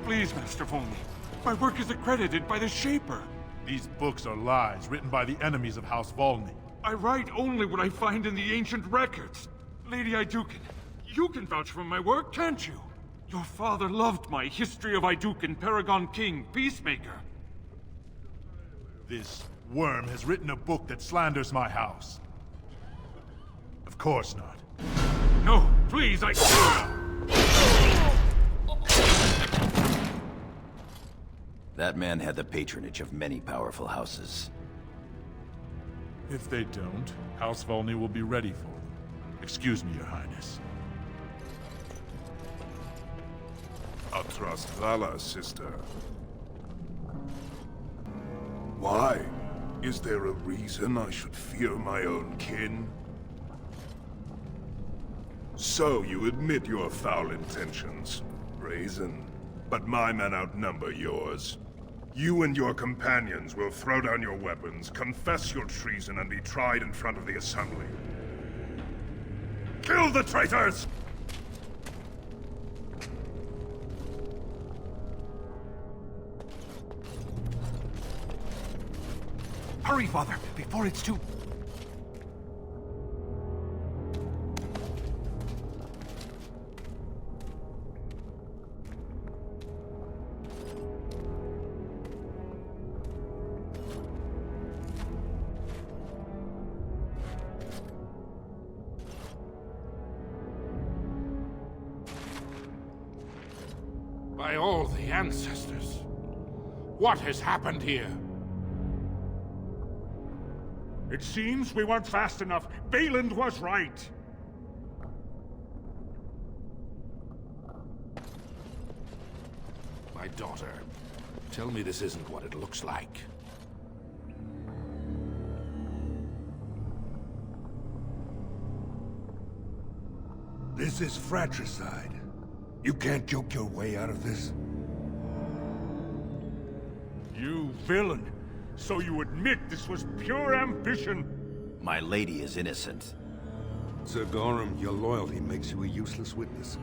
Please, Master Volney. My work is accredited by the Shaper. These books are lies written by the enemies of House Volney. I write only what I find in the ancient records. Lady Iduken, you can vouch for my work, can't you? Your father loved my History of Iduken, Paragon King, Peacemaker. This worm has written a book that slanders my house. Of course not. No, please, That man had the patronage of many powerful houses. If they don't, House Volney will be ready for them. Excuse me, Your Highness. Atras Vala, sister. Why? Is there a reason I should fear my own kin? So you admit your foul intentions. Brazen. But my men outnumber yours. You and your companions will throw down your weapons, confess your treason, and be tried in front of the Assembly. Kill the traitors! Hurry, Father, before it's too... By all the ancestors, what has happened here? It seems we weren't fast enough. Valand was right. My daughter, tell me this isn't what it looks like. This is fratricide. You can't joke your way out of this. You villain! So you admit this was pure ambition? My lady is innocent. Sir Gorham, your loyalty makes you a useless witness.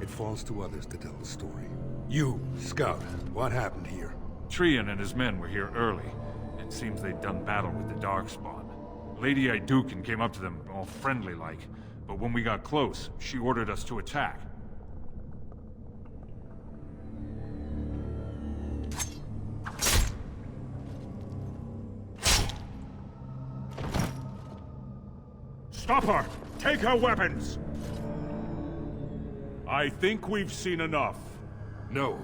It falls to others to tell the story. You, Scout, what happened here? Trian and his men were here early. It seems they'd done battle with the Darkspawn. Lady Iduken came up to them, all friendly-like, but when we got close, she ordered us to attack. Stop her! Take her weapons! I think we've seen enough. No.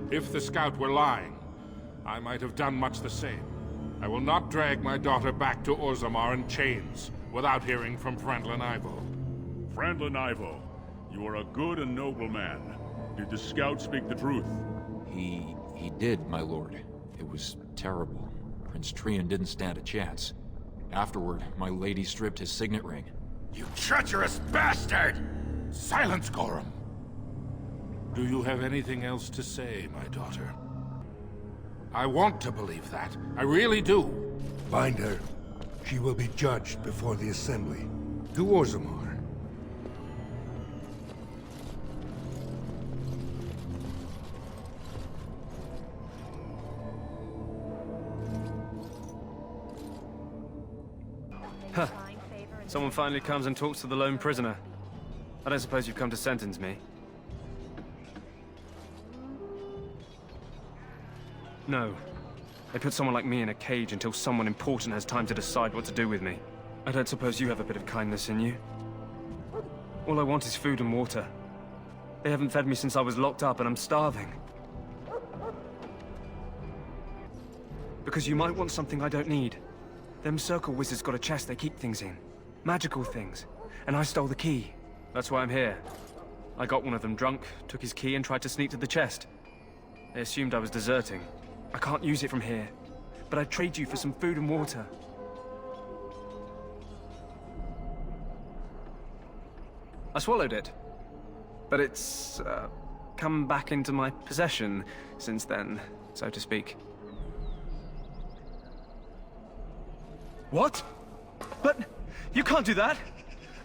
If the scout were lying, I might have done much the same. I will not drag my daughter back to Orzammar in chains without hearing from Frandlin Ivo. Frandlin Ivo, you are a good and noble man. Did the scout speak the truth? He did, my lord. It was terrible. Prince Trian didn't stand a chance. Afterward, my lady stripped his signet ring. You treacherous bastard! Silence, Gorham! Do you have anything else to say, my daughter? I want to believe that. I really do. Bind her. She will be judged before the Assembly. To Orzammar. Huh. Someone finally comes and talks to the lone prisoner. I don't suppose you've come to sentence me? No. They put someone like me in a cage until someone important has time to decide what to do with me. I don't suppose you have a bit of kindness in you? All I want is food and water. They haven't fed me since I was locked up and I'm starving. Because you might want something I don't need. Them circle wizards got a chest they keep things in. Magical things. And I stole the key. That's why I'm here. I got one of them drunk, took his key and tried to sneak to the chest. They assumed I was deserting. I can't use it from here. But I'd trade you for some food and water. I swallowed it. But it's, come back into my possession since then, so to speak. What? But you can't do that!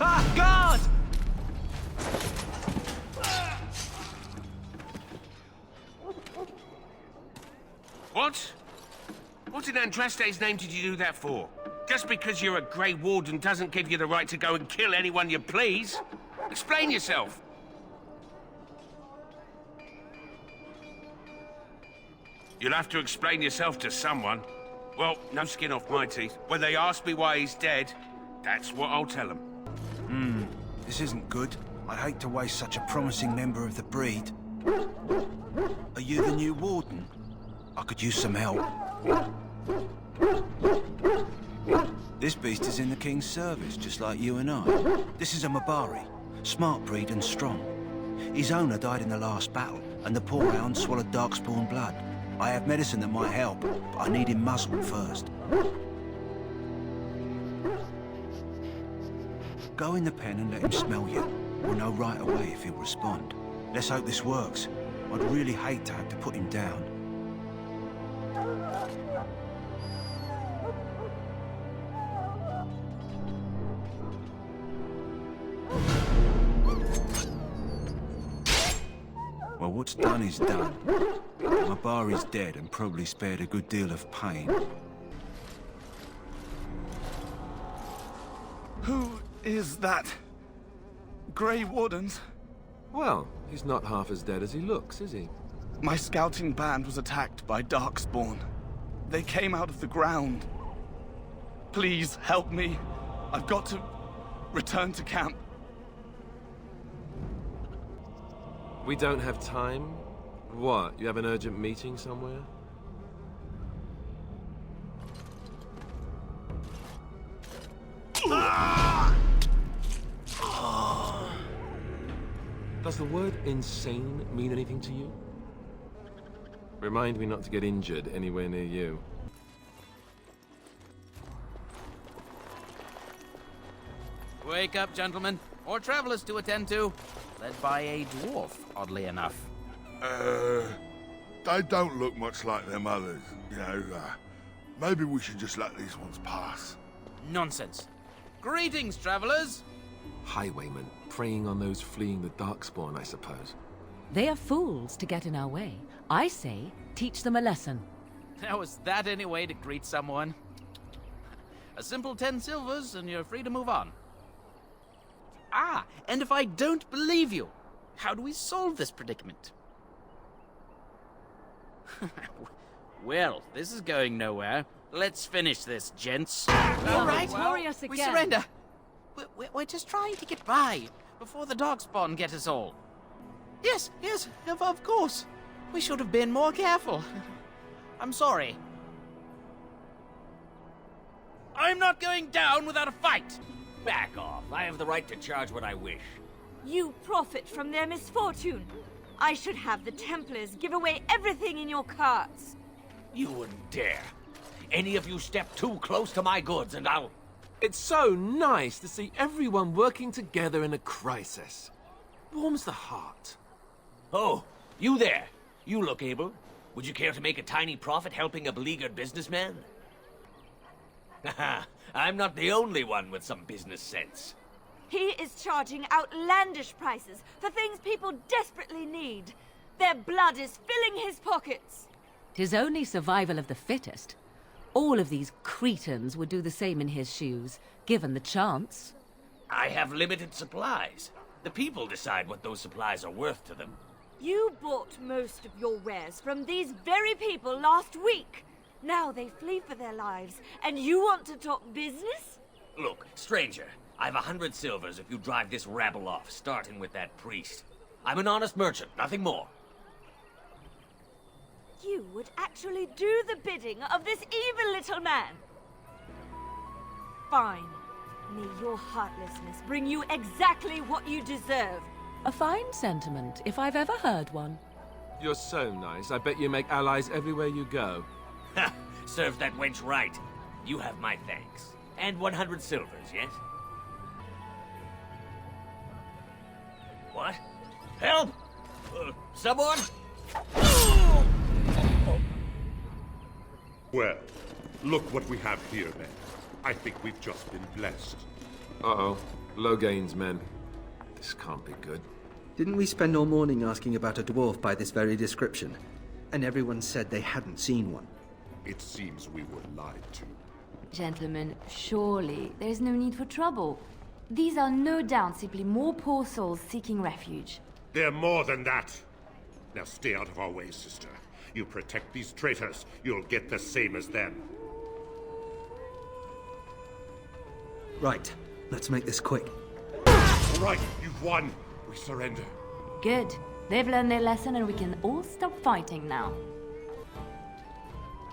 Ah, God! What? What in Andraste's name did you do that for? Just because you're a Grey Warden doesn't give you the right to go and kill anyone you please. Explain yourself. You'll have to explain yourself to someone. Well, no skin off my teeth. When they ask me why he's dead, that's what I'll tell them. This isn't good. I hate to waste such a promising member of the breed. Are you the new warden? I could use some help. This beast is in the king's service, just like you and I. This is a Mabari, smart breed and strong. His owner died in the last battle, and the poor hound swallowed darkspawn blood. I have medicine that might help, but I need him muzzled first. Go in the pen and let him smell you. We'll know right away if he'll respond. Let's hope this works. I'd really hate to have to put him down. Well, what's done is done. My bar is dead and probably spared a good deal of pain. Who is that? Grey Wardens? Well, he's not half as dead as he looks, is he? My scouting band was attacked by Darkspawn. They came out of the ground. Please, help me. I've got to return to camp. We don't have time? What, you have an urgent meeting somewhere? Does the word insane mean anything to you? Remind me not to get injured anywhere near you. Wake up, gentlemen. More travelers to attend to. Led by a dwarf, oddly enough. They don't look much like them others, you know. Maybe we should just let these ones pass. Nonsense. Greetings, travelers. Highwaymen, preying on those fleeing the Darkspawn, I suppose. They are fools to get in our way. I say, teach them a lesson. Now, is that any way to greet someone? A simple 10 silvers and you're free to move on. Ah, and if I don't believe you, how do we solve this predicament? Well, this is going nowhere. Let's finish this, gents. All right, glorious again. We surrender. We're just trying to get by before the Darkspawn get us all. Yes, of course. We should have been more careful. I'm sorry. I'm not going down without a fight. Back off. I have the right to charge what I wish. You profit from their misfortune. I should have the Templars give away everything in your carts. You wouldn't dare. Any of you step too close to my goods and I'll... It's so nice to see everyone working together in a crisis. Warms the heart. Oh, you there. You look able. Would you care to make a tiny profit helping a beleaguered businessman? Haha, I'm not the only one with some business sense. He is charging outlandish prices for things people desperately need. Their blood is filling his pockets. 'Tis only survival of the fittest. All of these cretins would do the same in his shoes, given the chance. I have limited supplies. The people decide what those supplies are worth to them. You bought most of your wares from these very people last week. Now they flee for their lives, and you want to talk business? Look, stranger, I've 100 silvers if you drive this rabble off, starting with that priest. I'm an honest merchant, nothing more. You would actually do the bidding of this evil little man. Fine. May your heartlessness bring you exactly what you deserve. A fine sentiment, if I've ever heard one. You're so nice. I bet you make allies everywhere you go. Ha! Serves that wench right. You have my thanks. And 100 silvers, yes? What? Help! Someone? Well, look what we have here, then. I think we've just been blessed. Uh-oh. Low gains, men. This can't be good. Didn't we spend all morning asking about a dwarf by this very description? And everyone said they hadn't seen one. It seems we were lied to. Gentlemen, surely there is no need for trouble. These are no doubt simply more poor souls seeking refuge. They're more than that. Now stay out of our way, sister. You protect these traitors, you'll get the same as them. Right. Let's make this quick. All right, you've won. We surrender. Good. They've learned their lesson and we can all stop fighting now.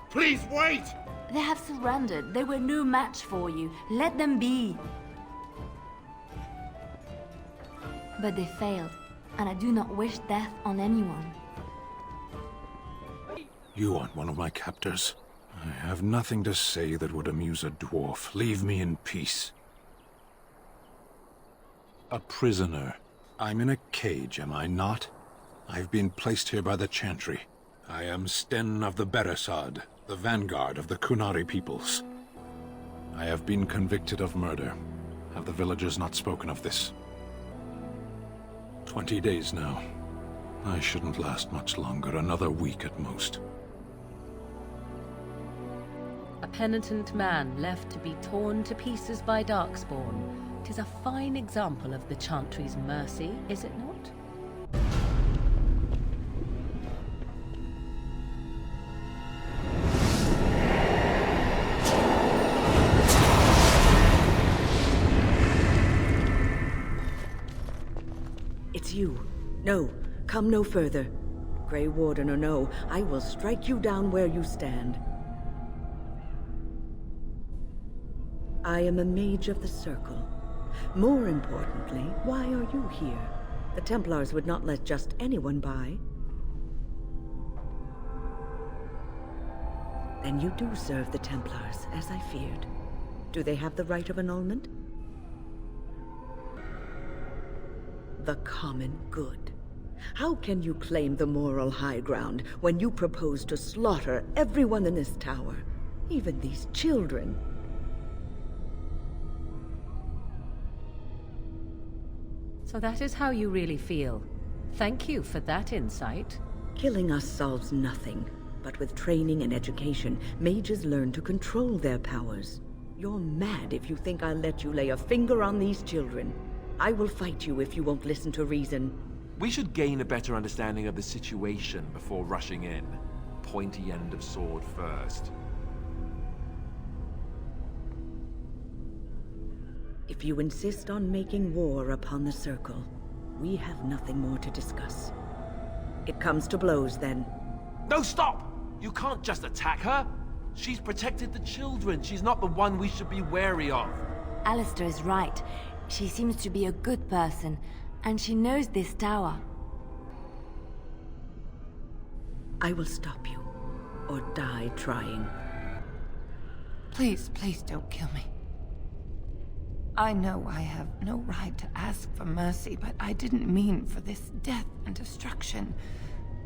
Please wait! They have surrendered. They were no match for you. Let them be. But they failed, and I do not wish death on anyone. You aren't one of my captors. I have nothing to say that would amuse a dwarf. Leave me in peace. A prisoner. I'm in a cage, am I not? I've been placed here by the Chantry. I am Sten of the Beresad, the vanguard of the Kunari peoples. I have been convicted of murder. Have the villagers not spoken of this? 20 days now. I shouldn't last much longer, another week at most. A penitent man left to be torn to pieces by Darkspawn. 'Tis a fine example of the Chantry's mercy, is it not? It's you. No, come no further. Grey Warden or no, I will strike you down where you stand. I am a mage of the Circle. More importantly, why are you here? The Templars would not let just anyone by. Then you do serve the Templars, as I feared. Do they have the right of annulment? The common good. How can you claim the moral high ground when you propose to slaughter everyone in this tower, even these children? So that is how you really feel. Thank you for that insight. Killing us solves nothing, but with training and education, mages learn to control their powers. You're mad if you think I'll let you lay a finger on these children. I will fight you if you won't listen to reason. We should gain a better understanding of the situation before rushing in. Pointy end of sword first. If you insist on making war upon the Circle, we have nothing more to discuss. It comes to blows, then. No, stop! You can't just attack her! She's protected the children. She's not the one we should be wary of. Alistair is right. She seems to be a good person, and she knows this tower. I will stop you, or die trying. Please, please don't kill me. I know I have no right to ask for mercy, but I didn't mean for this death and destruction.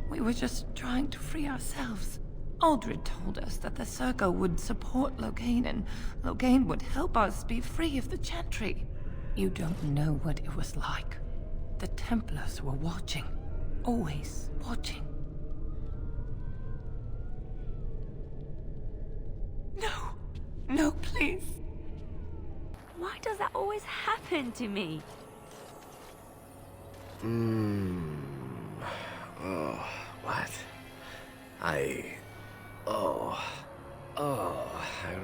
We were just trying to free ourselves. Aldred told us that the Circle would support Loghain, and Loghain would help us be free of the Chantry. You don't know what it was like. The Templars were watching. Always watching. No! No, please! Why does that always happen to me? Oh, what? I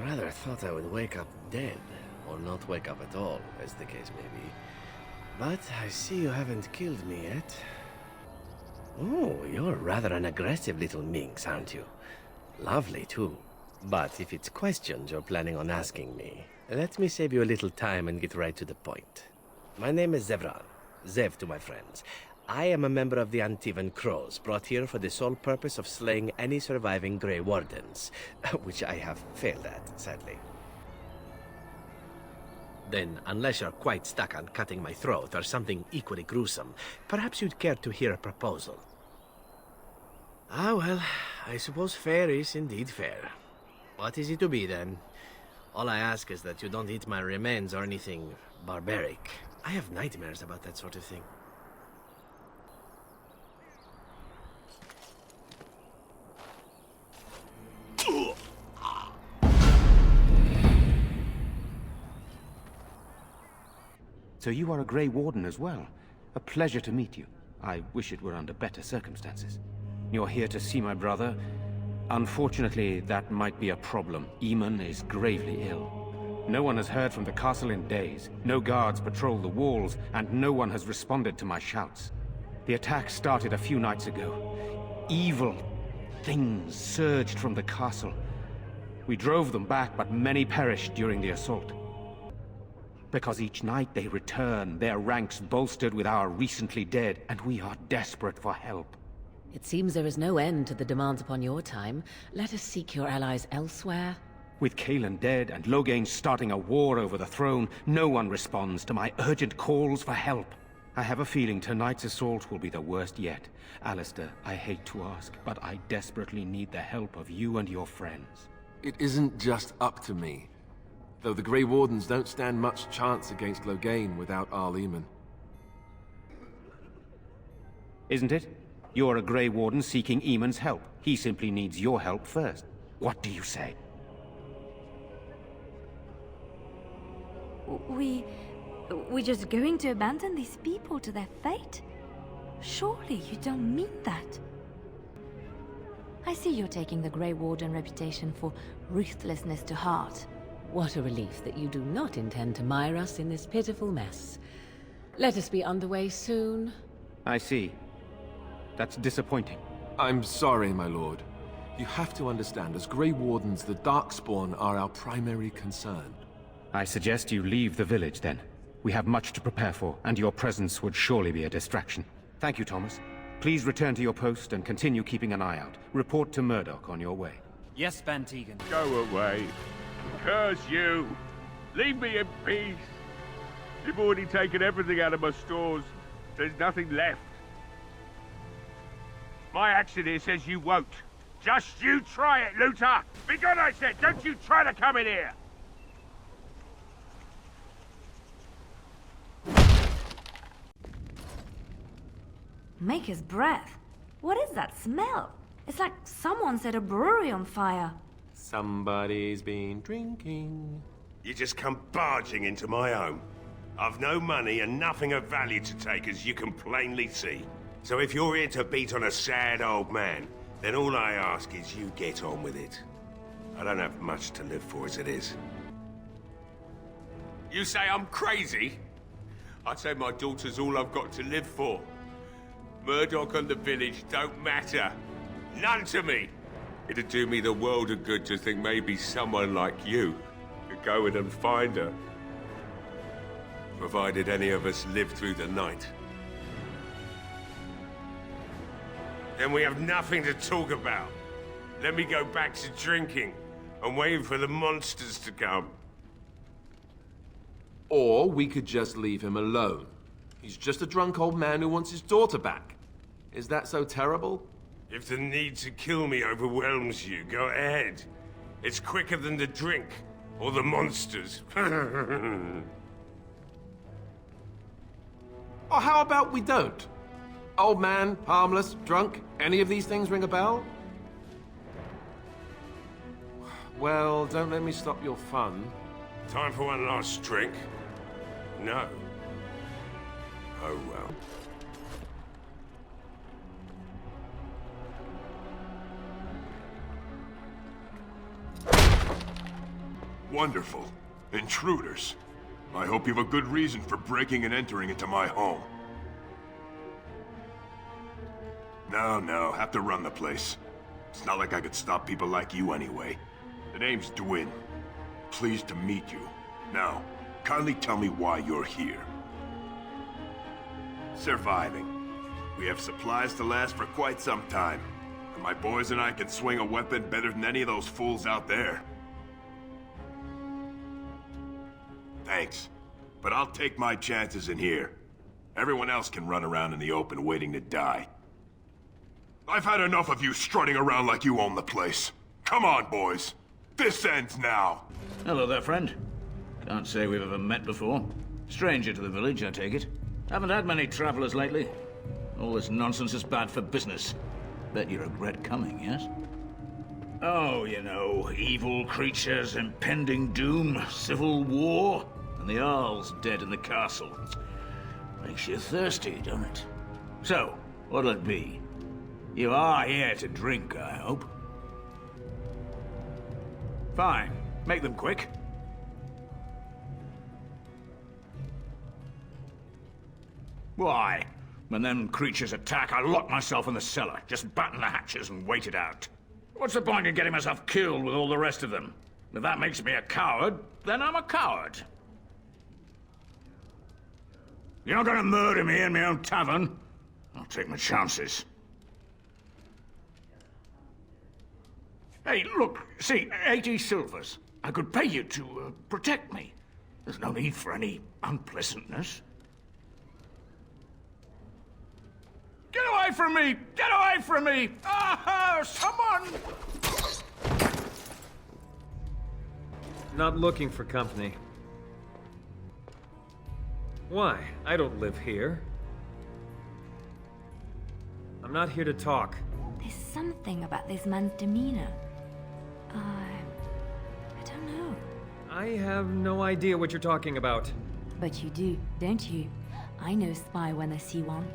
rather thought I would wake up dead, or not wake up at all, as the case may be. But I see you haven't killed me yet. Oh, you're rather an aggressive little minx, aren't you? Lovely, too. But if it's questions you're planning on asking me, let me save you a little time and get right to the point. My name is Zevran. Zev to my friends. I am a member of the Antivan Crows, brought here for the sole purpose of slaying any surviving Grey Wardens, which I have failed at, sadly. Then, unless you're quite stuck on cutting my throat or something equally gruesome, perhaps you'd care to hear a proposal. Ah, well, I suppose fair is indeed fair. What is it to be, then? All I ask is that you don't eat my remains or anything barbaric. I have nightmares about that sort of thing. So you are a Grey Warden as well. A pleasure to meet you. I wish it were under better circumstances. You're here to see my brother. Unfortunately, that might be a problem. Eamon is gravely ill. No one has heard from the castle in days. No guards patrol the walls, and no one has responded to my shouts. The attack started a few nights ago. Evil things surged from the castle. We drove them back, but many perished during the assault. Because each night they return, their ranks bolstered with our recently dead, and we are desperate for help. It seems there is no end to the demands upon your time. Let us seek your allies elsewhere. With Cailan dead and Loghain starting a war over the throne, no one responds to my urgent calls for help. I have a feeling tonight's assault will be the worst yet. Alistair, I hate to ask, but I desperately need the help of you and your friends. It isn't just up to me. Though the Grey Wardens don't stand much chance against Loghain without Arl Eamon. Isn't it? You're a Grey Warden seeking Eamon's help. He simply needs your help first. What do you say? We're just going to abandon these people to their fate? Surely you don't mean that. I see you're taking the Grey Warden reputation for ruthlessness to heart. What a relief that you do not intend to mire us in this pitiful mess. Let us be underway soon. I see. That's disappointing. I'm sorry, my lord. You have to understand, as Grey Wardens, the Darkspawn are our primary concern. I suggest you leave the village, then. We have much to prepare for, and your presence would surely be a distraction. Thank you, Thomas. Please return to your post and continue keeping an eye out. Report to Murdoch on your way. Yes, Van Tegan. Go away. Curse you! Leave me in peace! You've already taken everything out of my stores. There's nothing left. My action here says you won't. Just you try it, Luther! Be gone, I said! Don't you try to come in here! Maker's breath. What is that smell? It's like someone set a brewery on fire. Somebody's been drinking. You just come barging into my home. I've no money and nothing of value to take, as you can plainly see. So if you're here to beat on a sad old man, then all I ask is you get on with it. I don't have much to live for as it is. You say I'm crazy? I'd say my daughter's all I've got to live for. Murdoch and the village don't matter. None to me. It'd do me the world of good to think maybe someone like you could go in and find her. Provided any of us live through the night. Then we have nothing to talk about. Let me go back to drinking and waiting for the monsters to come. Or we could just leave him alone. He's just a drunk old man who wants his daughter back. Is that so terrible? If the need to kill me overwhelms you, go ahead. It's quicker than the drink, or the monsters. Or how about we don't? Old man, harmless, drunk, any of these things ring a bell? Well, don't let me stop your fun. Time for one last drink? No. Oh well. Wonderful. Intruders. I hope you have a good reason for breaking and entering into my home. No, have to run the place. It's not like I could stop people like you anyway. The name's Dwyn. Pleased to meet you. Now, kindly tell me why you're here. Surviving. We have supplies to last for quite some time. And my boys and I can swing a weapon better than any of those fools out there. Thanks. But I'll take my chances in here. Everyone else can run around in the open waiting to die. I've had enough of you strutting around like you own the place. Come on, boys. This ends now. Hello there, friend. Can't say we've ever met before. Stranger to the village, I take it. Haven't had many travelers lately. All this nonsense is bad for business. Bet you regret coming, yes? Oh, you know, evil creatures, impending doom, civil war. and the Earl's dead in the castle. Makes you thirsty, don't it? So, what'll it be? You are here to drink, I hope. Fine. Make them quick. Why? When them creatures attack, I lock myself in the cellar. Just batten the hatches and wait it out. What's the point in getting myself killed with all the rest of them? If that makes me a coward, then I'm a coward. You're not gonna murder me in my own tavern. I'll take my chances. Hey, look, see, 80 silvers. I could pay you to protect me. There's no need for any unpleasantness. Get away from me! Get away from me! Ah, someone! Not looking for company. Why? I don't live here. I'm not here to talk. There's something about this man's demeanor. I don't know. I have no idea what you're talking about. But you do, don't you? I know spy when I see one.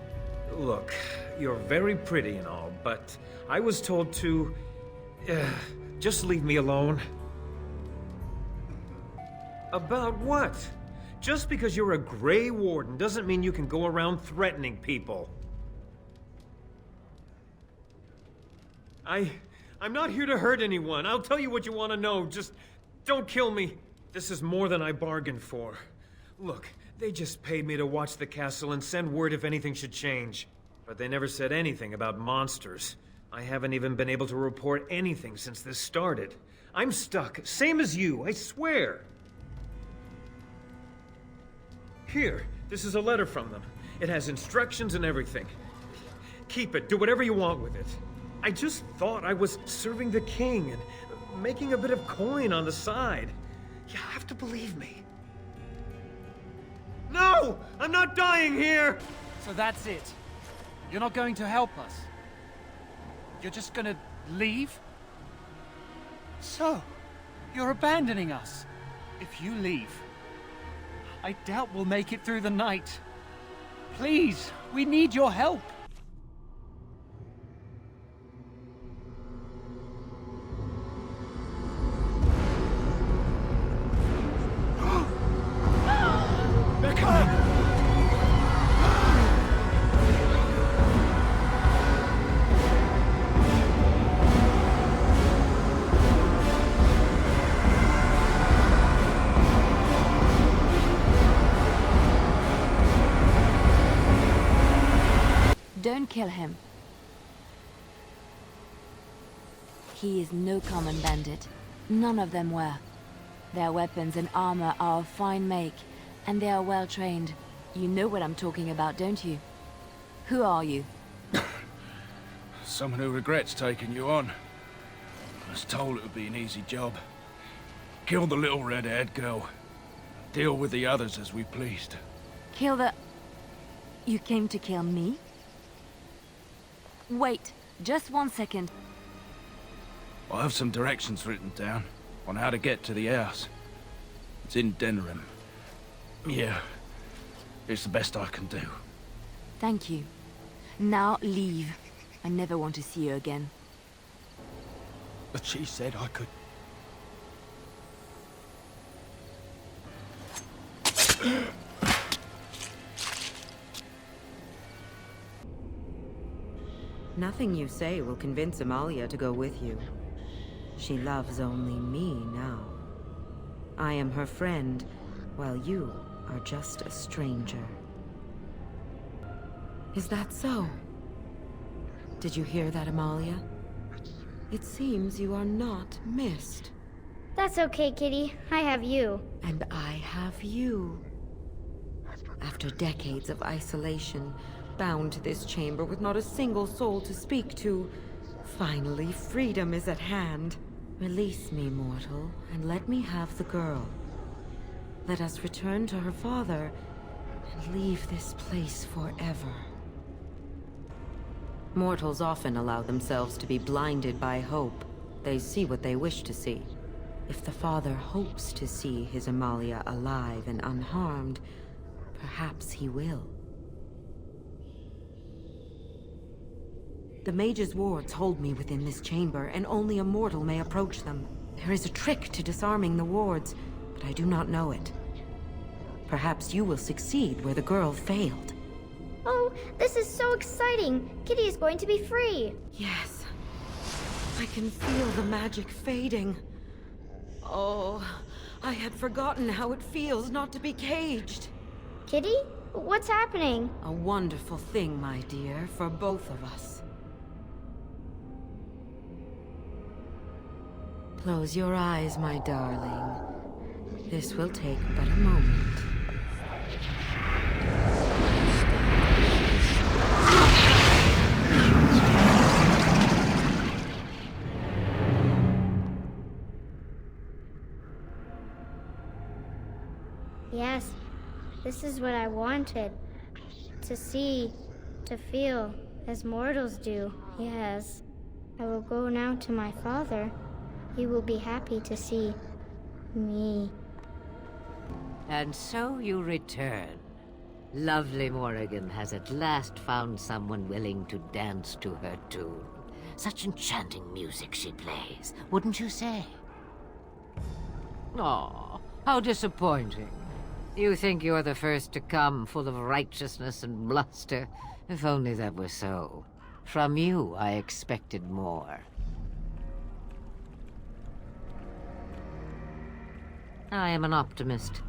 Look, you're very pretty and all, but I was told to... just leave me alone. About what? Just because you're a Grey Warden doesn't mean you can go around threatening people. I'm not here to hurt anyone. I'll tell you what you want to know. Just don't kill me. This is more than I bargained for. Look, they just paid me to watch the castle and send word if anything should change. But they never said anything about monsters. I haven't even been able to report anything since this started. I'm stuck, same as you, I swear. Here, this is a letter from them. It has instructions and everything. Keep it, do whatever you want with it. I just thought I was serving the king and making a bit of coin on the side. You have to believe me. No! I'm not dying here! So that's it. You're not going to help us. You're just gonna leave? So, you're abandoning us. If you leave, I doubt we'll make it through the night. Please, we need your help. Don't kill him. He is no common bandit. None of them were. Their weapons and armor are of fine make, and they are well trained. You know what I'm talking about, don't you? Who are you? Someone who regrets taking you on. I was told it would be an easy job. Kill the little red-haired girl. Deal with the others as we pleased. Kill the... You came to kill me? Wait, just 1 second. I have some directions written down on how to get to the house. It's in Denerim. Yeah, it's the best I can do. Thank you. Now leave. I never want to see you again. But she said I could. Nothing you say will convince Amalia to go with you. She loves only me now. I am her friend, while you are just a stranger. Is that so? Did you hear that, Amalia? It seems you are not missed. That's okay, Kitty. I have you. And I have you. After decades of isolation, bound to this chamber with not a single soul to speak to, finally freedom is at hand. Release me, mortal, and let me have the girl. Let us return to her father and leave this place forever. Mortals often allow themselves to be blinded by hope. They see what they wish to see. If the father hopes to see his Amalia alive and unharmed, perhaps he will. The mage's wards hold me within this chamber, and only a mortal may approach them. There is a trick to disarming the wards, but I do not know it. Perhaps you will succeed where the girl failed. Oh, this is so exciting! Kitty is going to be free! Yes. I can feel the magic fading. Oh, I had forgotten how it feels not to be caged. Kitty? What's happening? A wonderful thing, my dear, for both of us. Close your eyes, my darling. This will take but a moment. Yes, this is what I wanted. To see, to feel, as mortals do. Yes. I will go now to my father. He will be happy to see me. And so you return. Lovely Morrigan has at last found someone willing to dance to her tune. Such enchanting music she plays, wouldn't you say? Aw, how disappointing. You think you're the first to come, full of righteousness and bluster. If only that were so. From you, I expected more. I am an optimist.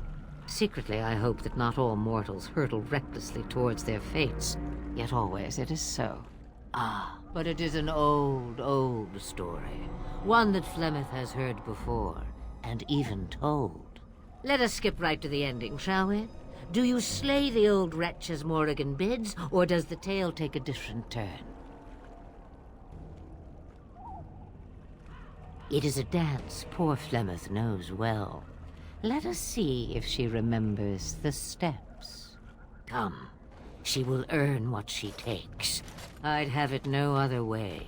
Secretly, I hope that not all mortals hurtle recklessly towards their fates. Yet always it is so. Ah, but it is an old, old story. One that Flemeth has heard before, and even told. Let us skip right to the ending, shall we? Do you slay the old wretch as Morrigan bids, or does the tale take a different turn? It is a dance poor Flemeth knows well. Let us see if she remembers the steps. Come, she will earn what she takes. I'd have it no other way.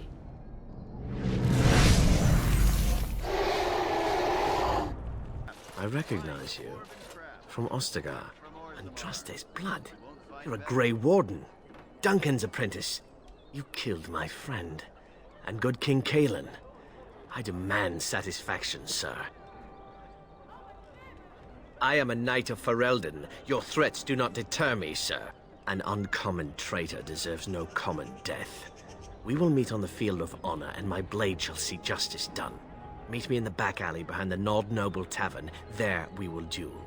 I recognize you. From Ostagar. Andraste's blood. You're a Grey Warden. Duncan's apprentice. You killed my friend. And good King Cailan. I demand satisfaction, sir. I am a knight of Ferelden. Your threats do not deter me, sir. An uncommon traitor deserves no common death. We will meet on the field of honor, and my blade shall see justice done. Meet me in the back alley behind the Nod Noble Tavern. There we will duel.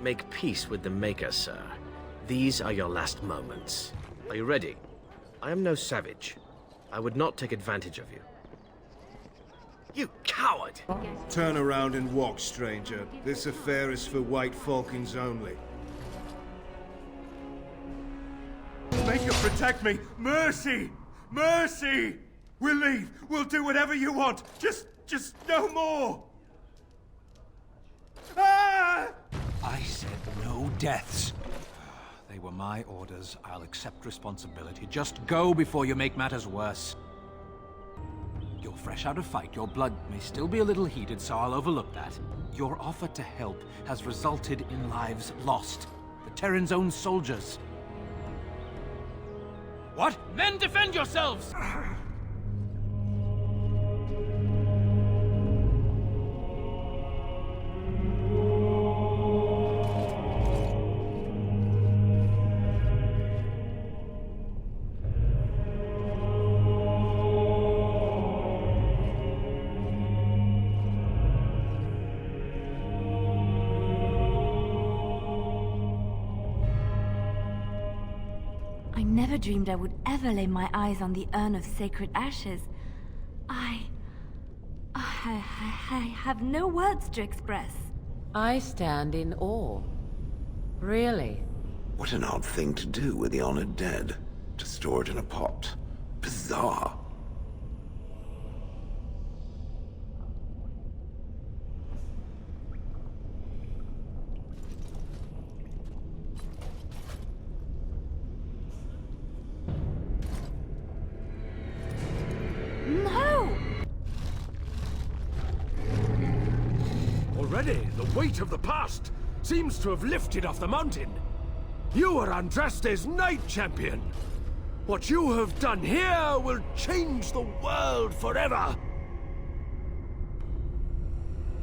Make peace with the Maker, sir. These are your last moments. Are you ready? I am no savage. I would not take advantage of you. You coward! Turn around and walk, stranger. This affair is for White Falcons only. Make her protect me! Mercy! Mercy! We'll leave! We'll do whatever you want! Just no more! Ah! I said no deaths. They were my orders. I'll accept responsibility. Just go before you make matters worse. You're fresh out of fight. Your blood may still be a little heated, so I'll overlook that. Your offer to help has resulted in lives lost. The Terran's own soldiers. What? Men, defend yourselves! I never dreamed I would ever lay my eyes on the urn of sacred ashes. I have no words to express. I stand in awe. Really. What an odd thing to do with the honored dead. To store it in a pot. Bizarre. Already, the weight of the past seems to have lifted off the mountain. You are Andraste's Knight Champion. What you have done here will change the world forever.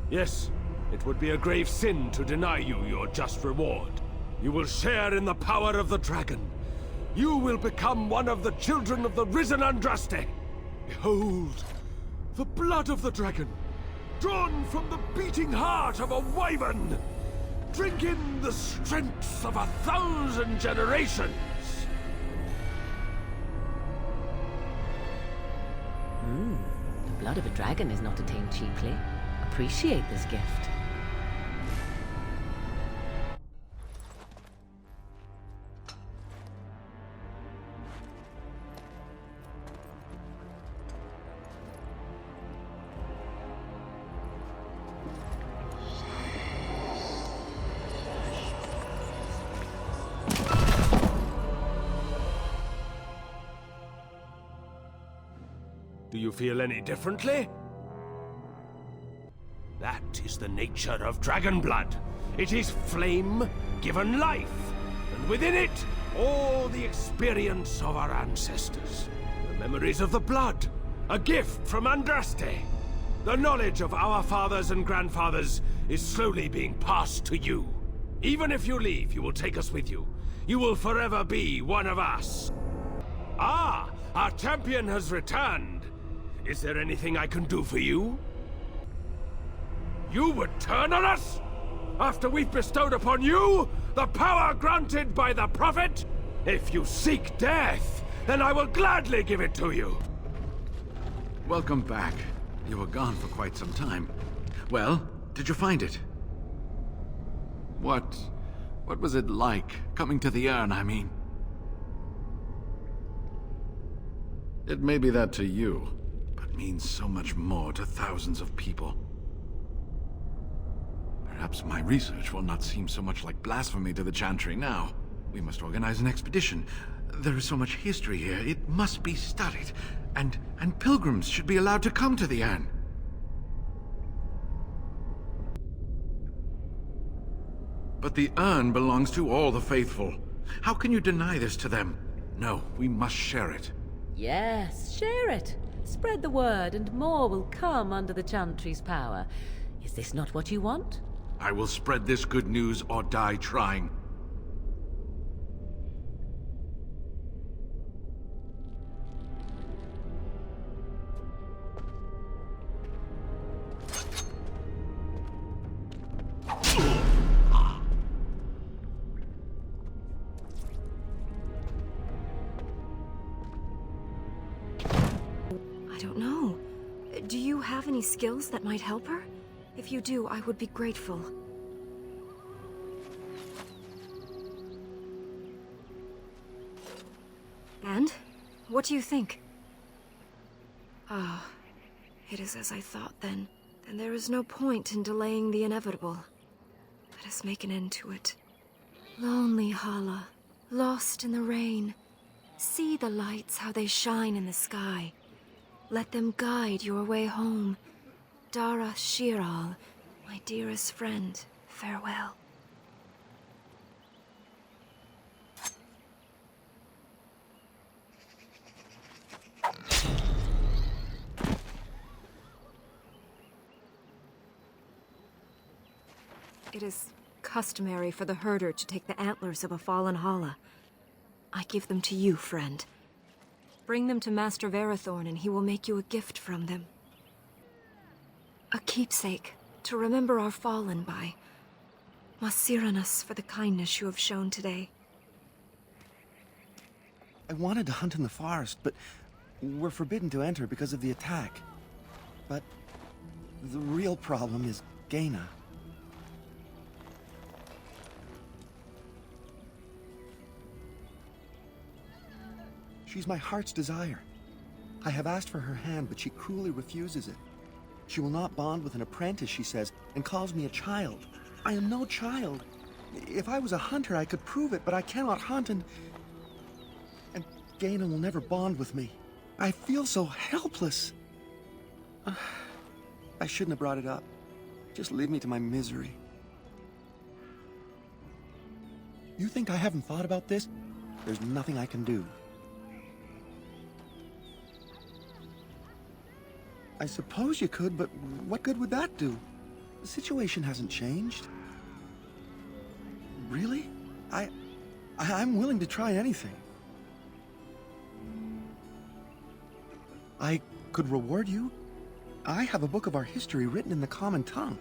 Yes, it would be a grave sin to deny you your just reward. You will share in the power of the dragon. You will become one of the children of the risen Andraste. Behold, the blood of the dragon, drawn from the beating heart of a wyvern. Drink in the strength of 1,000 generations. The blood of a dragon is not attained cheaply. Appreciate this gift. Do you feel any differently? That is the nature of dragon blood. It is flame given life, and within it, all the experience of our ancestors. The memories of the blood, a gift from Andraste. The knowledge of our fathers and grandfathers is slowly being passed to you. Even if you leave, you will take us with you. You will forever be one of us. Ah, our champion has returned. Is there anything I can do for you? You would turn on us? After we've bestowed upon you the power granted by the Prophet? If you seek death, then I will gladly give it to you. Welcome back. You were gone for quite some time. Well, did you find it? What was it like, coming to the urn, I mean? It may be that to you, but means so much more to thousands of people. Perhaps my research will not seem so much like blasphemy to the Chantry now. We must organize an expedition. There is so much history here, it must be studied. And pilgrims should be allowed to come to the urn. But the urn belongs to all the faithful. How can you deny this to them? No, we must share it. Yes, share it. Spread the word and more will come under the Chantry's power. Is this not what you want? I will spread this good news or die trying. I don't know. Do you have any skills that might help her? If you do, I would be grateful. And? What do you think? Ah, it is as I thought then. Then there is no point in delaying the inevitable. Let us make an end to it. Lonely Hala, lost in the rain. See the lights, how they shine in the sky. Let them guide your way home. Dara Shiral, my dearest friend, farewell. It is customary for the herder to take the antlers of a fallen Hala. I give them to you, friend. Bring them to Master Verathorn and he will make you a gift from them. A keepsake to remember our fallen by. Masiranus for the kindness you have shown today. I wanted to hunt in the forest, but we're forbidden to enter because of the attack. But the real problem is Gaina. She's my heart's desire. I have asked for her hand, but she cruelly refuses it. She will not bond with an apprentice, she says, and calls me a child. I am no child. If I was a hunter, I could prove it, but I cannot hunt, and Gaina will never bond with me. I feel so helpless. I shouldn't have brought it up. Just leave me to my misery. You think I haven't thought about this? There's nothing I can do. I suppose you could, but what good would that do? The situation hasn't changed. Really? I'm willing to try anything. I could reward you. I have a book of our history written in the common tongue.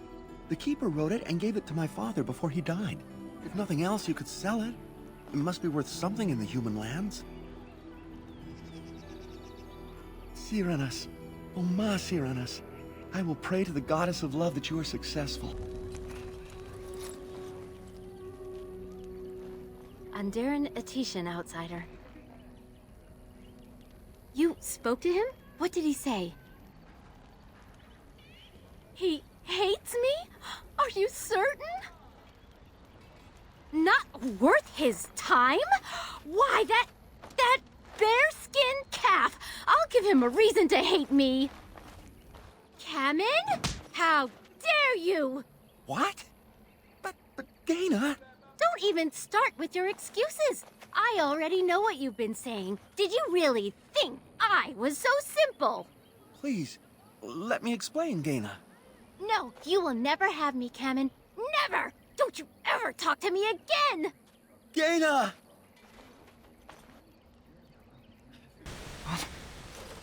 The keeper wrote it and gave it to my father before he died. If nothing else, you could sell it. It must be worth something in the human lands. Sirenas, oh ma Sirenas, I will pray to the goddess of love that you are successful. Andaran Atishan, outsider. You spoke to him? What did he say? He hates me? Are you certain? Not worth his time? Why, that bearskin calf! I'll give him a reason to hate me! Kamin? How dare you! What? But Gaina... Don't even start with your excuses! I already know what you've been saying. Did you really think I was so simple? Please, let me explain, Gaina. No, you will never have me, Kamin. Never! Don't you ever talk to me again! Gaina!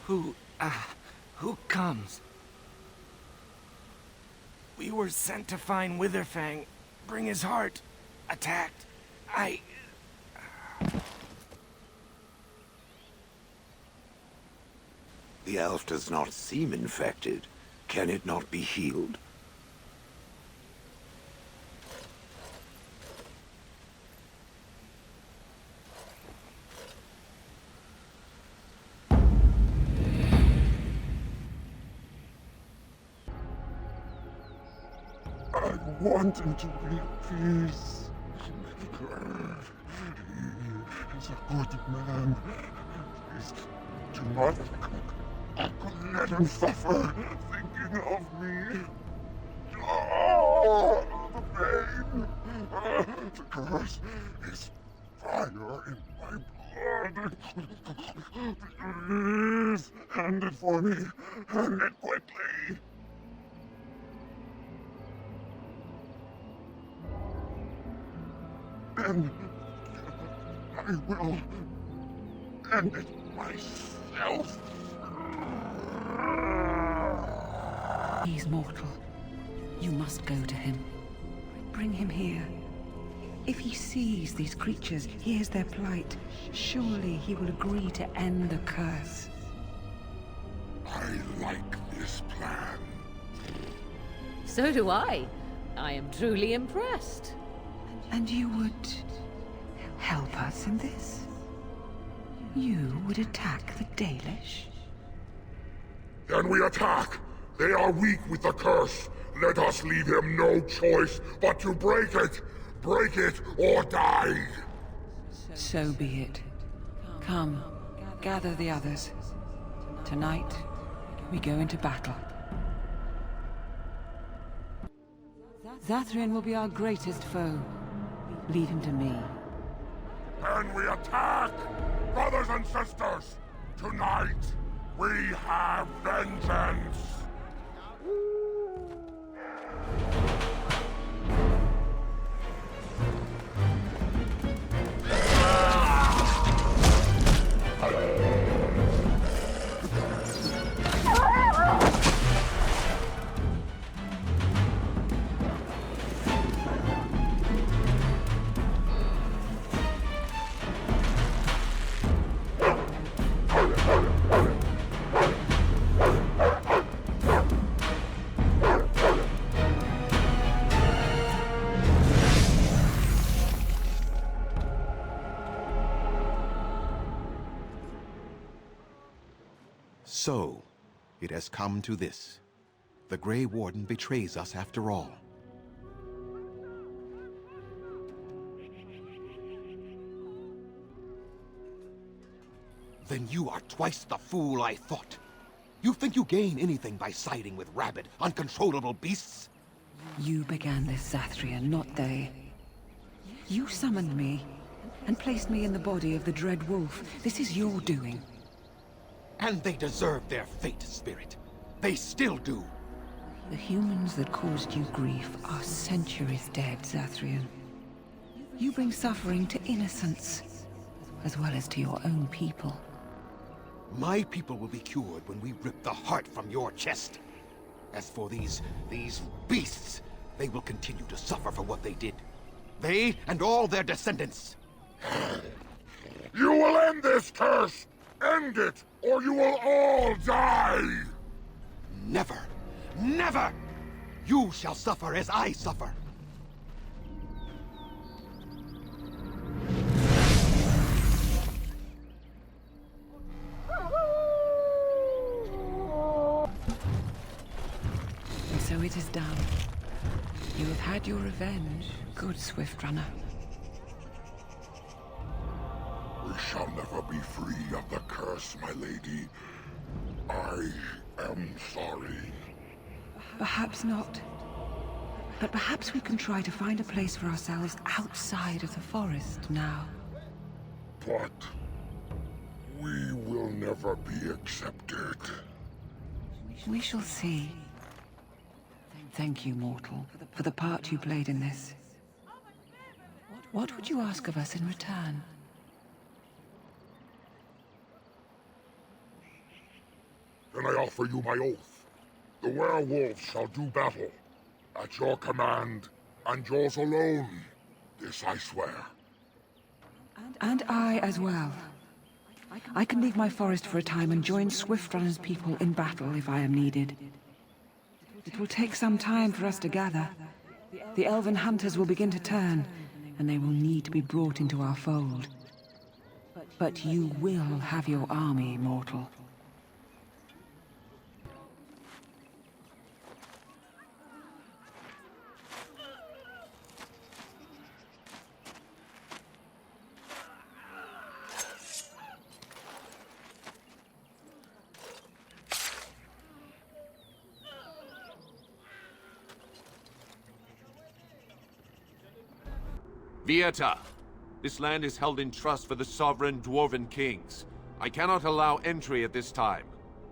Who comes? We were sent to find Witherfang, bring his heart. Attacked. The elf does not seem infected. Can it not be healed? I want him to be at peace. He is a good man. Please, do not let him suffer thinking of me. Oh, the pain. The curse is fire in my blood. Please, hand it for me. Hand it quickly. And I will end it myself. He's mortal. You must go to him. Bring him here. If he sees these creatures, hears their plight, surely he will agree to end the curse. I like this plan. So do I. I am truly impressed. And you would help us in this? You would attack the Dalish? Then we attack! They are weak with the curse. Let us leave him no choice but to break it! Break it or die! So be it. Come, gather the others. Tonight, we go into battle. Zathrin will be our greatest foe. Leave him to me. And we attack! Brothers and sisters! Tonight, we have vengeance! So, it has come to this. The Grey Warden betrays us after all. Then you are twice the fool I thought. You think you gain anything by siding with rabid, uncontrollable beasts? You began this, Zathrian, not they. You summoned me, and placed me in the body of the Dread Wolf. This is your doing. And they deserve their fate, Spirit. They still do. The humans that caused you grief are centuries dead, Zathrian. You bring suffering to innocents, as well as to your own people. My people will be cured when we rip the heart from your chest. As for these beasts, they will continue to suffer for what they did. They and all their descendants. You will end this curse! End it, or you will all die! Never! Never! You shall suffer as I suffer. And so it is done. You have had your revenge, good Swift Runner. We shall never be free of the curse, my lady. I am sorry. Perhaps not. But perhaps we can try to find a place for ourselves outside of the forest now. But we will never be accepted. We shall see. Thank you, mortal, for the part you played in this. What would you ask of us in return? Then I offer you my oath. The werewolves shall do battle. At your command, and yours alone. This I swear. And I as well. I can leave my forest for a time and join Swift Runner's people in battle if I am needed. It will take some time for us to gather. The elven hunters will begin to turn, and they will need to be brought into our fold. But you will have your army, mortal. Vieta, this land is held in trust for the sovereign dwarven kings. I cannot allow entry at this time.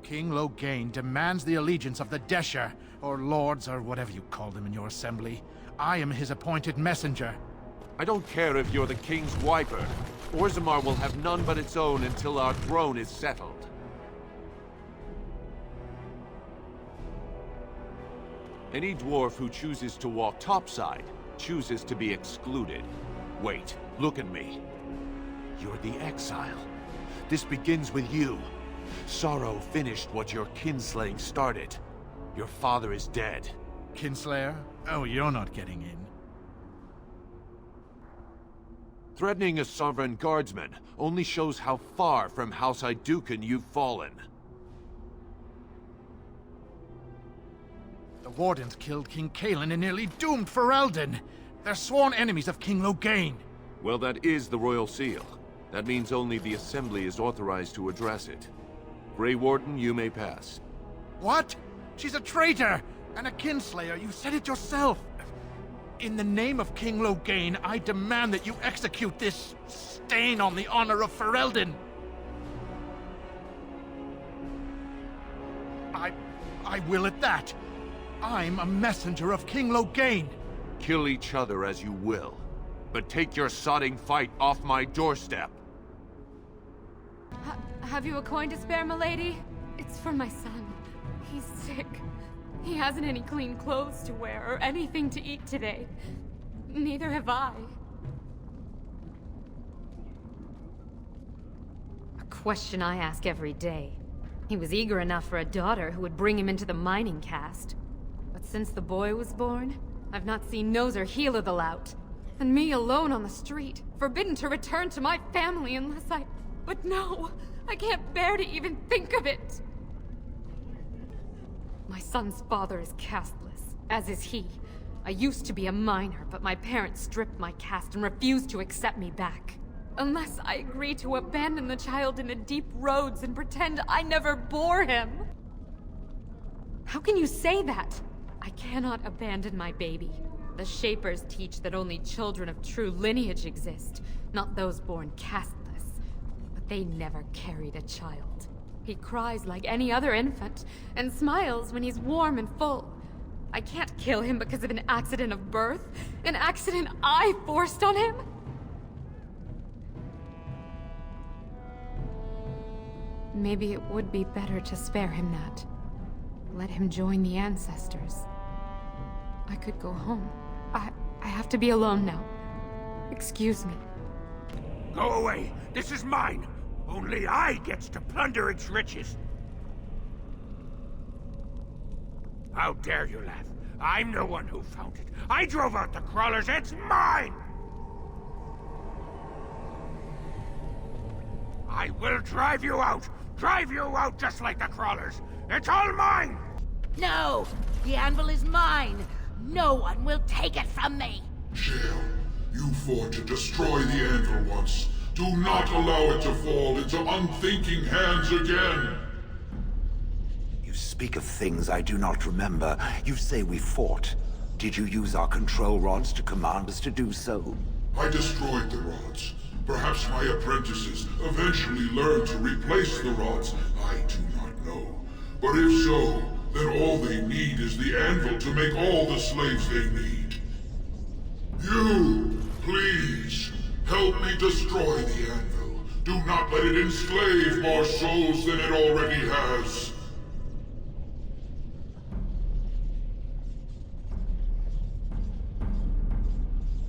King Loghain demands the allegiance of the Desher, or lords, or whatever you call them in your assembly. I am his appointed messenger. I don't care if you're the king's wiper. Orzammar will have none but its own until our throne is settled. Any dwarf who chooses to walk topside chooses to be excluded. Wait, look at me. You're the exile. This begins with you. Sorrow finished what your kinslaying started. Your father is dead. Kinslayer? Oh, you're not getting in. Threatening a sovereign guardsman only shows how far from House Iduken you've fallen. The Wardens killed King Cailan and nearly doomed Ferelden. They're sworn enemies of King Loghain. Well, that is the Royal Seal. That means only the Assembly is authorized to address it. Grey Warden, you may pass. What? She's a traitor! And a kinslayer, you said it yourself! In the name of King Loghain, I demand that you execute this stain on the honor of Ferelden! I will at that. I'm a messenger of King Loghain. Kill each other as you will, but take your sodding fight off my doorstep. Have you a coin to spare, milady? It's for my son. He's sick. He hasn't any clean clothes to wear or anything to eat today. Neither have I. A question I ask every day. He was eager enough for a daughter who would bring him into the mining caste. But since the boy was born, I've not seen nose or heel of the lout. And me alone on the street, forbidden to return to my family unless I... But no! I can't bear to even think of it! My son's father is casteless, as is he. I used to be a miner, but my parents stripped my caste and refused to accept me back. Unless I agree to abandon the child in the deep roads and pretend I never bore him. How can you say that? I cannot abandon my baby. The Shapers teach that only children of true lineage exist, not those born castless. But they never carried a child. He cries like any other infant, and smiles when he's warm and full. I can't kill him because of an accident of birth, an accident I forced on him. Maybe it would be better to spare him that. Let him join the ancestors. I could go home. I have to be alone now. Excuse me. Go away! This is mine! Only I gets to plunder its riches! How dare you laugh? I'm the one who found it. I drove out the crawlers, it's mine! I will drive you out! Drive you out just like the crawlers! It's all mine! No! The anvil is mine! No one will take it from me! Jill, you fought to destroy the anvil once. Do not allow it to fall into unthinking hands again! You speak of things I do not remember. You say we fought. Did you use our control rods to command us to do so? I destroyed the rods. Perhaps my apprentices eventually learned to replace the rods. I do not know. But if so, then all they need is the anvil to make all the slaves they need. You, please, help me destroy the anvil. Do not let it enslave more souls than it already has.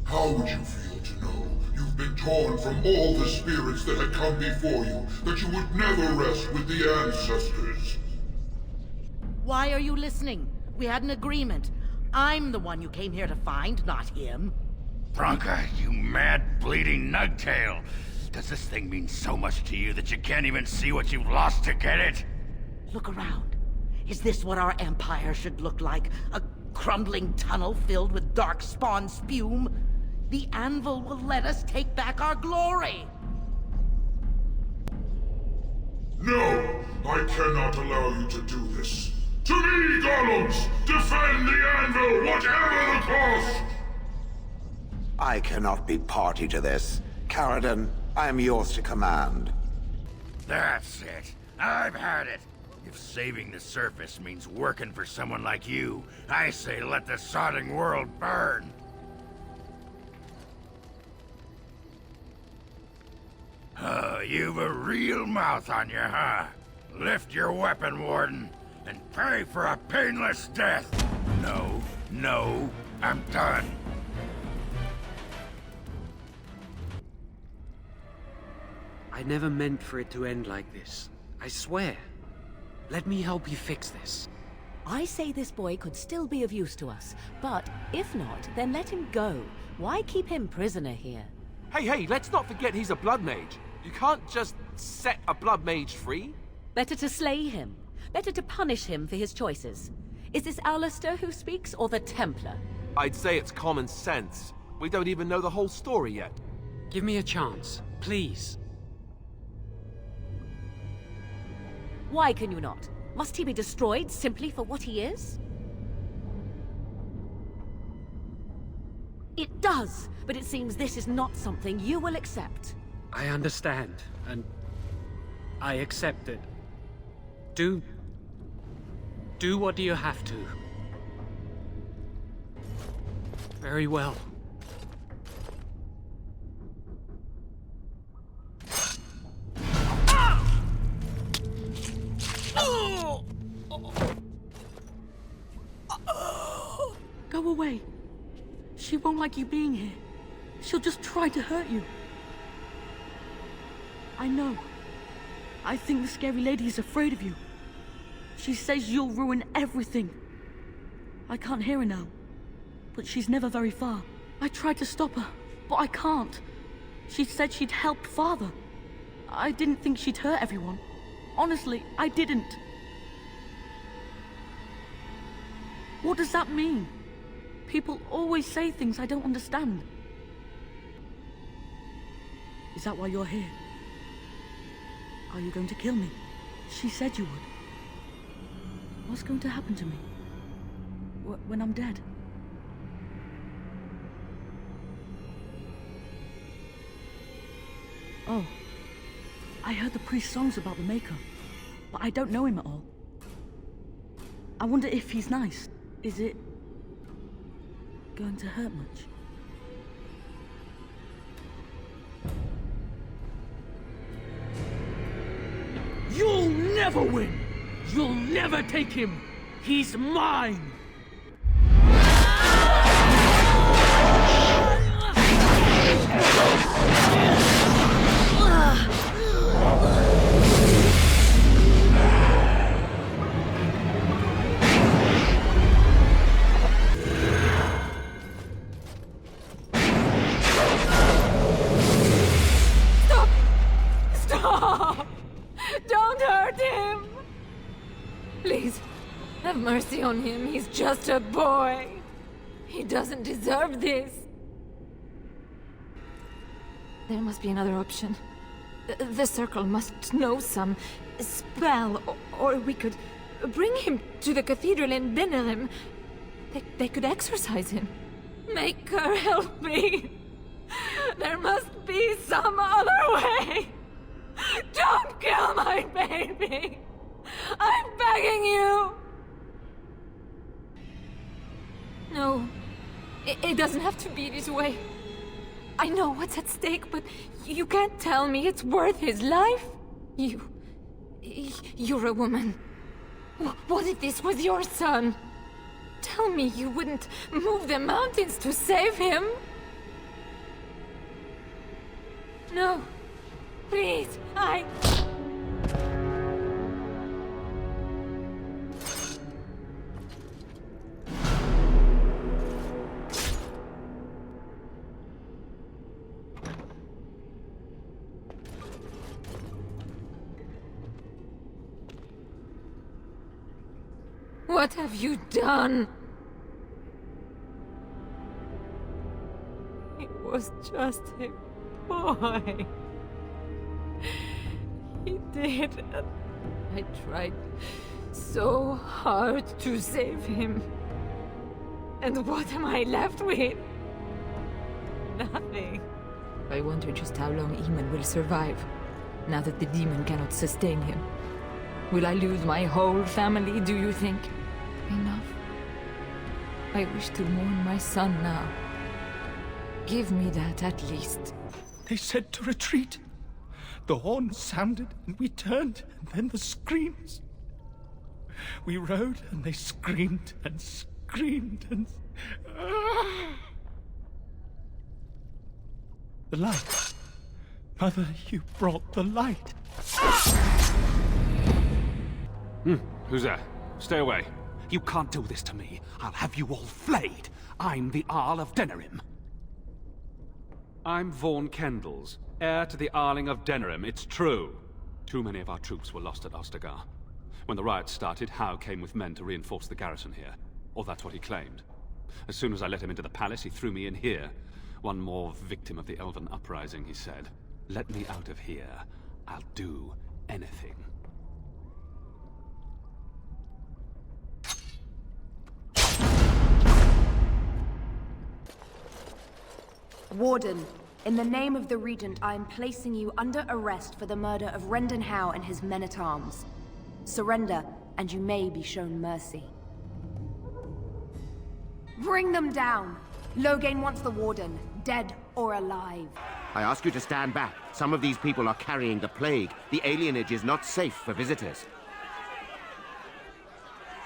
How would you feel to know you've been torn from all the spirits that had come before you, that you would never rest with the ancestors? Why are you listening? We had an agreement. I'm the one you came here to find, not him. Bronca, you mad, bleeding nugtail! Does this thing mean so much to you that you can't even see what you've lost to get it? Look around. Is this what our empire should look like? A crumbling tunnel filled with dark spawn spume? The anvil will let us take back our glory! No! I cannot allow you to do this. To me, golems! Defend the anvil, whatever the cost! I cannot be party to this. Caradon, I am yours to command. That's it. I've had it. If saving the surface means working for someone like you, I say let the sodding world burn. Oh, you've a real mouth on you, huh? Lift your weapon, Warden, and pray for a painless death. No, I'm done. I never meant for it to end like this. I swear. Let me help you fix this. I say this boy could still be of use to us, but if not, then let him go. Why keep him prisoner here? Hey, let's not forget he's a blood mage. You can't just set a blood mage free. Better to slay him. Better to punish him for his choices. Is this Alistair who speaks, or the Templar? I'd say it's common sense. We don't even know the whole story yet. Give me a chance, please. Why can you not? Must he be destroyed simply for what he is? It does, but it seems this is not something you will accept. I understand, and I accept it. Do what you have to. Very well. Go away. She won't like you being here. She'll just try to hurt you. I know. I think the scary lady is afraid of you. She says you'll ruin everything. I can't hear her now, but she's never very far. I tried to stop her, but I can't. She said she'd help Father. I didn't think she'd hurt everyone. Honestly, I didn't. What does that mean? People always say things I don't understand. Is that why you're here? Are you going to kill me? She said you would. What's going to happen to me? when I'm dead. Oh. I heard the priest's songs about the Maker, but I don't know him at all. I wonder if he's nice. Is it going to hurt much? You'll never win! You'll never take him! He's mine! Stop! Don't hurt him! Please, have mercy on him. He's just a boy. He doesn't deserve this. There must be another option. The Circle must know some spell, or we could bring him to the cathedral in Benelem. They could exorcise him. Make her help me. There must be some other way. Don't kill my baby! I'm begging you! No, it doesn't have to be this way. I know what's at stake, but you can't tell me it's worth his life. You're a woman. What if this was your son? Tell me you wouldn't move the mountains to save him? No. Please, What have you done? He was just a boy. He did. I tried so hard to save him. And what am I left with? Nothing. I wonder just how long Eamon will survive, now that the demon cannot sustain him. Will I lose my whole family, do you think? Enough. I wish to mourn my son now. Give me that at least. They said to retreat. The horn sounded, and we turned, and then the screams. We rode, and they screamed, and screamed, and... The light. Mother, you brought the light. Who's there? Stay away. You can't do this to me. I'll have you all flayed. I'm the Arl of Denerim. I'm Vaughan Kendalls, heir to the Arling of Denerim, it's true. Too many of our troops were lost at Ostagar. When the riots started, Howe came with men to reinforce the garrison here. Or that's what he claimed. As soon as I let him into the palace, he threw me in here. One more victim of the Elven uprising, he said. Let me out of here. I'll do anything. Warden, in the name of the Regent, I am placing you under arrest for the murder of Rendon Howe and his men-at-arms. Surrender, and you may be shown mercy. Bring them down! Loghain wants the Warden, dead or alive. I ask you to stand back. Some of these people are carrying the plague. The alienage is not safe for visitors.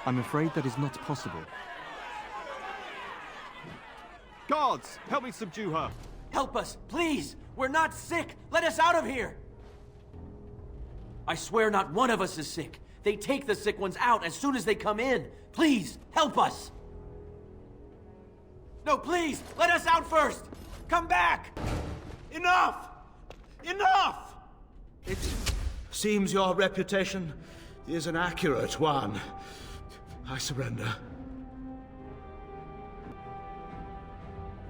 I'm afraid that is not possible. Guards, help me subdue her. Help us, please! We're not sick! Let us out of here! I swear not one of us is sick. They take the sick ones out as soon as they come in. Please, help us! No, please! Let us out first! Come back! Enough! Enough! It seems your reputation is an accurate one. I surrender.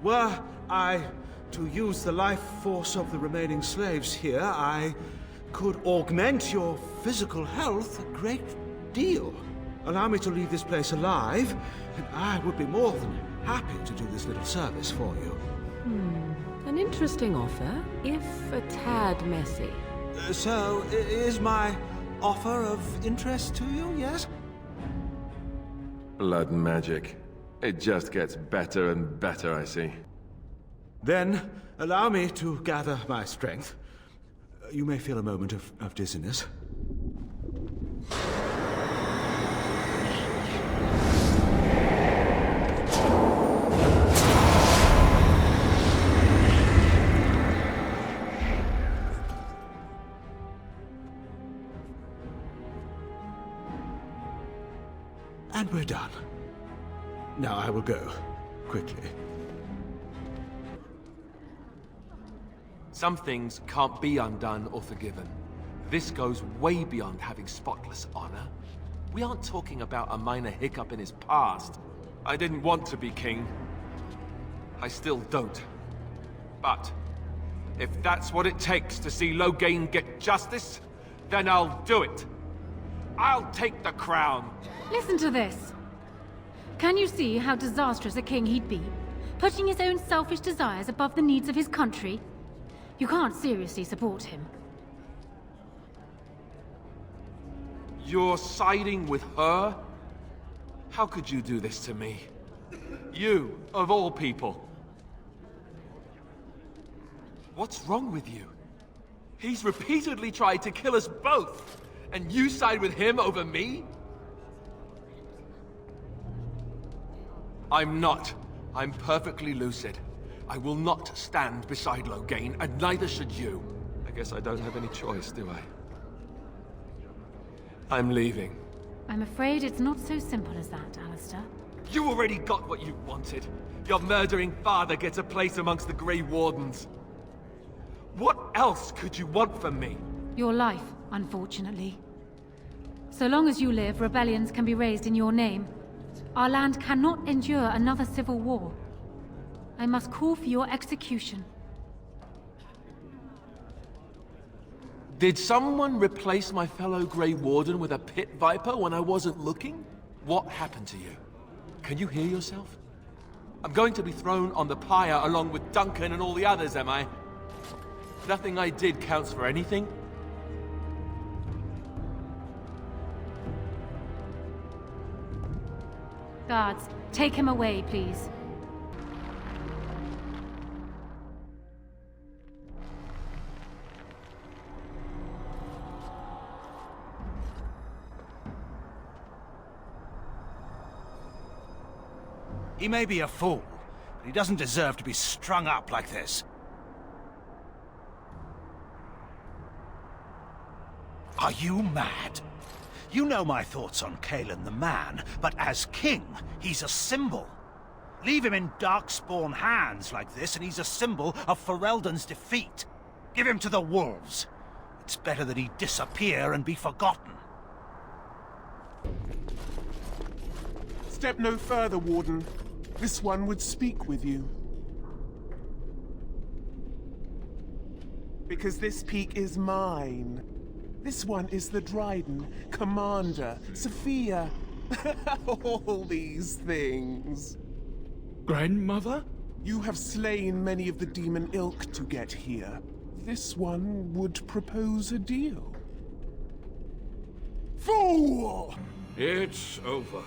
Were I to use the life force of the remaining slaves here, I could augment your physical health a great deal. allow me to leave this place alive, and I would be more than happy to do this little service for you. An interesting offer, if a tad messy. So, is my offer of interest to you, yes? Blood magic. It just gets better and better, I see. Then, allow me to gather my strength. You may feel a moment of dizziness. And we're done. Now I will go, quickly. Some things can't be undone or forgiven. This goes way beyond having spotless honor. We aren't talking about a minor hiccup in his past. I didn't want to be king. I still don't. But if that's what it takes to see Loghain get justice, then I'll do it. I'll take the crown. Listen to this. Can you see how disastrous a king he'd be? Putting his own selfish desires above the needs of his country? You can't seriously support him. You're siding with her? How could you do this to me? You, of all people. What's wrong with you? He's repeatedly tried to kill us both, and you side with him over me? I'm not. I'm perfectly lucid. I will not stand beside Loghain, and neither should you. I guess I don't have any choice, do I? I'm leaving. I'm afraid it's not so simple as that, Alistair. You already got what you wanted. Your murdering father gets a place amongst the Grey Wardens. What else could you want from me? Your life, unfortunately. So long as you live, rebellions can be raised in your name. Our land cannot endure another civil war. I must call for your execution. Did someone replace my fellow Grey Warden with a pit viper when I wasn't looking? What happened to you? Can you hear yourself? I'm going to be thrown on the pyre along with Duncan and all the others, am I? Nothing I did counts for anything? Guards, take him away, please. He may be a fool, but he doesn't deserve to be strung up like this. Are you mad? You know my thoughts on Cailan the man, but as king, he's a symbol. Leave him in Darkspawn hands like this, and he's a symbol of Ferelden's defeat. Give him to the wolves. It's better that he disappear and be forgotten. Step no further, Warden. This one would speak with you. Because this peak is mine. This one is the Dryden, Commander, Sophia. All these things. Grandmother? You have slain many of the demon ilk to get here. This one would propose a deal. Fool! It's over.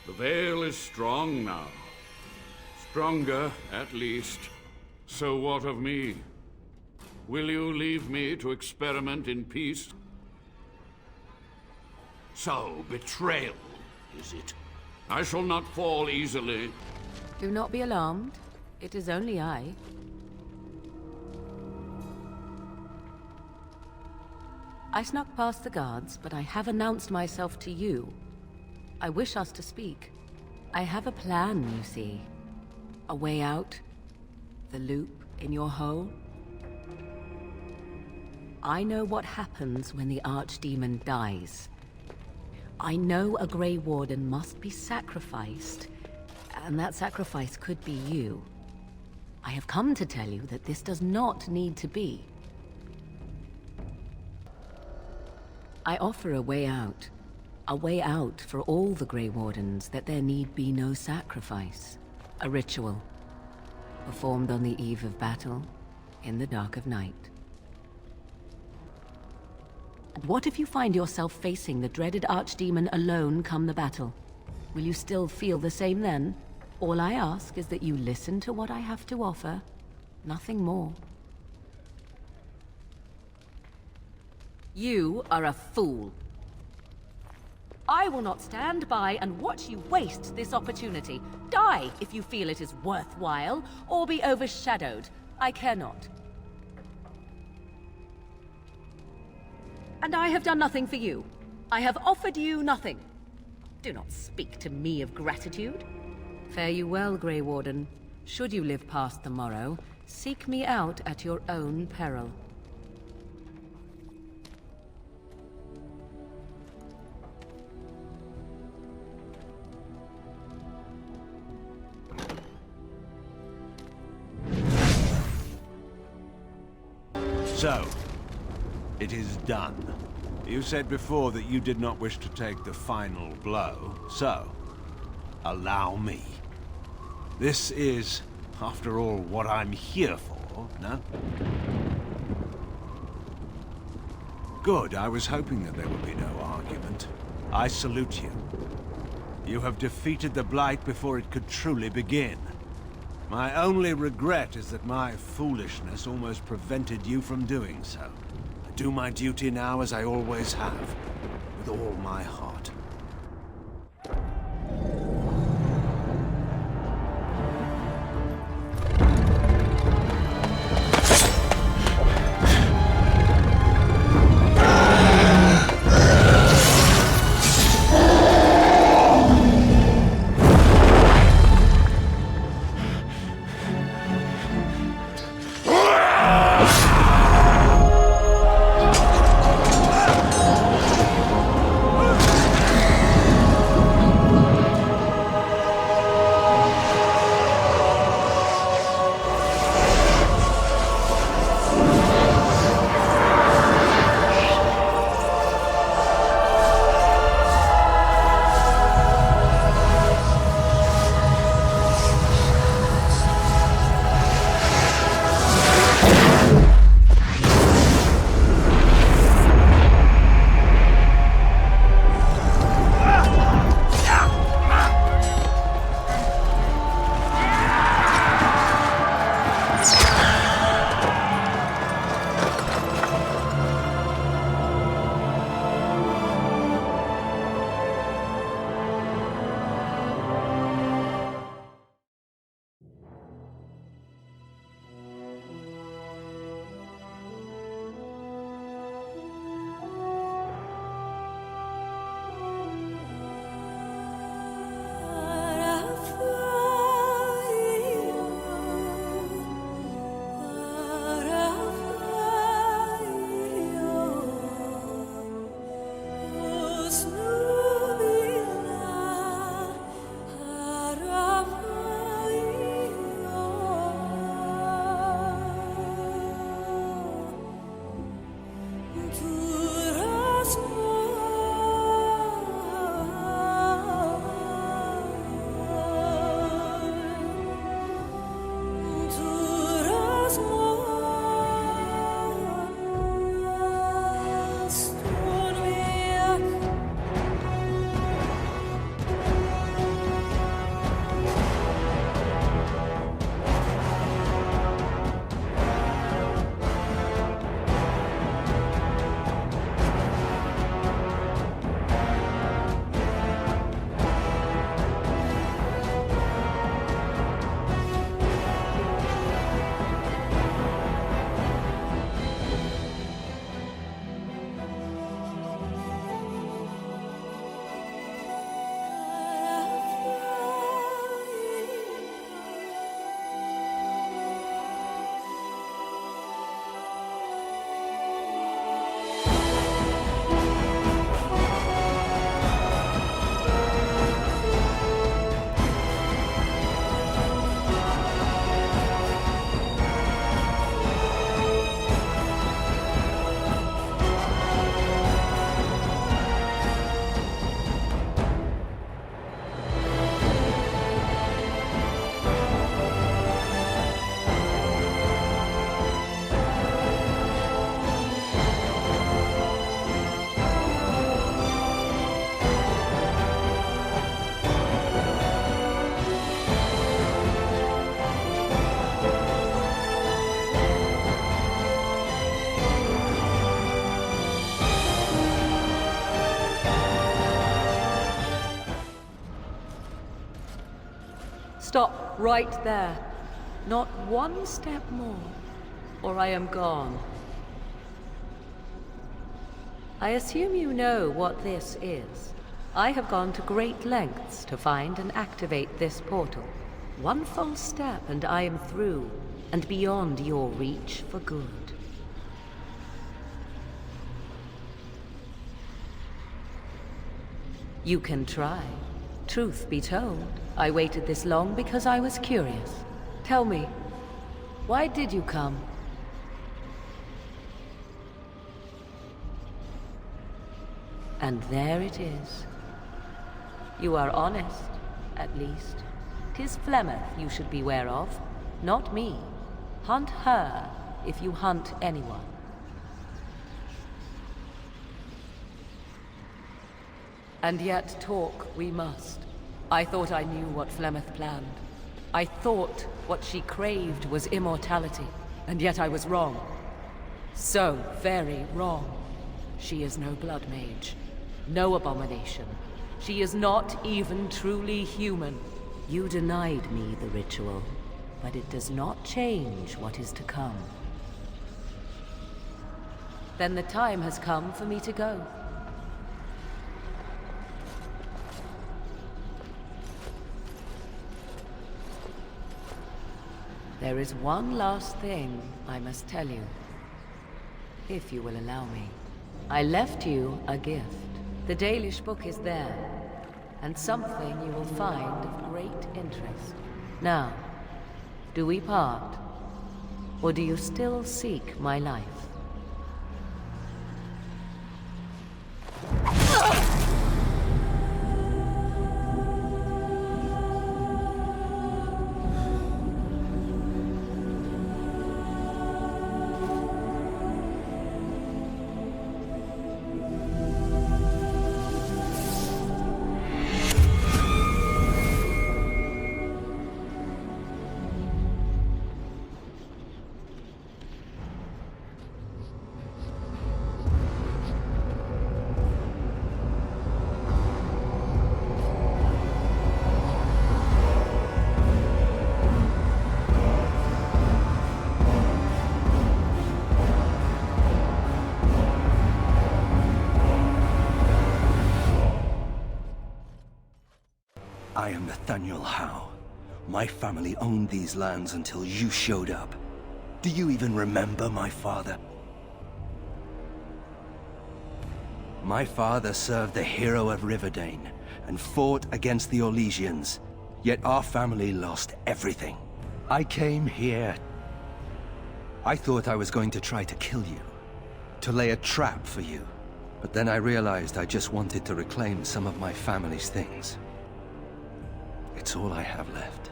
The veil is strong now. Stronger, at least. So what of me? Will you leave me to experiment in peace? So, betrayal, is it? I shall not fall easily. Do not be alarmed. It is only I. I snuck past the guards, but I have announced myself to you. I wish us to speak. I have a plan, you see. A way out. The loop in your hole. I know what happens when the Archdemon dies. I know a Grey Warden must be sacrificed, and that sacrifice could be you. I have come to tell you that this does not need to be. I offer a way out. A way out for all the Grey Wardens that there need be no sacrifice. A ritual, performed on the eve of battle, in the dark of night. And what if you find yourself facing the dreaded Archdemon alone come the battle? Will you still feel the same then? All I ask is that you listen to what I have to offer, nothing more. You are a fool. I will not stand by and watch you waste this opportunity. Die if you feel it is worthwhile, or be overshadowed. I care not. And I have done nothing for you. I have offered you nothing. Do not speak to me of gratitude. Fare you well, Grey Warden. Should you live past the morrow, seek me out at your own peril. So, it is done. You said before that you did not wish to take the final blow, so allow me. This is, after all, what I'm here for, no? Good, I was hoping that there would be no argument. I salute you. You have defeated the Blight before it could truly begin. My only regret is that my foolishness almost prevented you from doing so. I do my duty now as I always have, with all my heart. Stop right there. Not one step more, or I am gone. I assume you know what this is. I have gone to great lengths to find and activate this portal. One false step and I am through, and beyond your reach for good. You can try. Truth be told, I waited this long because I was curious. Tell me, why did you come? And there it is. You are honest, at least. 'Tis Flemeth you should beware of, not me. Hunt her if you hunt anyone. And yet talk we must. I thought I knew what Flemeth planned. I thought what she craved was immortality, and yet I was wrong. So very wrong. She is no blood mage, no abomination. She is not even truly human. You denied me the ritual, but it does not change what is to come. Then the time has come for me to go. There is one last thing I must tell you, if you will allow me. I left you a gift. The Dalish book is there, and something you will find of great interest. Now, do we part, or do you still seek my life? I am Nathaniel Howe. My family owned these lands until you showed up. Do you even remember my father? My father served the hero of Riverdane and fought against the Orlesians, yet our family lost everything. I came here. I thought I was going to try to kill you, to lay a trap for you. But then I realized I just wanted to reclaim some of my family's things. It's all I have left.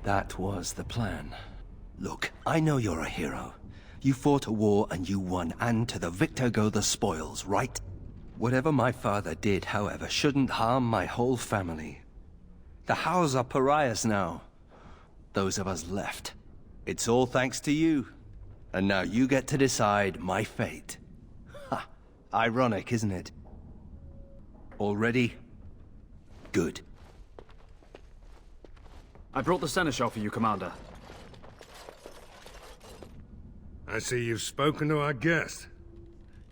That was the plan. Look, I know you're a hero. You fought a war and you won, and to the victor go the spoils, right? Whatever my father did, however, shouldn't harm my whole family. The Howes are pariahs now. Those of us left. It's all thanks to you. And now you get to decide my fate. Ha! Ironic, isn't it? All ready? Good. I brought the seneschal for you, Commander. I see you've spoken to our guest.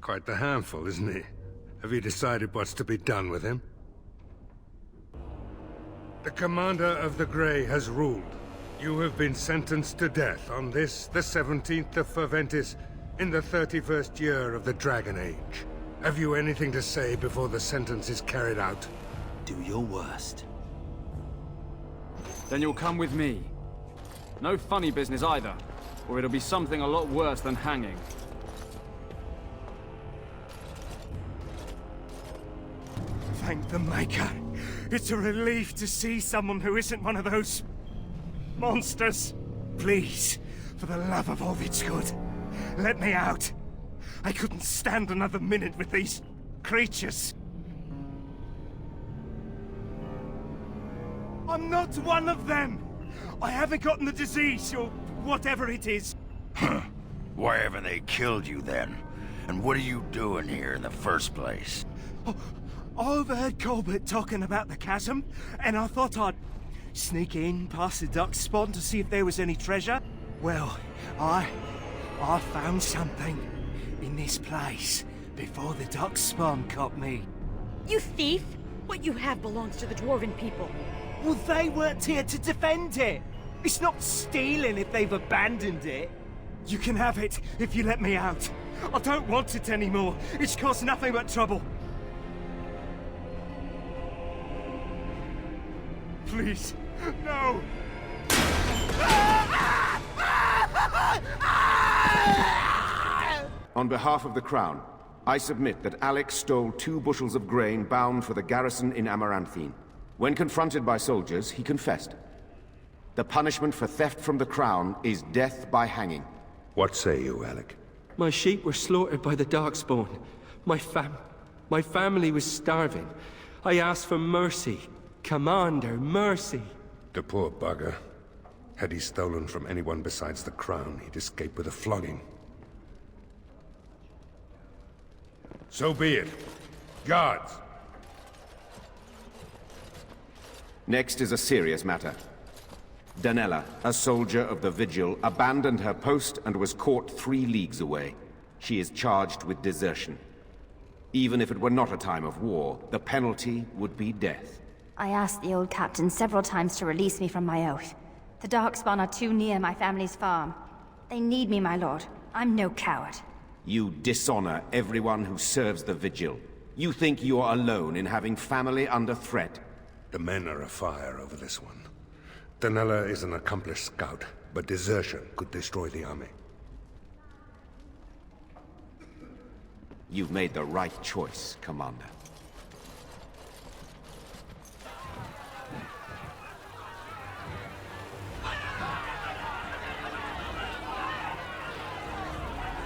Quite the handful, isn't he? Have you decided what's to be done with him? The Commander of the Grey has ruled. You have been sentenced to death on this, the 17th of Ferventis, in the 31st year of the Dragon Age. Have you anything to say before the sentence is carried out? Do your worst. Then you'll come with me. No funny business either, or it'll be something a lot worse than hanging. Thank the Maker. It's a relief to see someone who isn't one of those monsters. Please, for the love of all that's good, let me out. I couldn't stand another minute with these creatures. I'm not one of them. I haven't gotten the disease, or whatever it is. Huh. Why haven't they killed you then? And what are you doing here in the first place? Oh, I overheard Colbert talking about the chasm, and I thought I'd sneak in past the duck spawn to see if there was any treasure. Well, I found something in this place before the duck spawn caught me. You thief! What you have belongs to the Dwarven people. Well, they weren't here to defend it. It's not stealing if they've abandoned it. You can have it if you let me out. I don't want it anymore. It's caused nothing but trouble. Please, no. On behalf of the Crown, I submit that Alex stole 2 bushels of grain bound for the garrison in Amaranthine. When confronted by soldiers, he confessed. The punishment for theft from the Crown is death by hanging. What say you, Alec? My sheep were slaughtered by the Darkspawn. My family was starving. I asked for mercy. Commander, mercy. The poor bugger. Had he stolen from anyone besides the Crown, he'd escape with a flogging. So be it. Guards! Next is a serious matter. Danella, a soldier of the Vigil, abandoned her post and was caught 3 leagues away. She is charged with desertion. Even if it were not a time of war, the penalty would be death. I asked the old captain several times to release me from my oath. The Darkspawn are too near my family's farm. They need me, my lord. I'm no coward. You dishonor everyone who serves the Vigil. You think you are alone in having family under threat. The men are afire over this one. Danella is an accomplished scout, but desertion could destroy the army. You've made the right choice, Commander.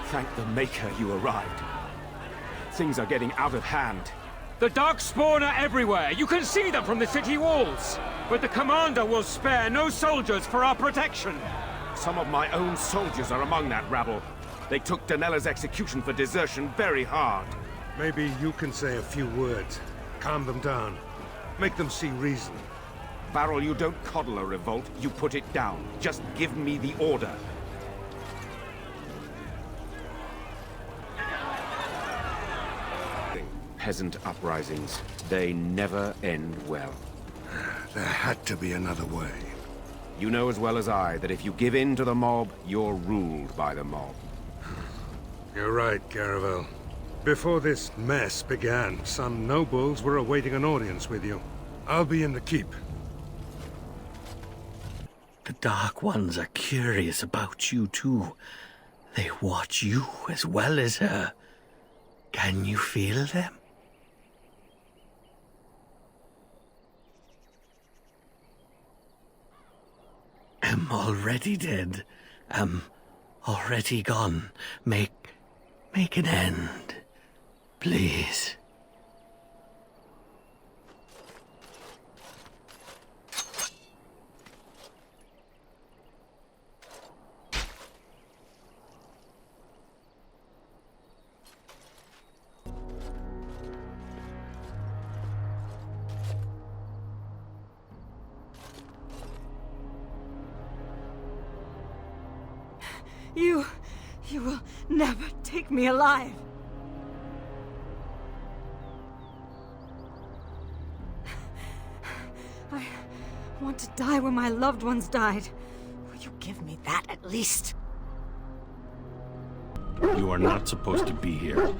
Thank the Maker you arrived. Things are getting out of hand. The Darkspawn are everywhere! You can see them from the city walls! But the Commander will spare no soldiers for our protection! Some of my own soldiers are among that rabble. They took Danella's execution for desertion very hard. Maybe you can say a few words. Calm them down. Make them see reason. Varel, you don't coddle a revolt, you put it down. Just give me the order. Peasant uprisings, they never end well. There had to be another way. You know as well as I that if you give in to the mob, you're ruled by the mob. You're right, Caravel. Before this mess began, some nobles were awaiting an audience with you. I'll be in the keep. The Dark Ones are curious about you too. They watch you as well as her. Can you feel them? Am already dead. Am already gone. Make an end, please. You will never take me alive. I want to die where my loved ones died. Will you give me that at least? You are not supposed to be here.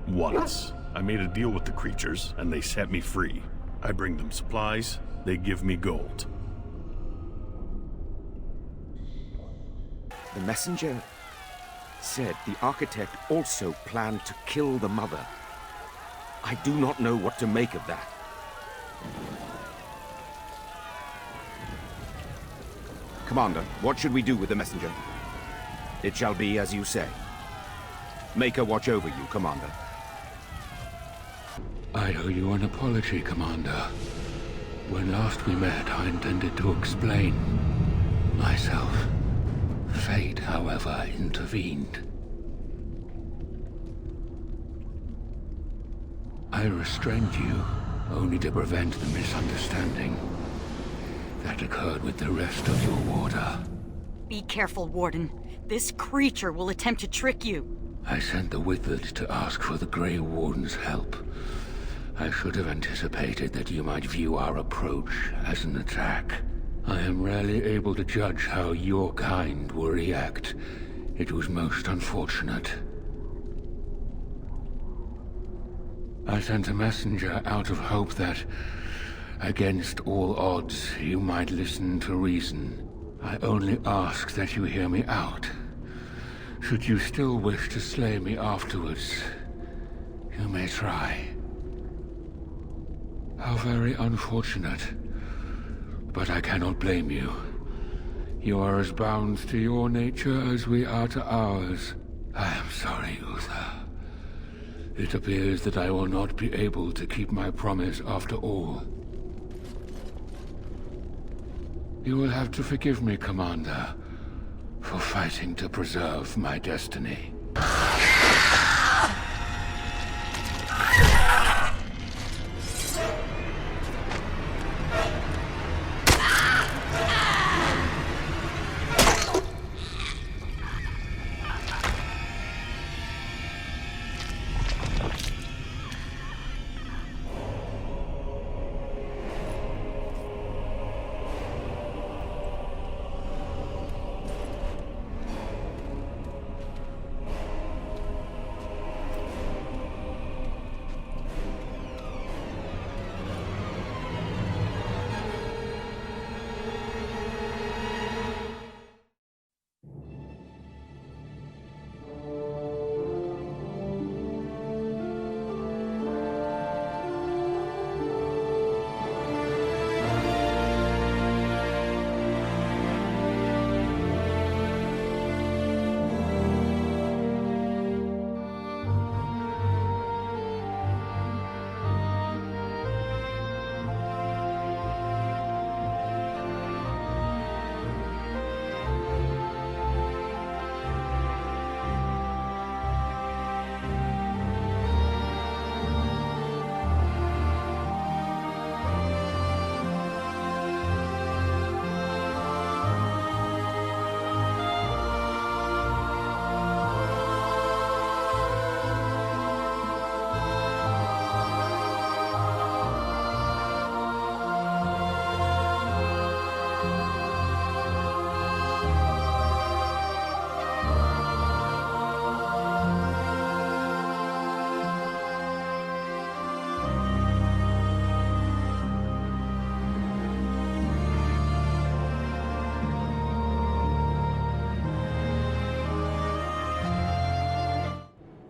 Once, I made a deal with the creatures, and they set me free. I bring them supplies, they give me gold. The messenger said the architect also planned to kill the mother. I do not know what to make of that. Commander, what should we do with the messenger? It shall be as you say. Make her watch over you, Commander. I owe you an apology, Commander. When last we met, I intended to explain myself. Fate, however, intervened. I restrained you only to prevent the misunderstanding that occurred with the rest of your water. Be careful, Warden. This creature will attempt to trick you. I sent the Wizard to ask for the Grey Warden's help. I should have anticipated that you might view our approach as an attack. I am rarely able to judge how your kind will react. It was most unfortunate. I sent a messenger out of hope that, against all odds, you might listen to reason. I only ask that you hear me out. Should you still wish to slay me afterwards, you may try. How very unfortunate. But I cannot blame you. You are as bound to your nature as we are to ours. I am sorry, Uther. It appears that I will not be able to keep my promise after all. You will have to forgive me, Commander, for fighting to preserve my destiny.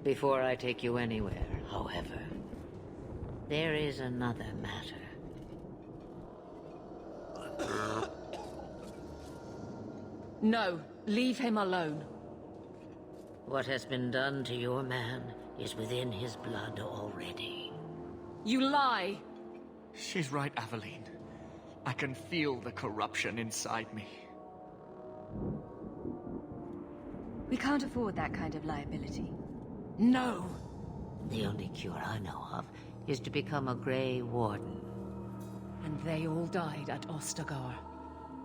Before I take you anywhere, however, there is another matter. No, leave him alone. What has been done to your man is within his blood already. You lie! She's right, Aveline. I can feel the corruption inside me. We can't afford that kind of liability. No! The only cure I know of is to become a Grey Warden. And they all died at Ostagar.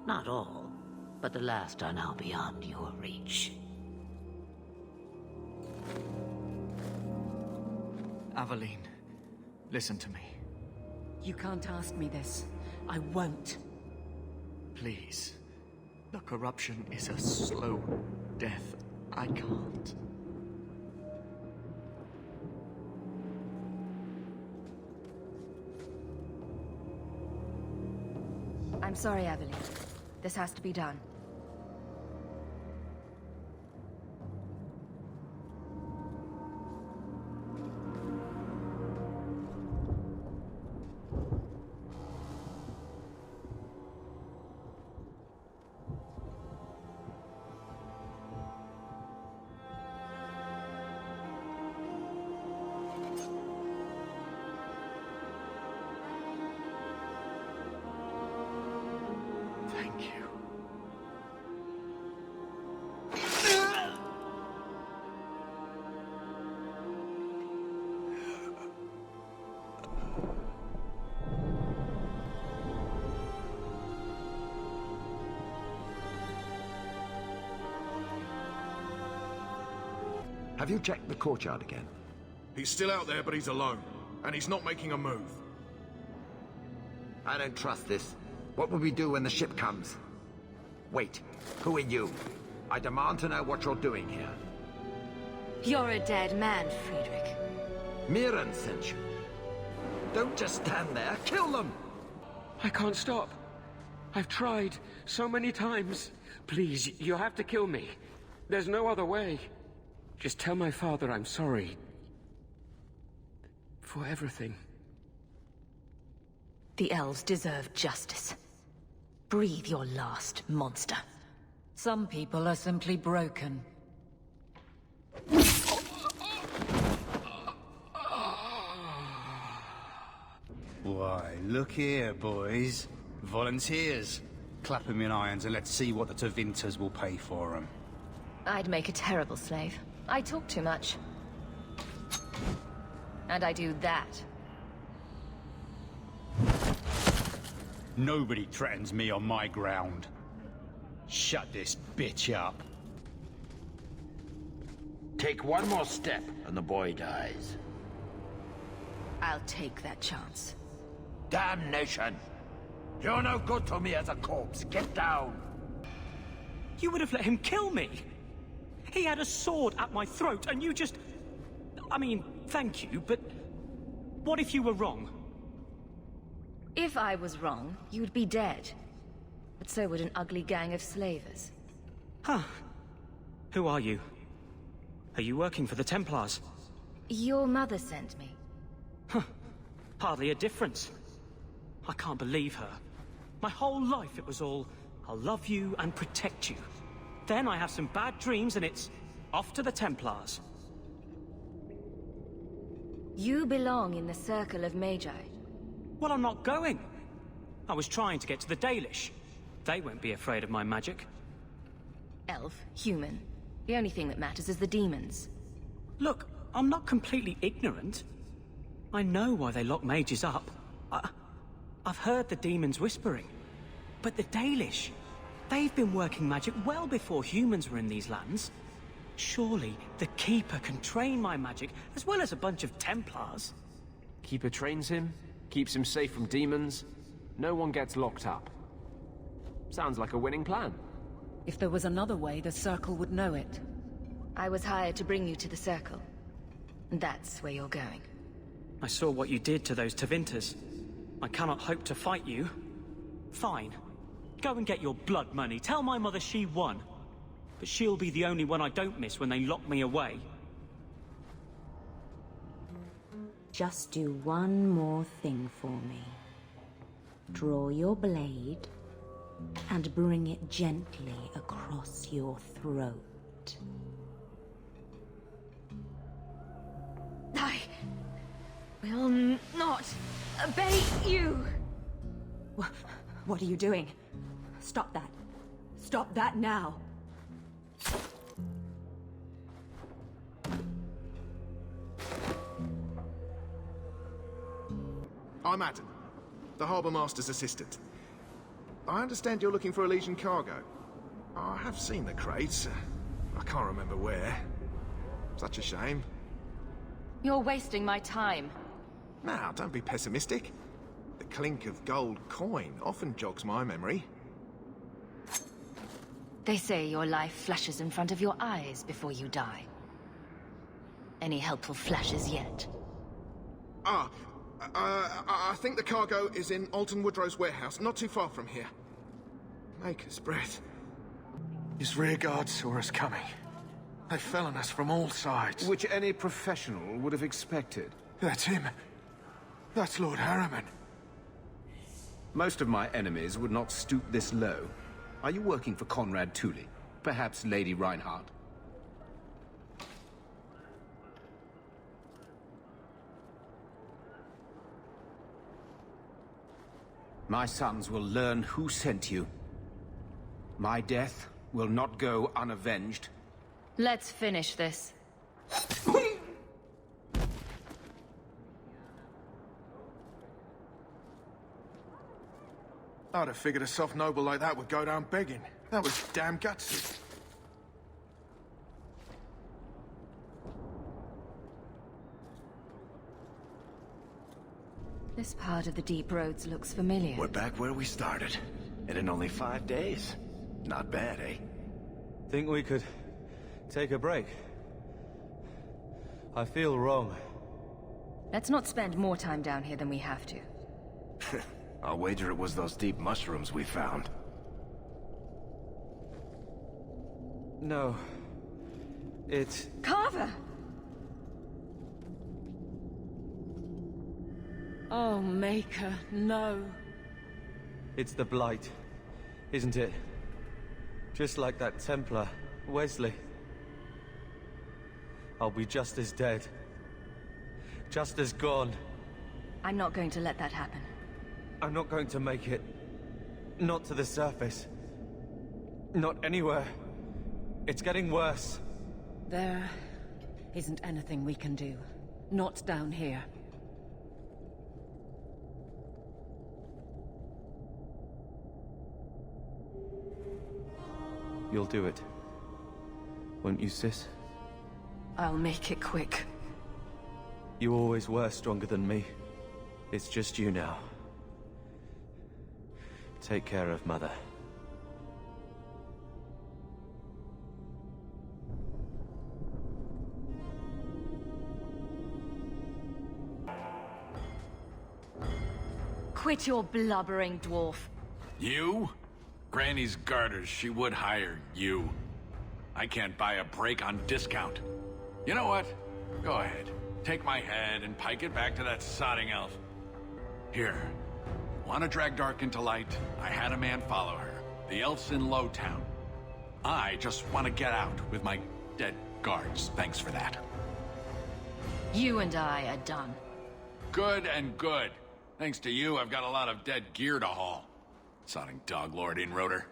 Not all, but the last are now beyond your reach. Aveline, listen to me. You can't ask me this. I won't. Please. The corruption is a slow death. I can't. I'm sorry, Aveline. This has to be done. Thank you. Have you checked the courtyard again? He's still out there, but he's alone. And he's not making a move. I don't trust this. What will we do when the ship comes? Wait, who are you? I demand to know what you're doing here. You're a dead man, Friedrich. Mirren sent you. Don't just stand there, kill them! I can't stop. I've tried so many times. Please, you have to kill me. There's no other way. Just tell my father I'm sorry. For everything. The elves deserve justice. Breathe your last, monster. Some people are simply broken. Why, look here, boys. Volunteers. Clap 'em in irons and let's see what the Tevinters will pay for 'em. I'd make a terrible slave. I talk too much. And I do that. Nobody threatens me on my ground. Shut this bitch up. Take one more step and the boy dies. I'll take that chance. Damnation! You're no good to me as a corpse. Get down! You would have let him kill me! He had a sword at my throat, and you just... I mean, thank you, but... what if you were wrong? If I was wrong, you'd be dead. But so would an ugly gang of slavers. Huh. Who are you? Are you working for the Templars? Your mother sent me. Huh. Hardly a difference. I can't believe her. My whole life it was all, I'll love you and protect you. Then I have some bad dreams and it's off to the Templars. You belong in the Circle of Magi. Well, I'm not going. I was trying to get to the Dalish. They won't be afraid of my magic. Elf, human. The only thing that matters is the demons. Look, I'm not completely ignorant. I know why they lock mages up. I've heard the demons whispering. But the Dalish, they've been working magic well before humans were in these lands. Surely the Keeper can train my magic, as well as a bunch of Templars. Keeper trains him, keeps him safe from demons. No one gets locked up. Sounds like a winning plan. If there was another way, the Circle would know it. I was hired to bring you to the Circle. That's where you're going. I saw what you did to those Tevinters. I cannot hope to fight you. Fine. Go and get your blood money. Tell my mother she won. But she'll be the only one I don't miss when they lock me away. Just do one more thing for me. Draw your blade and bring it gently across your throat. I will not obey you! What are you doing? Stop that. Stop that now! I'm Adam, the Harbour Master's assistant. I understand you're looking for Elysian cargo. I have seen the crates. I can't remember where. Such a shame. You're wasting my time. Now, don't be pessimistic. The clink of gold coin often jogs my memory. They say your life flashes in front of your eyes before you die. Any helpful flashes yet? I think the cargo is in Alton Woodrow's warehouse, not too far from here. Maker's breath. His rearguards saw us coming. They fell on us from all sides. Which any professional would have expected. That's him. That's Lord Harriman. Most of my enemies would not stoop this low. Are you working for Conrad Tooley? Perhaps Lady Reinhardt? My sons will learn who sent you. My death will not go unavenged. Let's finish this. I'd have figured a soft noble like that would go down begging. That was damn gutsy. This part of the deep roads looks familiar. We're back where we started. And in only 5 days. Not bad, eh? Think we could take a break? I feel wrong. Let's not spend more time down here than we have to. I'll wager it was those deep mushrooms we found. No. It's... Carver! Oh, Maker, no. It's the Blight, isn't it? Just like that Templar, Wesley. I'll be just as dead. Just as gone. I'm not going to let that happen. I'm not going to make it. Not to the surface. Not anywhere. It's getting worse. There isn't anything we can do. Not down here. You'll do it. Won't you, sis? I'll make it quick. You always were stronger than me. It's just you now. Take care of Mother. Quit your blubbering, dwarf. You? Granny's garters, she would hire you. I can't buy a break on discount. You know what? Go ahead. Take my head and pike it back to that sodding elf. Here. Want to drag Dark into light? I had a man follow her. The elf's in Lowtown. I just want to get out with my dead guards. Thanks for that. You and I are done. Good and good. Thanks to you, I've got a lot of dead gear to haul. Sodding dog lord inroader.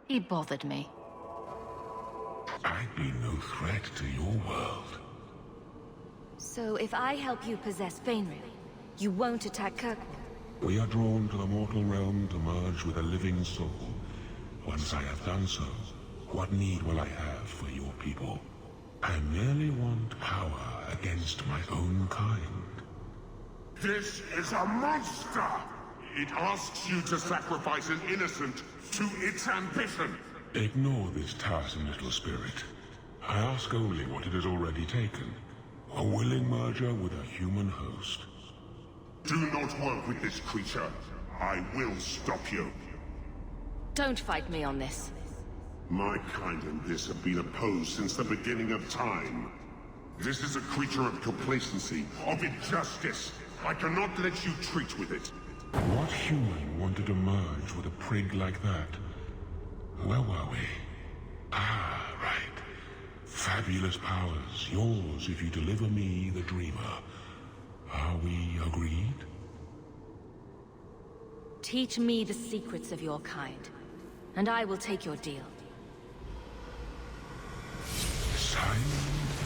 He bothered me. I'd be no threat to your world. So if I help you possess Fainriel, you won't attack Kirkwall? We are drawn to the mortal realm to merge with a living soul. Once I have done so, what need will I have for your people? I merely want power against my own kind. This is a monster! It asks you to sacrifice an innocent to its ambition. Ignore this tiresome little spirit. I ask only what it has already taken. A willing merger with a human host. Do not work with this creature. I will stop you. Don't fight me on this. My kind and this have been opposed since the beginning of time. This is a creature of complacency, of injustice. I cannot let you treat with it. What human wanted to merge with a prig like that? Where were we? Ah, right. Fabulous powers, yours if you deliver me the Dreamer. Are we agreed? Teach me the secrets of your kind, and I will take your deal. Signed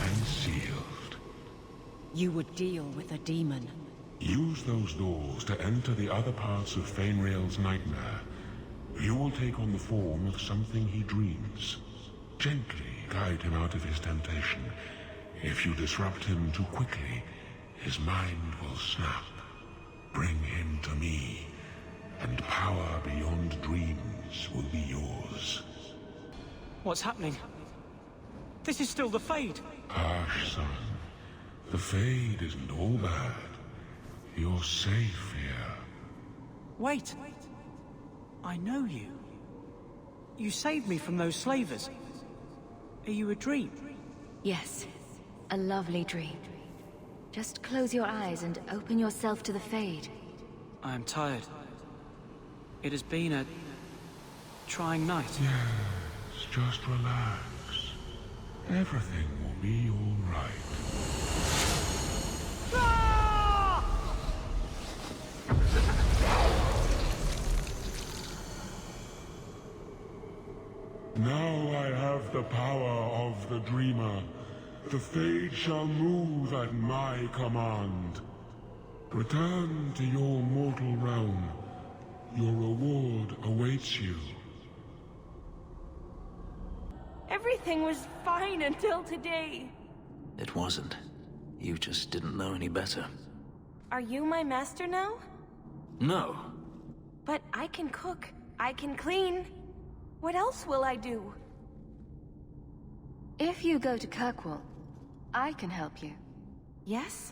and sealed. You would deal with a demon. Use those doors to enter the other parts of Fainriel's nightmare. You will take on the form of something he dreams. Gently guide him out of his temptation. If you disrupt him too quickly, his mind will snap. Bring him to me, and power beyond dreams will be yours. What's happening? This is still the Fade. Hush, son. The Fade isn't all bad. You're safe here. Wait. I know you. You saved me from those slavers. Are you a dream? Yes. A lovely dream. Just close your eyes and open yourself to the Fade. I am tired. It has been a trying night. Yes, just relax. Everything will be all right. Now I have the power of the Dreamer. The Fade shall move at my command. Return to your mortal realm. Your reward awaits you. Everything was fine until today. It wasn't. You just didn't know any better. Are you my master now? No. But I can cook. I can clean. What else will I do? If you go to Kirkwall, I can help you. Yes?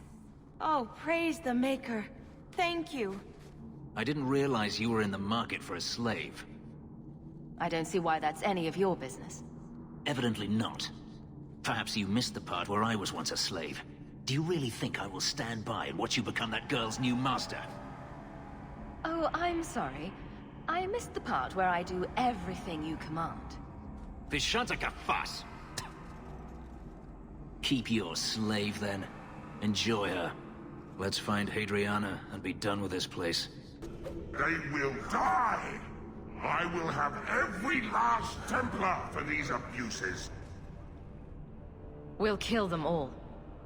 Oh, praise the Maker. Thank you. I didn't realize you were in the market for a slave. I don't see why that's any of your business. Evidently not. Perhaps you missed the part where I was once a slave. Do you really think I will stand by and watch you become that girl's new master? Oh, I'm sorry. I missed the part where I do everything you command. Vishantika fuss! Keep your slave, then. Enjoy her. Let's find Hadriana and be done with this place. They will die! I will have every last Templar for these abuses. We'll kill them all.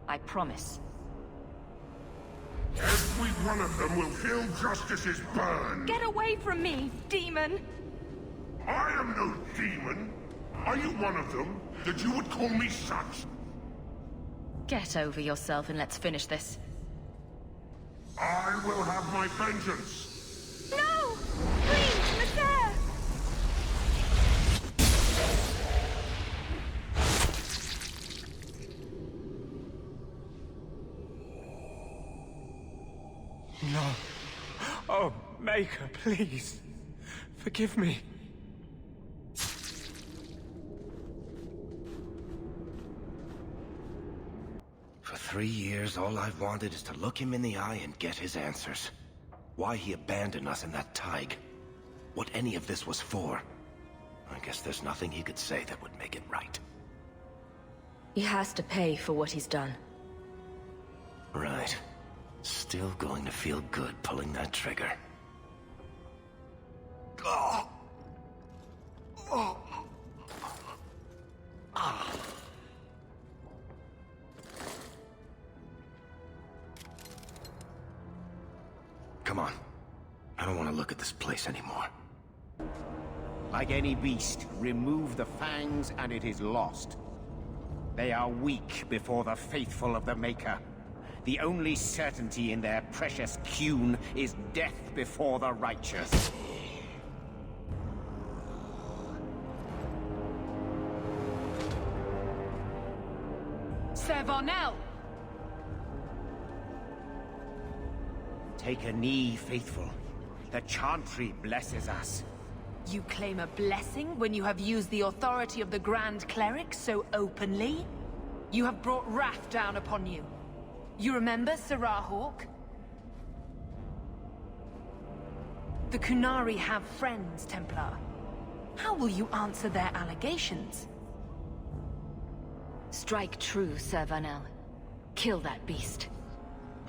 I promise. Every one of them will feel justice's burn. Get away from me, demon! I am no demon. Are you one of them, that you would call me such? Get over yourself and let's finish this. I will have my vengeance. No! Please, Monsieur! No. Oh, Maker, please. Forgive me. For 3 years, all I've wanted is to look him in the eye and get his answers. Why he abandoned us in that Tig. What any of this was for. I guess there's nothing he could say that would make it right. He has to pay for what he's done. Right. Still going to feel good pulling that trigger. Oh. Oh. Ah. Come on. I don't want to look at this place anymore. Like any beast, remove the fangs and it is lost. They are weak before the faithful of the Maker. The only certainty in their precious Qun is death before the righteous. Sir Varnell! Take a knee, faithful. The Chantry blesses us. You claim a blessing when you have used the authority of the Grand Cleric so openly? You have brought wrath down upon you. You remember Sirah Hawk? The Kunari have friends, Templar. How will you answer their allegations? Strike true, Sir Varnell. Kill that beast.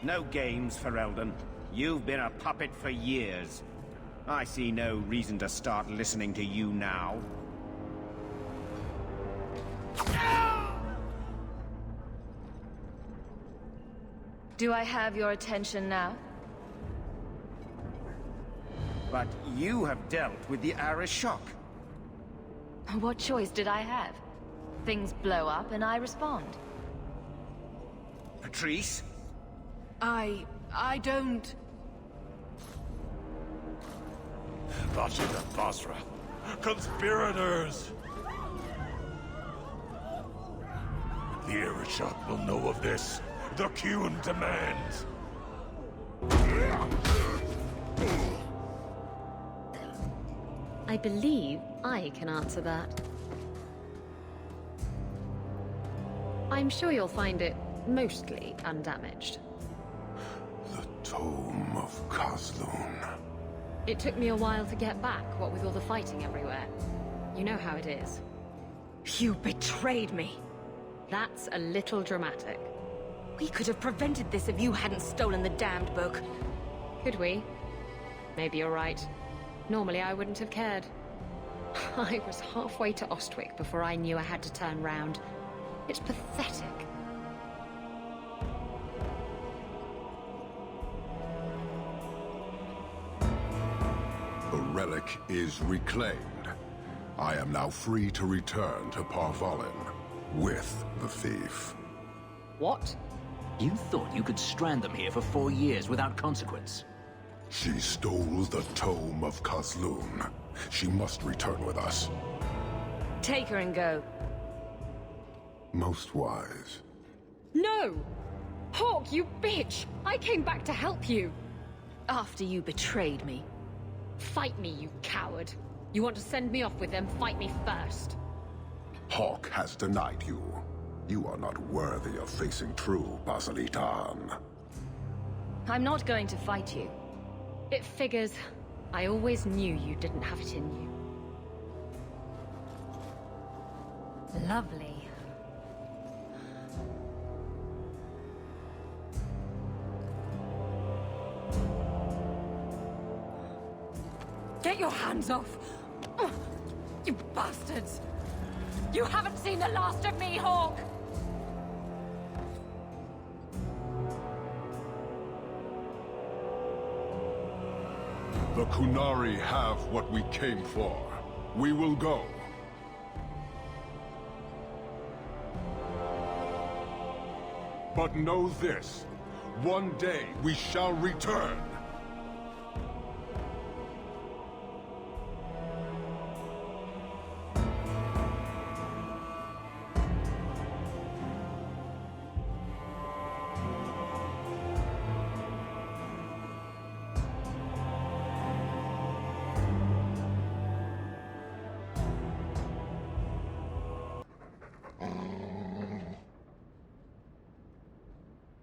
No games, Ferelden. You've been a puppet for years. I see no reason to start listening to you now. Do I have your attention now? But you have dealt with the Arishok. What choice did I have? Things blow up and I respond. Patrice? I don't... Rashid and Basra. Conspirators! The Arishok will know of this. The Qun demands. I believe I can answer that. I'm sure you'll find it mostly undamaged. The Tome of Kozlun. It took me a while to get back, what with all the fighting everywhere. You know how it is. You betrayed me. That's a little dramatic. We could have prevented this if you hadn't stolen the damned book. Could we? Maybe you're right. Normally I wouldn't have cared. I was halfway to Ostwick before I knew I had to turn round. It's pathetic. The relic is reclaimed. I am now free to return to Parvalin with the thief. What? You thought you could strand them here for 4 years without consequence? She stole the Tome of Kazloon. She must return with us. Take her and go. Most wise. No! Hawk, you bitch! I came back to help you. After you betrayed me. Fight me, you coward. You want to send me off with them? Fight me first. Hawk has denied you. You are not worthy of facing true Basilitan. I'm not going to fight you. It figures. I always knew you didn't have it in you. Lovely. Get your hands off! Ugh, you bastards! You haven't seen the last of me, Hawk! The Kunari have what we came for. We will go. But know this. One day we shall return.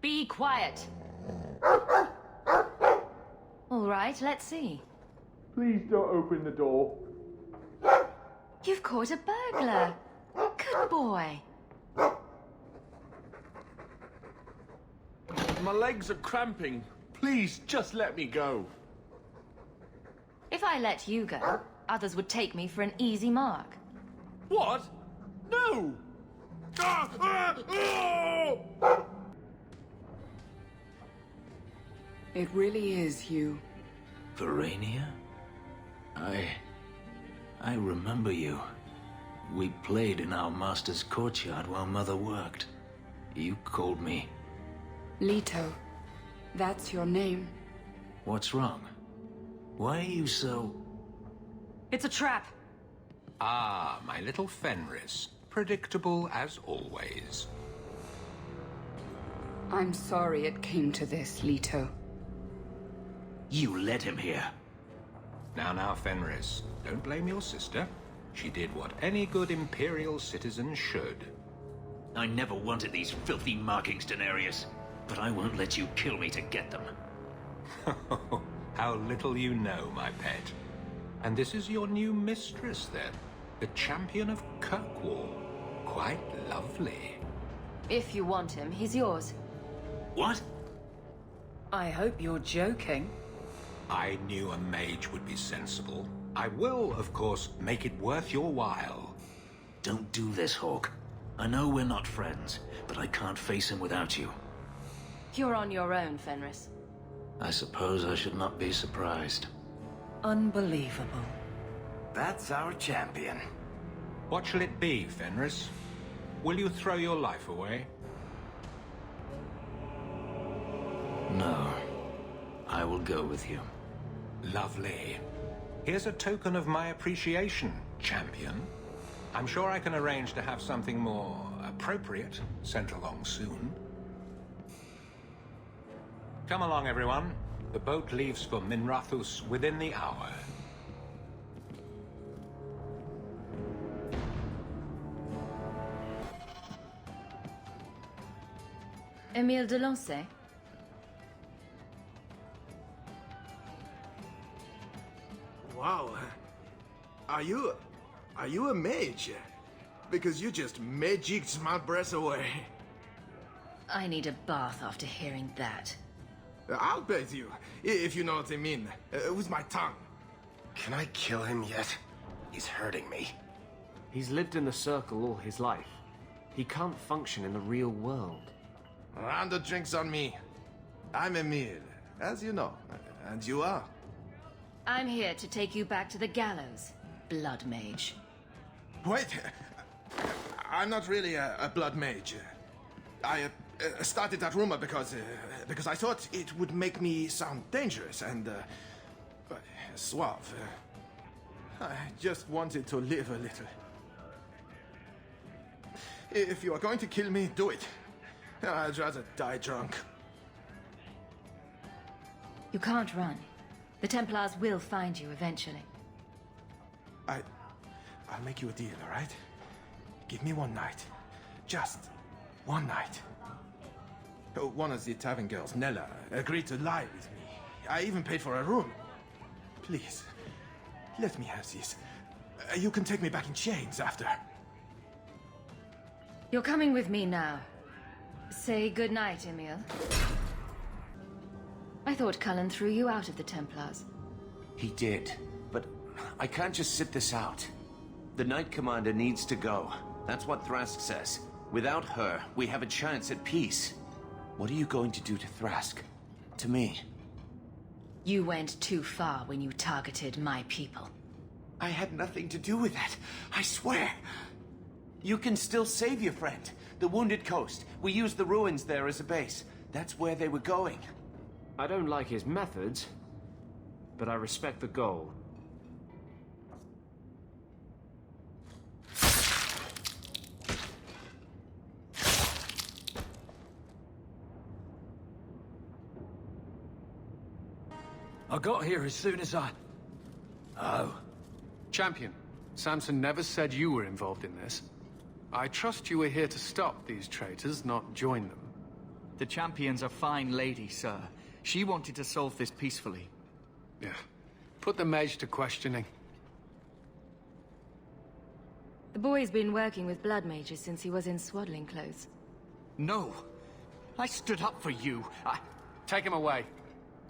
Be quiet. All right, let's see. Please don't open the door. You've caught a burglar. Good boy. My legs are cramping. Please, just let me go. If I let you go, others would take me for an easy mark. What? No! It really is you. Verania? I remember you. We played in our master's courtyard while Mother worked. You called me. Leto. That's your name. What's wrong? Why are you so... It's a trap. Ah, my little Fenris. Predictable as always. I'm sorry it came to this, Leto. You led him here. Now, Fenris. Don't blame your sister. She did what any good Imperial citizen should. I never wanted these filthy markings, Daenerys. But I won't let you kill me to get them. How little you know, my pet. And this is your new mistress, then? The champion of Kirkwall. Quite lovely. If you want him, he's yours. What? I hope you're joking. I knew a mage would be sensible. I will, of course, make it worth your while. Don't do this, Hawk. I know we're not friends, but I can't face him without you. You're on your own, Fenris. I suppose I should not be surprised. Unbelievable. That's our champion. What shall it be, Fenris? Will you throw your life away? No. I will go with you. Lovely. Here's a token of my appreciation, champion. I'm sure I can arrange to have something more appropriate sent along soon. Come along, everyone. The boat leaves for Minrathus within the hour. Emile de Lancey? Wow. Are you a mage? Because you just magicked my breath away. I need a bath after hearing that. I'll bathe you, if you know what I mean. With my tongue. Can I kill him yet? He's hurting me. He's lived in the Circle all his life. He can't function in the real world. Round of drinks on me. I'm Emile, as you know. And you are? I'm here to take you back to the gallows, Blood Mage. Wait. I'm not really a blood mage. I started that rumor because I thought it would make me sound dangerous and suave. I just wanted to live a little. If you are going to kill me, do it. I'd rather die drunk. You can't run. The Templars will find you eventually. I'll make you a deal, all right? Give me one night. Just one night. One of the tavern girls, Nella, agreed to lie with me. I even paid for a room. Please, let me have this. You can take me back in chains after. You're coming with me now. Say goodnight, Emil. I thought Cullen threw you out of the Templars. He did, but I can't just sit this out. The Knight Commander needs to go. That's what Thrask says. Without her, we have a chance at peace. What are you going to do to Thrask? To me? You went too far when you targeted my people. I had nothing to do with that. I swear. You can still save your friend. The Wounded Coast. We used the ruins there as a base. That's where they were going. I don't like his methods, but I respect the goal. I got here as soon as I... Oh. Champion, Samson never said you were involved in this. I trust you were here to stop these traitors, not join them. The Champion's a fine lady, sir. She wanted to solve this peacefully. Yeah. Put the mage to questioning. The boy's been working with blood mages since he was in swaddling clothes. No. I stood up for you. Take him away.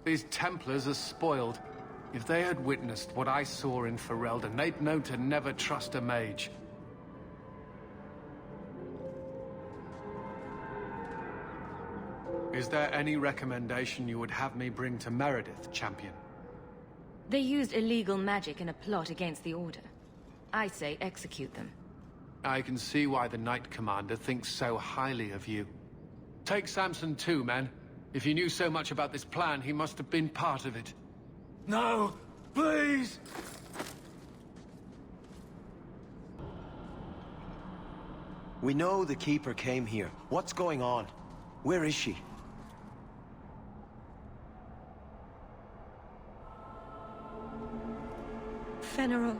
These Templars are spoiled. If they had witnessed what I saw in Ferelden, they'd know to never trust a mage. Is there any recommendation you would have me bring to Meredith, Champion? They used illegal magic in a plot against the Order. I say execute them. I can see why the Knight Commander thinks so highly of you. Take Samson too, men. If he knew so much about this plan, he must have been part of it. No! Please! We know the Keeper came here. What's going on? Where is she? Fenrir.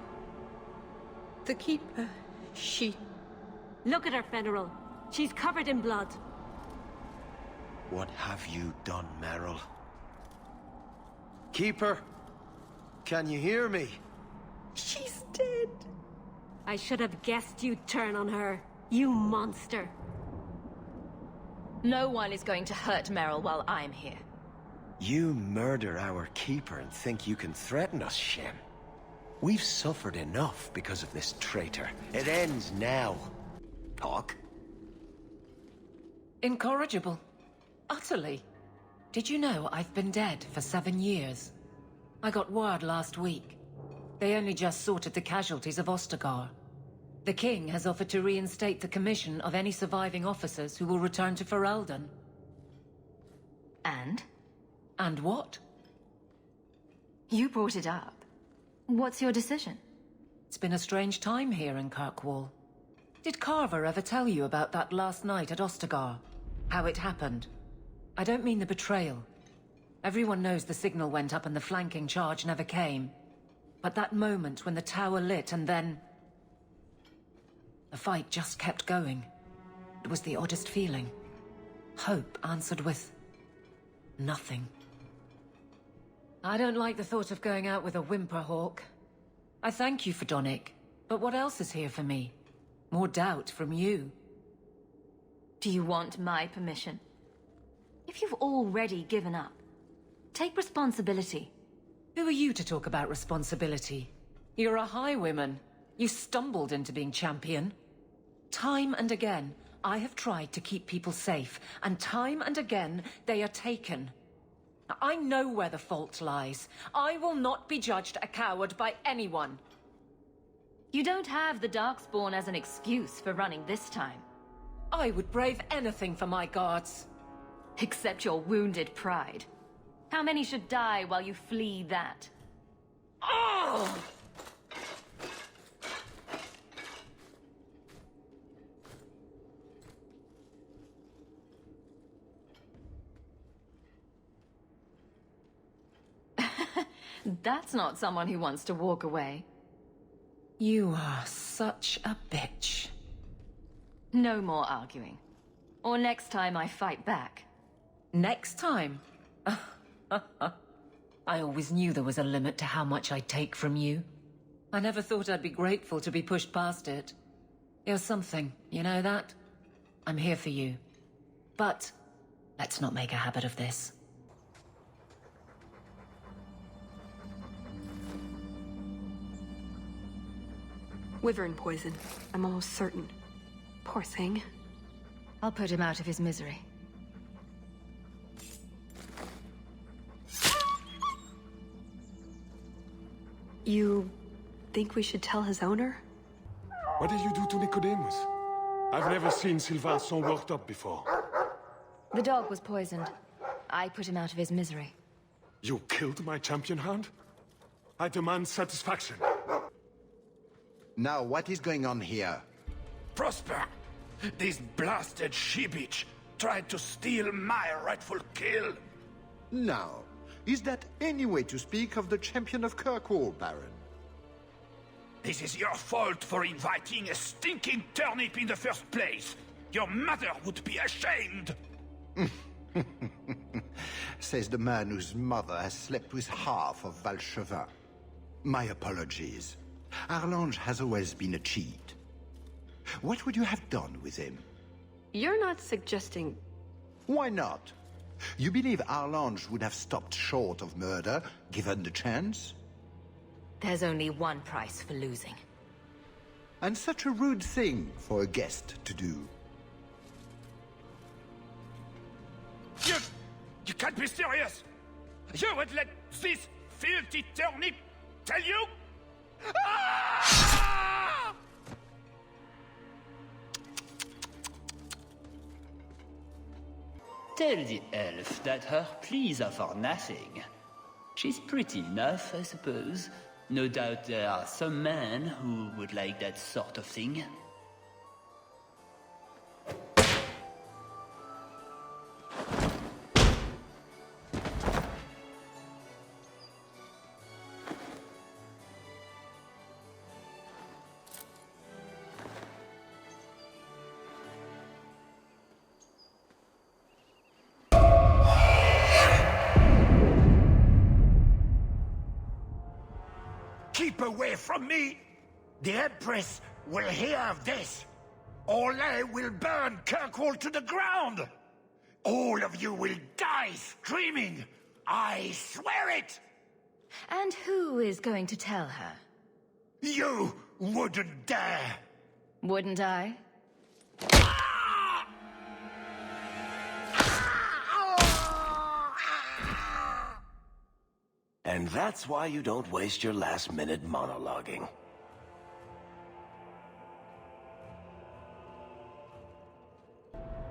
The Keeper, she... Look at her, Fenrir. She's covered in blood. What have you done, Merrill? Keeper? Can you hear me? She's dead. I should have guessed you'd turn on her. You monster. No one is going to hurt Meryl while I'm here. You murder our Keeper and think you can threaten us, Shem. We've suffered enough because of this traitor. It ends now. Talk. Incorrigible. Utterly. Did you know I've been dead for 7 years? I got word last week. They only just sorted the casualties of Ostagar. The King has offered to reinstate the commission of any surviving officers who will return to Ferelden. And? And what? You brought it up. What's your decision? It's been a strange time here in Kirkwall. Did Carver ever tell you about that last night at Ostagar? How it happened? I don't mean the betrayal. Everyone knows the signal went up and the flanking charge never came. But that moment when the tower lit and then... the fight just kept going. It was the oddest feeling. Hope answered with... nothing. I don't like the thought of going out with a whimperhawk. I thank you for Donnic, but what else is here for me? More doubt from you. Do you want my permission? If you've already given up, take responsibility. Who are you to talk about responsibility? You're a highwayman. You stumbled into being champion. Time and again, I have tried to keep people safe, and time and again, they are taken. I know where the fault lies. I will not be judged a coward by anyone. You don't have the Darkspawn as an excuse for running this time. I would brave anything for my guards. Except your wounded pride. How many should die while you flee that? Oh! That's not someone who wants to walk away. You are such a bitch. No more arguing. Or next time I fight back. Next time? I always knew there was a limit to how much I'd take from you. I never thought I'd be grateful to be pushed past it. You're something, you know that? I'm here for you. But let's not make a habit of this. Wyvern poison. I'm almost certain. Poor thing. I'll put him out of his misery. You think we should tell his owner? What did you do to Nicodemus? I've never seen Sylvain so worked up before. The dog was poisoned. I put him out of his misery. You killed my champion hound? I demand satisfaction. Now, what is going on here? Prosper! This blasted she-bitch tried to steal my rightful kill! Now, is that any way to speak of the champion of Kirkwall, Baron? This is your fault for inviting a stinking turnip in the first place! Your mother would be ashamed! Says the man whose mother has slept with half of Valchevin. My apologies. Arlange has always been a cheat. What would you have done with him? You're not suggesting... Why not? You believe Arlange would have stopped short of murder, given the chance? There's only one price for losing. And such a rude thing for a guest to do. You can't be serious! You would let this filthy turnip tell you? Ah! Tell the elf that her pleas are for nothing. She's pretty enough, I suppose. No doubt there are some men who would like that sort of thing. Keep away from me! The Empress will hear of this! Orlais will burn Kirkwall to the ground! All of you will die screaming! I swear it! And who is going to tell her? You wouldn't dare! Wouldn't I? And that's why you don't waste your last-minute monologuing.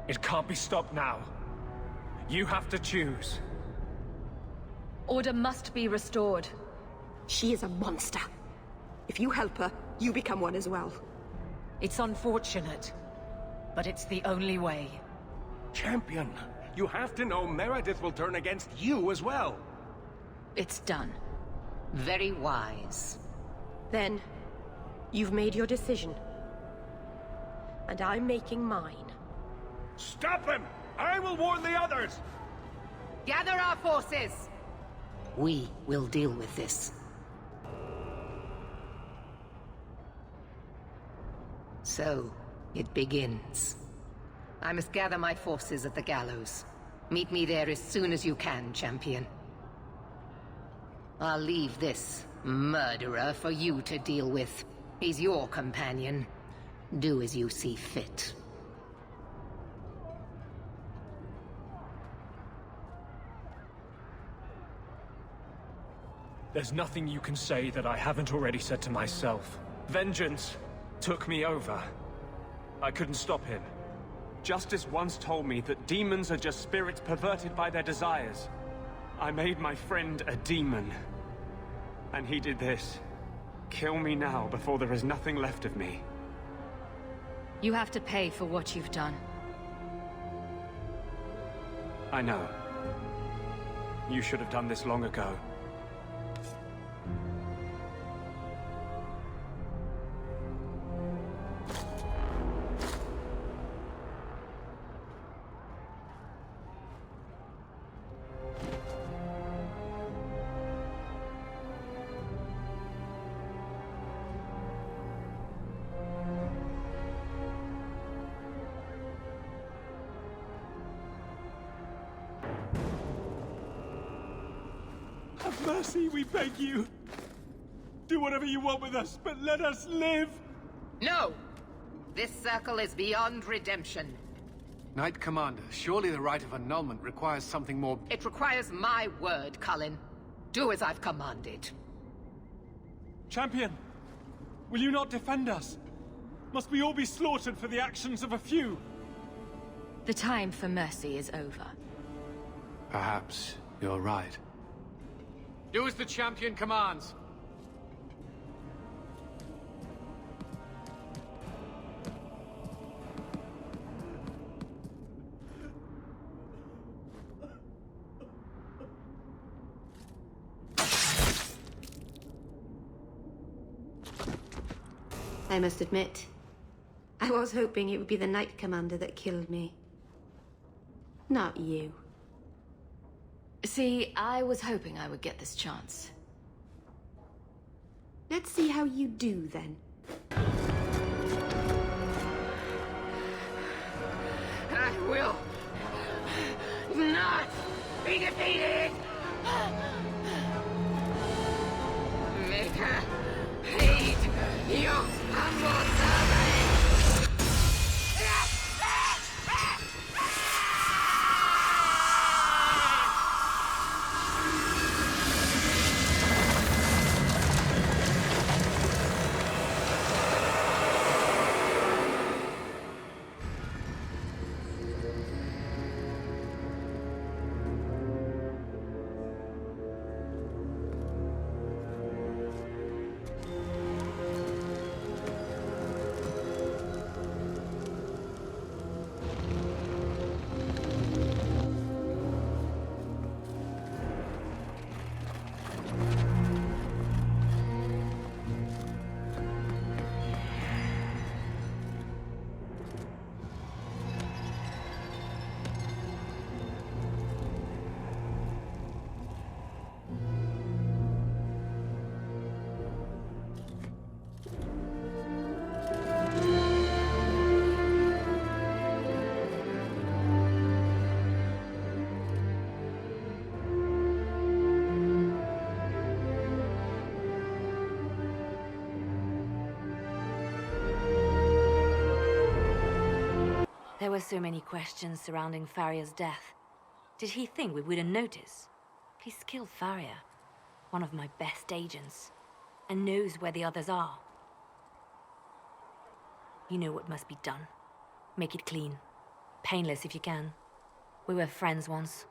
It can't be stopped now. You have to choose. Order must be restored. She is a monster. If you help her, you become one as well. It's unfortunate, but it's the only way. Champion, you have to know Meredith will turn against you as well. It's done. Very wise. Then, you've made your decision. And I'm making mine. Stop him! I will warn the others! Gather our forces! We will deal with this. So, it begins. I must gather my forces at the gallows. Meet me there as soon as you can, champion. I'll leave this murderer for you to deal with. He's your companion. Do as you see fit. There's nothing you can say that I haven't already said to myself. Vengeance took me over. I couldn't stop him. Justice once told me that demons are just spirits perverted by their desires. I made my friend a demon. And he did this. Kill me now before there is nothing left of me. You have to pay for what you've done. I know. You should have done this long ago. Have mercy, we beg you. Do whatever you want with us, but let us live. No! This circle is beyond redemption. Knight Commander, surely the right of annulment requires something more... It requires my word, Cullen. Do as I've commanded. Champion, will you not defend us? Must we all be slaughtered for the actions of a few? The time for mercy is over. Perhaps you're right. Do as the champion commands. I must admit, I was hoping it would be the Knight Commander that killed me. Not you. See, I was hoping I would get this chance. Let's see how you do, then. I will not be defeated! Make her hate your humble servant! There were so many questions surrounding Farria's death. Did he think we wouldn't notice? He's killed Farria, one of my best agents, and knows where the others are. You know what must be done. Make it clean. Painless if you can. We were friends once.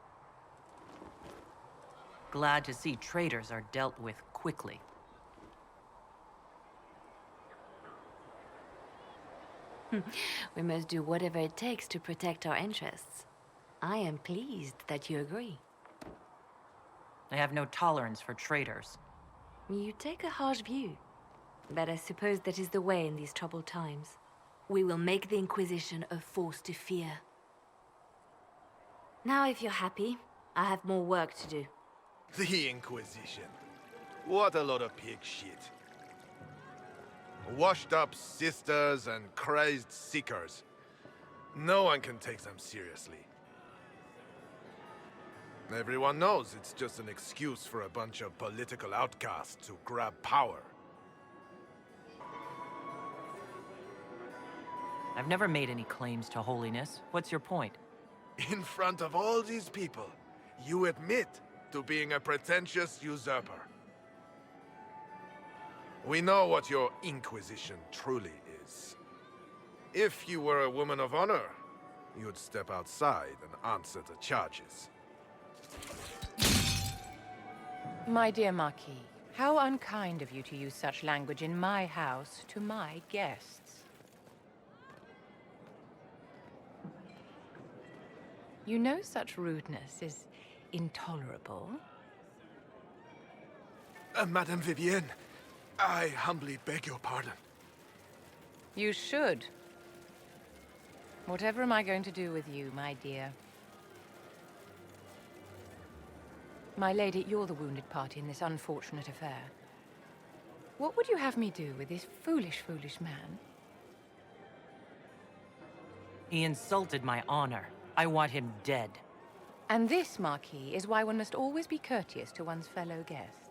Glad to see traitors are dealt with quickly. We must do whatever it takes to protect our interests. I am pleased that you agree. I have no tolerance for traitors. You take a harsh view, but I suppose that is the way in these troubled times. We will make the Inquisition a force to fear. Now, if you're happy, I have more work to do. The Inquisition. What a lot of pig shit. Washed-up sisters and crazed seekers. No one can take them seriously. Everyone knows it's just an excuse for a bunch of political outcasts to grab power. I've never made any claims to holiness. What's your point? In front of all these people, you admit to being a pretentious usurper. We know what your Inquisition truly is. If you were a woman of honor, you'd step outside and answer the charges. My dear Marquis, how unkind of you to use such language in my house to my guests. You know such rudeness is intolerable. Madame Vivienne, I humbly beg your pardon. You should. Whatever am I going to do with you, my dear? My lady, you're the wounded party in this unfortunate affair. What would you have me do with this foolish, foolish man? He insulted my honor. I want him dead. And this, Marquis, is why one must always be courteous to one's fellow guests.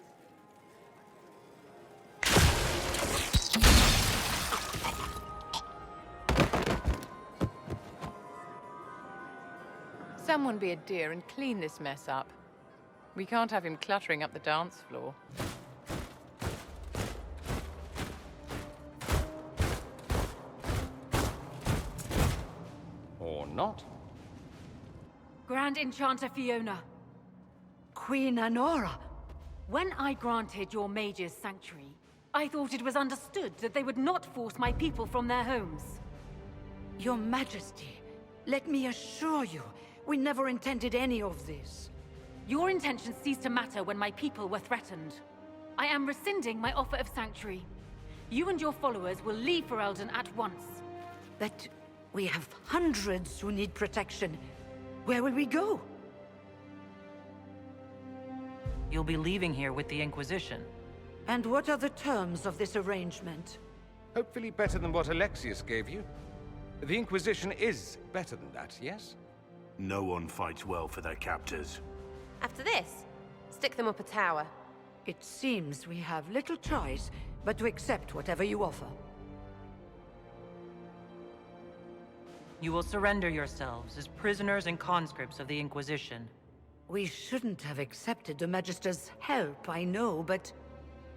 Someone be a dear and clean this mess up. We can't have him cluttering up the dance floor. Or not. Grand Enchanter Fiona. Queen Anora. When I granted your mages sanctuary, I thought it was understood that they would not force my people from their homes. Your Majesty, let me assure you, we never intended any of this. Your intentions ceased to matter when my people were threatened. I am rescinding my offer of sanctuary. You and your followers will leave for Eldon at once. But we have hundreds who need protection. Where will we go? You'll be leaving here with the Inquisition. And what are the terms of this arrangement? Hopefully better than what Alexius gave you. The Inquisition is better than that, yes? No one fights well for their captors. After this, stick them up a tower. It seems we have little choice but to accept whatever you offer. You will surrender yourselves as prisoners and conscripts of the Inquisition. We shouldn't have accepted the Magister's help, I know, but...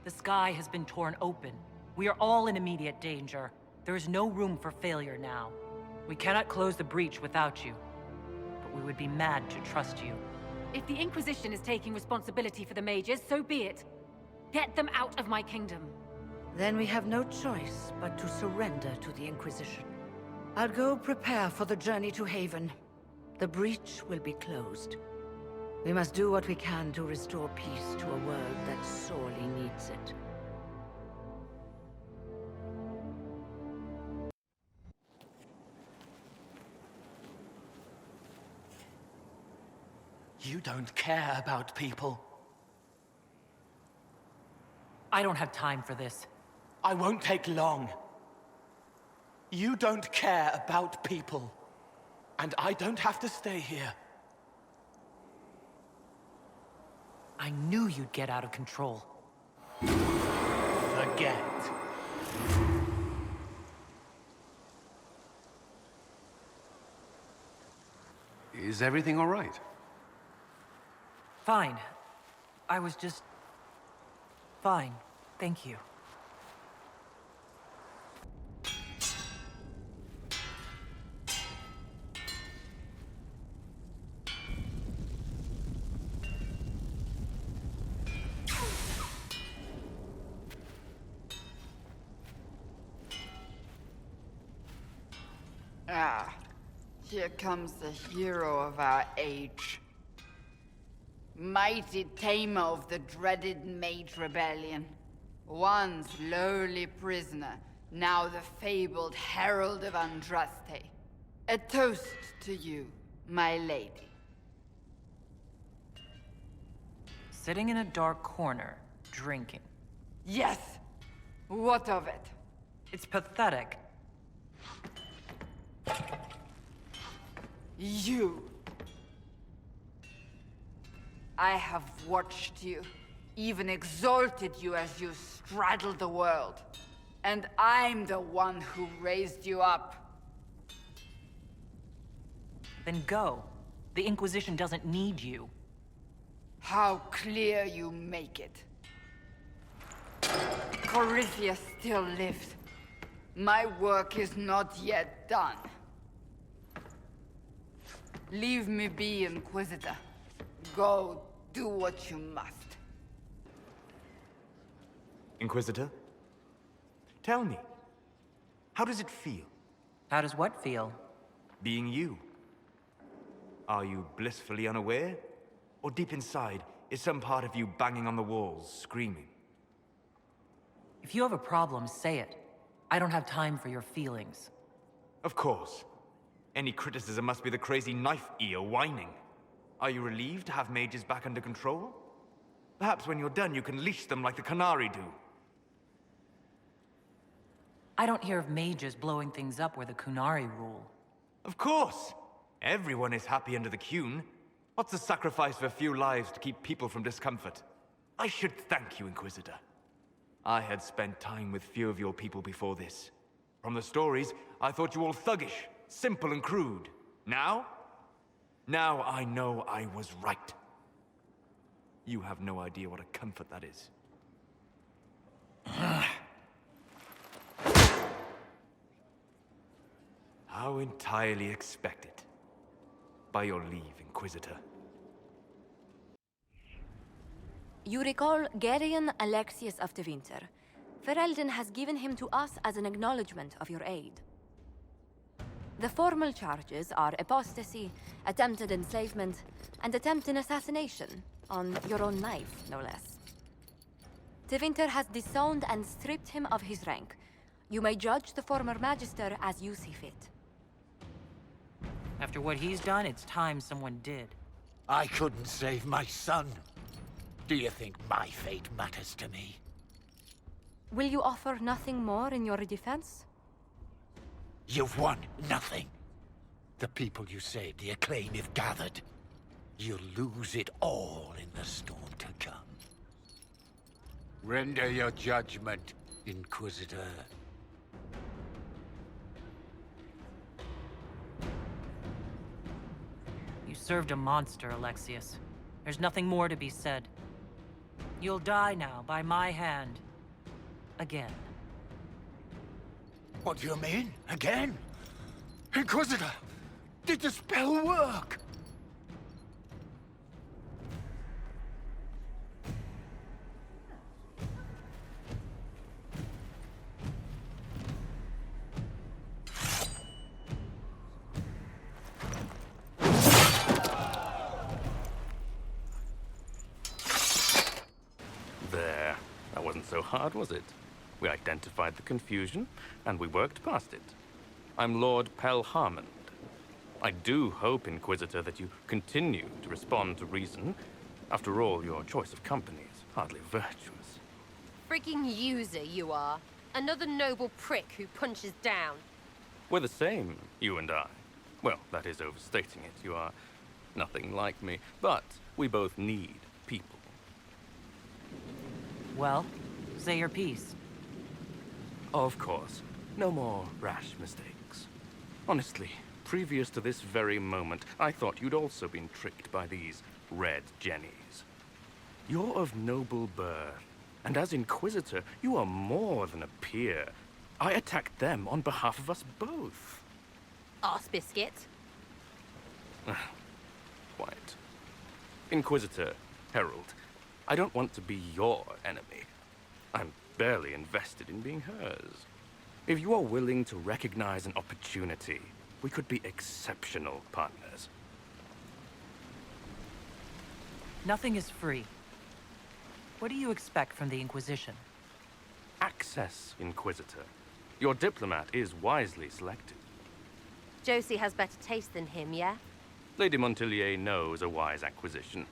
The sky has been torn open. We are all in immediate danger. There is no room for failure now. We cannot close the breach without you. But we would be mad to trust you. If the Inquisition is taking responsibility for the mages, so be it. Get them out of my kingdom. Then we have no choice but to surrender to the Inquisition. I'll go prepare for the journey to Haven. The breach will be closed. We must do what we can to restore peace to a world that sorely needs it. You don't care about people. I don't have time for this. I won't take long. You don't care about people. And I don't have to stay here. I knew you'd get out of control. Forget. Is everything all right? Fine. I was just... fine. Thank you. Ah, here comes the hero of our age. Mighty tamer of the dreaded Mage Rebellion. Once lowly prisoner, now the fabled Herald of Andraste. A toast to you, my lady. Sitting in a dark corner, drinking. Yes! What of it? It's pathetic. You! I have watched you, even exalted you as you straddled the world. And I'm the one who raised you up. Then go. The Inquisition doesn't need you. How clear you make it. Corypheus still lived. My work is not yet done. Leave me be, Inquisitor. Go, do what you must. Inquisitor? Tell me, how does it feel? How does what feel? Being you. Are you blissfully unaware? Or deep inside, is some part of you banging on the walls, screaming? If you have a problem, say it. I don't have time for your feelings. Of course. Any criticism must be the crazy knife ear whining. Are you relieved to have mages back under control? Perhaps when you're done, you can leash them like the Canary do. I don't hear of mages blowing things up where the Kunari rule. Of course! Everyone is happy under the Qun. What's the sacrifice of a few lives to keep people from discomfort? I should thank you, Inquisitor. I had spent time with few of your people before this. From the stories, I thought you all thuggish, simple and crude. Now I know I was right. You have no idea what a comfort that is. How entirely expected. By your leave, Inquisitor. You recall Gerion Alexius of the Winter. Ferelden has given him to us as an acknowledgement of your aid. The formal charges are apostasy, attempted enslavement, and attempted assassination, on your own knife, no less. De Winter has disowned and stripped him of his rank. You may judge the former Magister as you see fit. After what he's done, it's time someone did. I couldn't save my son. Do you think my fate matters to me? Will you offer nothing more in your defense? You've won nothing. The people you saved, the acclaim you've gathered. You'll lose it all in the storm to come. Render your judgment, Inquisitor. You served a monster, Alexius. There's nothing more to be said. You'll die now, by my hand. Again. What do you mean? Again? Inquisitor! Did the spell work? There. That wasn't so hard, was it? We identified the confusion, and we worked past it. I'm Lord Pelharmond. I do hope, Inquisitor, that you continue to respond to reason. After all, your choice of company is hardly virtuous. Freaking user, you are. Another noble prick who punches down. We're the same, you and I. Well, that is overstating it. You are nothing like me. But we both need people. Well, say your piece. Of course. No more rash mistakes. Honestly, previous to this very moment, I thought you'd also been tricked by these red jennies. You're of noble birth, and as Inquisitor, you are more than a peer. I attacked them on behalf of us both. Arse biscuit. Quite. Inquisitor, Herald, I don't want to be your enemy. I'm barely invested in being hers. If you are willing to recognize an opportunity, we could be exceptional partners. Nothing is free. What do you expect from the Inquisition? Access, Inquisitor. Your diplomat is wisely selected. Josie has better taste than him, yeah? Lady Montilier knows a wise acquisition.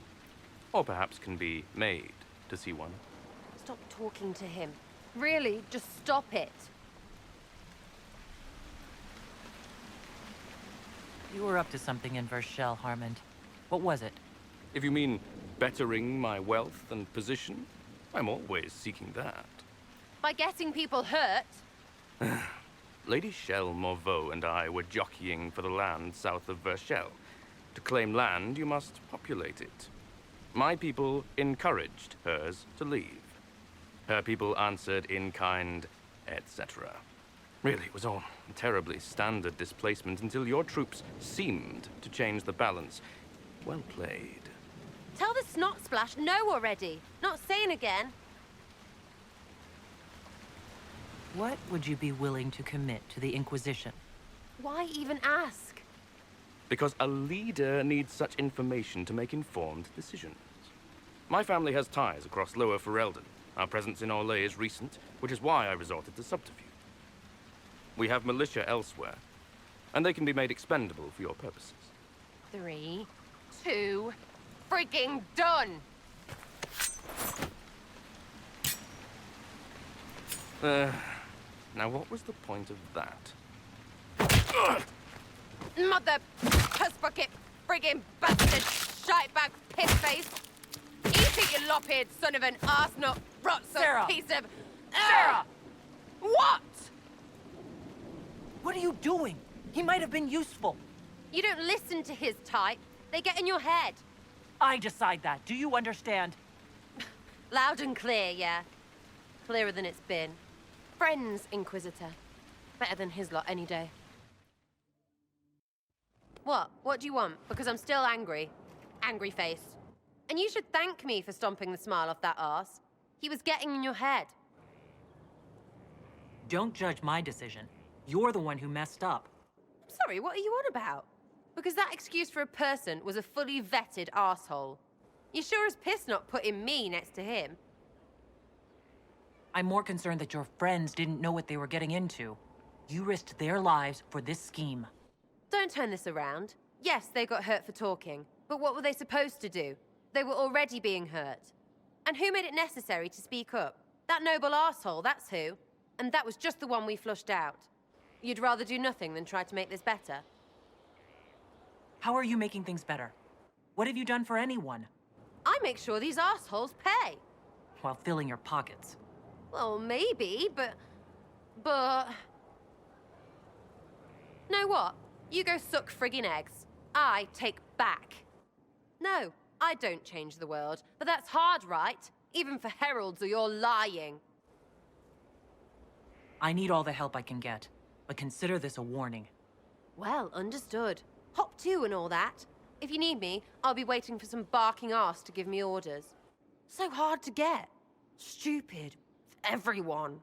Or perhaps can be made to see one. Stop talking to him. Really, just stop it. You were up to something in Vershel, Harmond. What was it? If you mean bettering my wealth and position, I'm always seeking that. By getting people hurt? Lady Shell Morveau and I were jockeying for the land south of Vershel. To claim land, you must populate it. My people encouraged hers to leave. Her people answered in kind, etc. Really, it was all terribly standard displacement until your troops seemed to change the balance. Well played. Tell the snot splash no already. Not saying again. What would you be willing to commit to the Inquisition? Why even ask? Because a leader needs such information to make informed decisions. My family has ties across Lower Ferelden. Our presence in Orlais is recent, which is why I resorted to subterfuge. We have militia elsewhere, and they can be made expendable for your purposes. 3, 2, frigging done! Now what was the point of that? Mother puss-bucket frigging bastard shitebag piss-face! Eat you lop-eared son of an arsenal rot-suck piece of... Sarah! What? What are you doing? He might have been useful. You don't listen to his type. They get in your head. I decide that. Do you understand? Loud and clear, yeah. Clearer than it's been. Friends, Inquisitor. Better than his lot any day. What? What do you want? Because I'm still angry. Angry face. And you should thank me for stomping the smile off that arse. He was getting in your head. Don't judge my decision. You're the one who messed up. Sorry, what are you on about? Because that excuse for a person was a fully vetted arsehole. You sure as piss not putting me next to him. I'm more concerned that your friends didn't know what they were getting into. You risked their lives for this scheme. Don't turn this around. Yes, they got hurt for talking. But what were they supposed to do? They were already being hurt. And who made it necessary to speak up? That noble arsehole, that's who. And that was just the one we flushed out. You'd rather do nothing than try to make this better? How are you making things better? What have you done for anyone? I make sure these assholes pay. While filling your pockets. Well, maybe, but... Know what? You go suck friggin' eggs. I take back. No, I don't change the world, but that's hard, right? Even for heralds or you're lying. I need all the help I can get, but consider this a warning. Well, understood. Hop to and all that. If you need me, I'll be waiting for some barking ass to give me orders. So hard to get. Stupid. Everyone.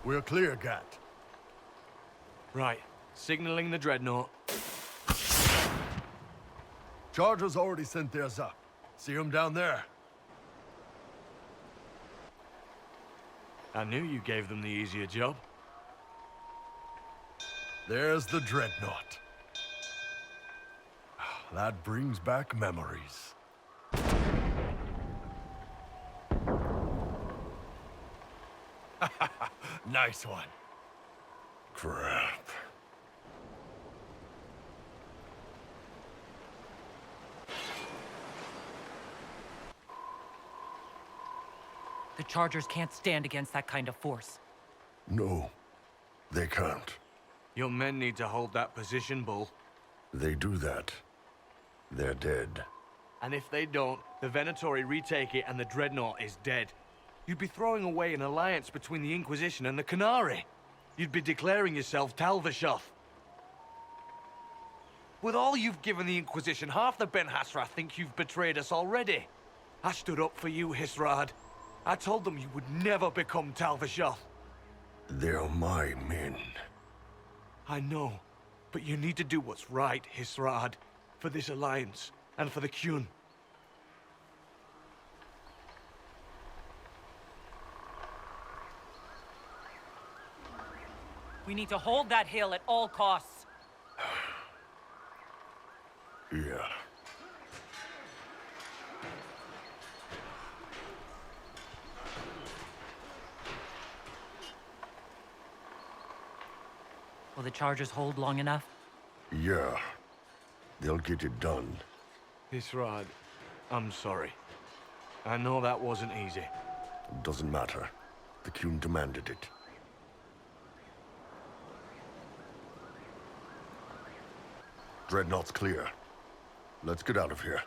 We're clear, Gat. Right. Signaling the dreadnought. Chargers already sent theirs up. See them down there? I knew you gave them the easier job. There's the dreadnought. That brings back memories. Nice one. Crap. The Chargers can't stand against that kind of force. No, they can't. Your men need to hold that position, Bull. They do that. They're dead. And if they don't, the Venatori retake it and the Dreadnought is dead. You'd be throwing away an alliance between the Inquisition and the Canary. You'd be declaring yourself Talvashoth. With all you've given the Inquisition, half the Ben Hasra think you've betrayed us already. I stood up for you, Hisrad. I told them you would never become Talvashoth. They're my men. I know, but you need to do what's right, Hisrad, for this alliance and for the Qun. We need to hold that hill at all costs. Yeah. Will the Chargers hold long enough? Yeah. They'll get it done. Hisrad, I'm sorry. I know that wasn't easy. Doesn't matter. The Qun demanded it. Dreadnought's clear. Let's get out of here.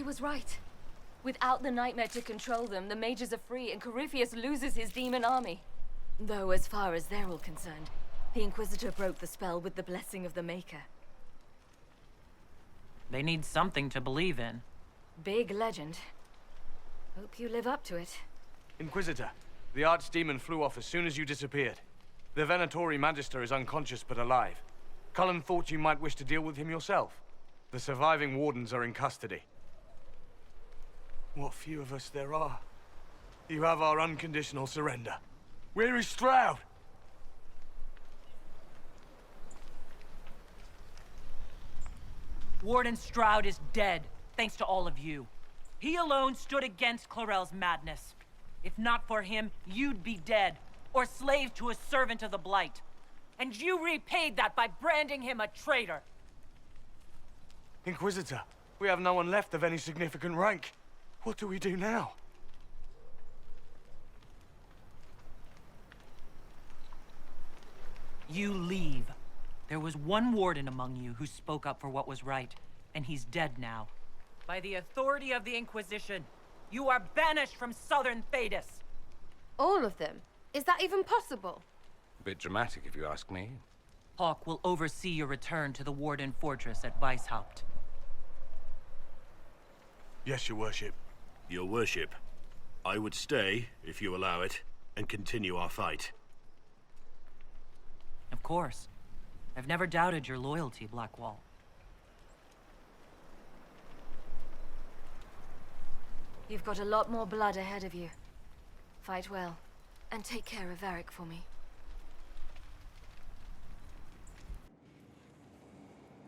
was right. Without the nightmare to control them, the mages are free and Corypheus loses his demon army. Though as far as they're all concerned, the Inquisitor broke the spell with the blessing of the Maker. They need something to believe in. Big legend. Hope you live up to it. Inquisitor, the Archdemon flew off as soon as you disappeared. The Venatori Magister is unconscious but alive. Cullen thought you might wish to deal with him yourself. The surviving wardens are in custody. What few of us there are. You have our unconditional surrender. Where is Stroud? Warden Stroud is dead, thanks to all of you. He alone stood against Clarel's madness. If not for him, you'd be dead, or slave to a servant of the Blight. And you repaid that by branding him a traitor. Inquisitor, we have no one left of any significant rank. What do we do now? You leave. There was one warden among you who spoke up for what was right, and he's dead now. By the authority of the Inquisition, you are banished from southern Thedas. All of them? Is that even possible? A bit dramatic, if you ask me. Hawk will oversee your return to the Warden Fortress at Weishaupt. Yes, your worship. Your worship, I would stay, if you allow it, and continue our fight. Of course. I've never doubted your loyalty, Blackwall. You've got a lot more blood ahead of you. Fight well, and take care of Varric for me.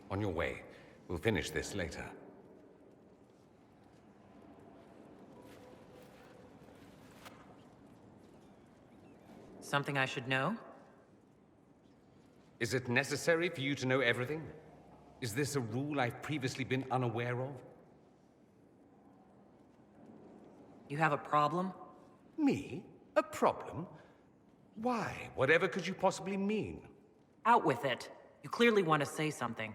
On your way. We'll finish this later. Something I should know? Is it necessary for you to know everything? Is this a rule I've previously been unaware of? You have a problem? Me? A problem? Why? Whatever could you possibly mean? Out with it. You clearly want to say something.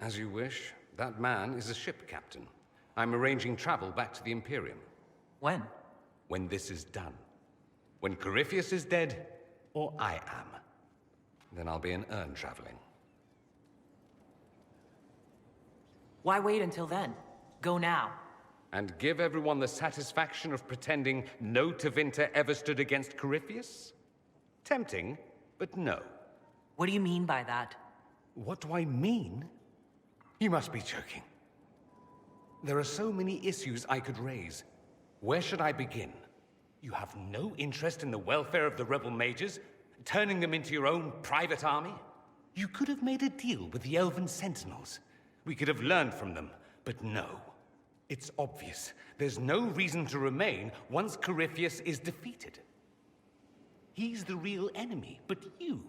As you wish. That man is a ship captain. I'm arranging travel back to the Imperium. When? When this is done. When Corypheus is dead, or I am. Then I'll be in Urn traveling. Why wait until then? Go now. And give everyone the satisfaction of pretending no Tevinter ever stood against Corypheus? Tempting, but no. What do you mean by that? What do I mean? You must be joking. There are so many issues I could raise. Where should I begin? You have no interest in the welfare of the rebel mages? Turning them into your own private army? You could have made a deal with the Elven Sentinels. We could have learned from them, but no. It's obvious. There's no reason to remain once Corypheus is defeated. He's the real enemy, but you...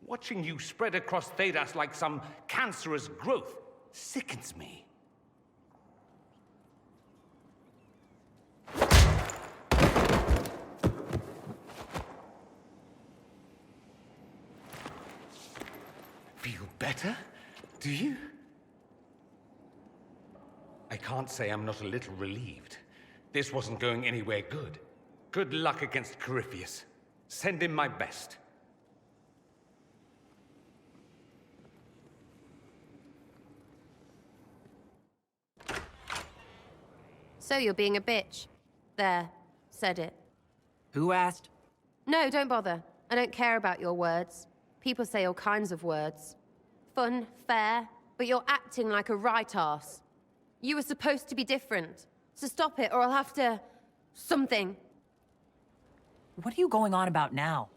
Watching you spread across Thedas like some cancerous growth sickens me. Feel better? Do you? I can't say I'm not a little relieved. This wasn't going anywhere good. Good luck against Corypheus. Send him my best. So you're being a bitch. There. Said it. Who asked? No, don't bother. I don't care about your words. People say all kinds of words. Fun, fair, but you're acting like a right arse. You were supposed to be different. So stop it, or I'll have to... something. What are you going on about now?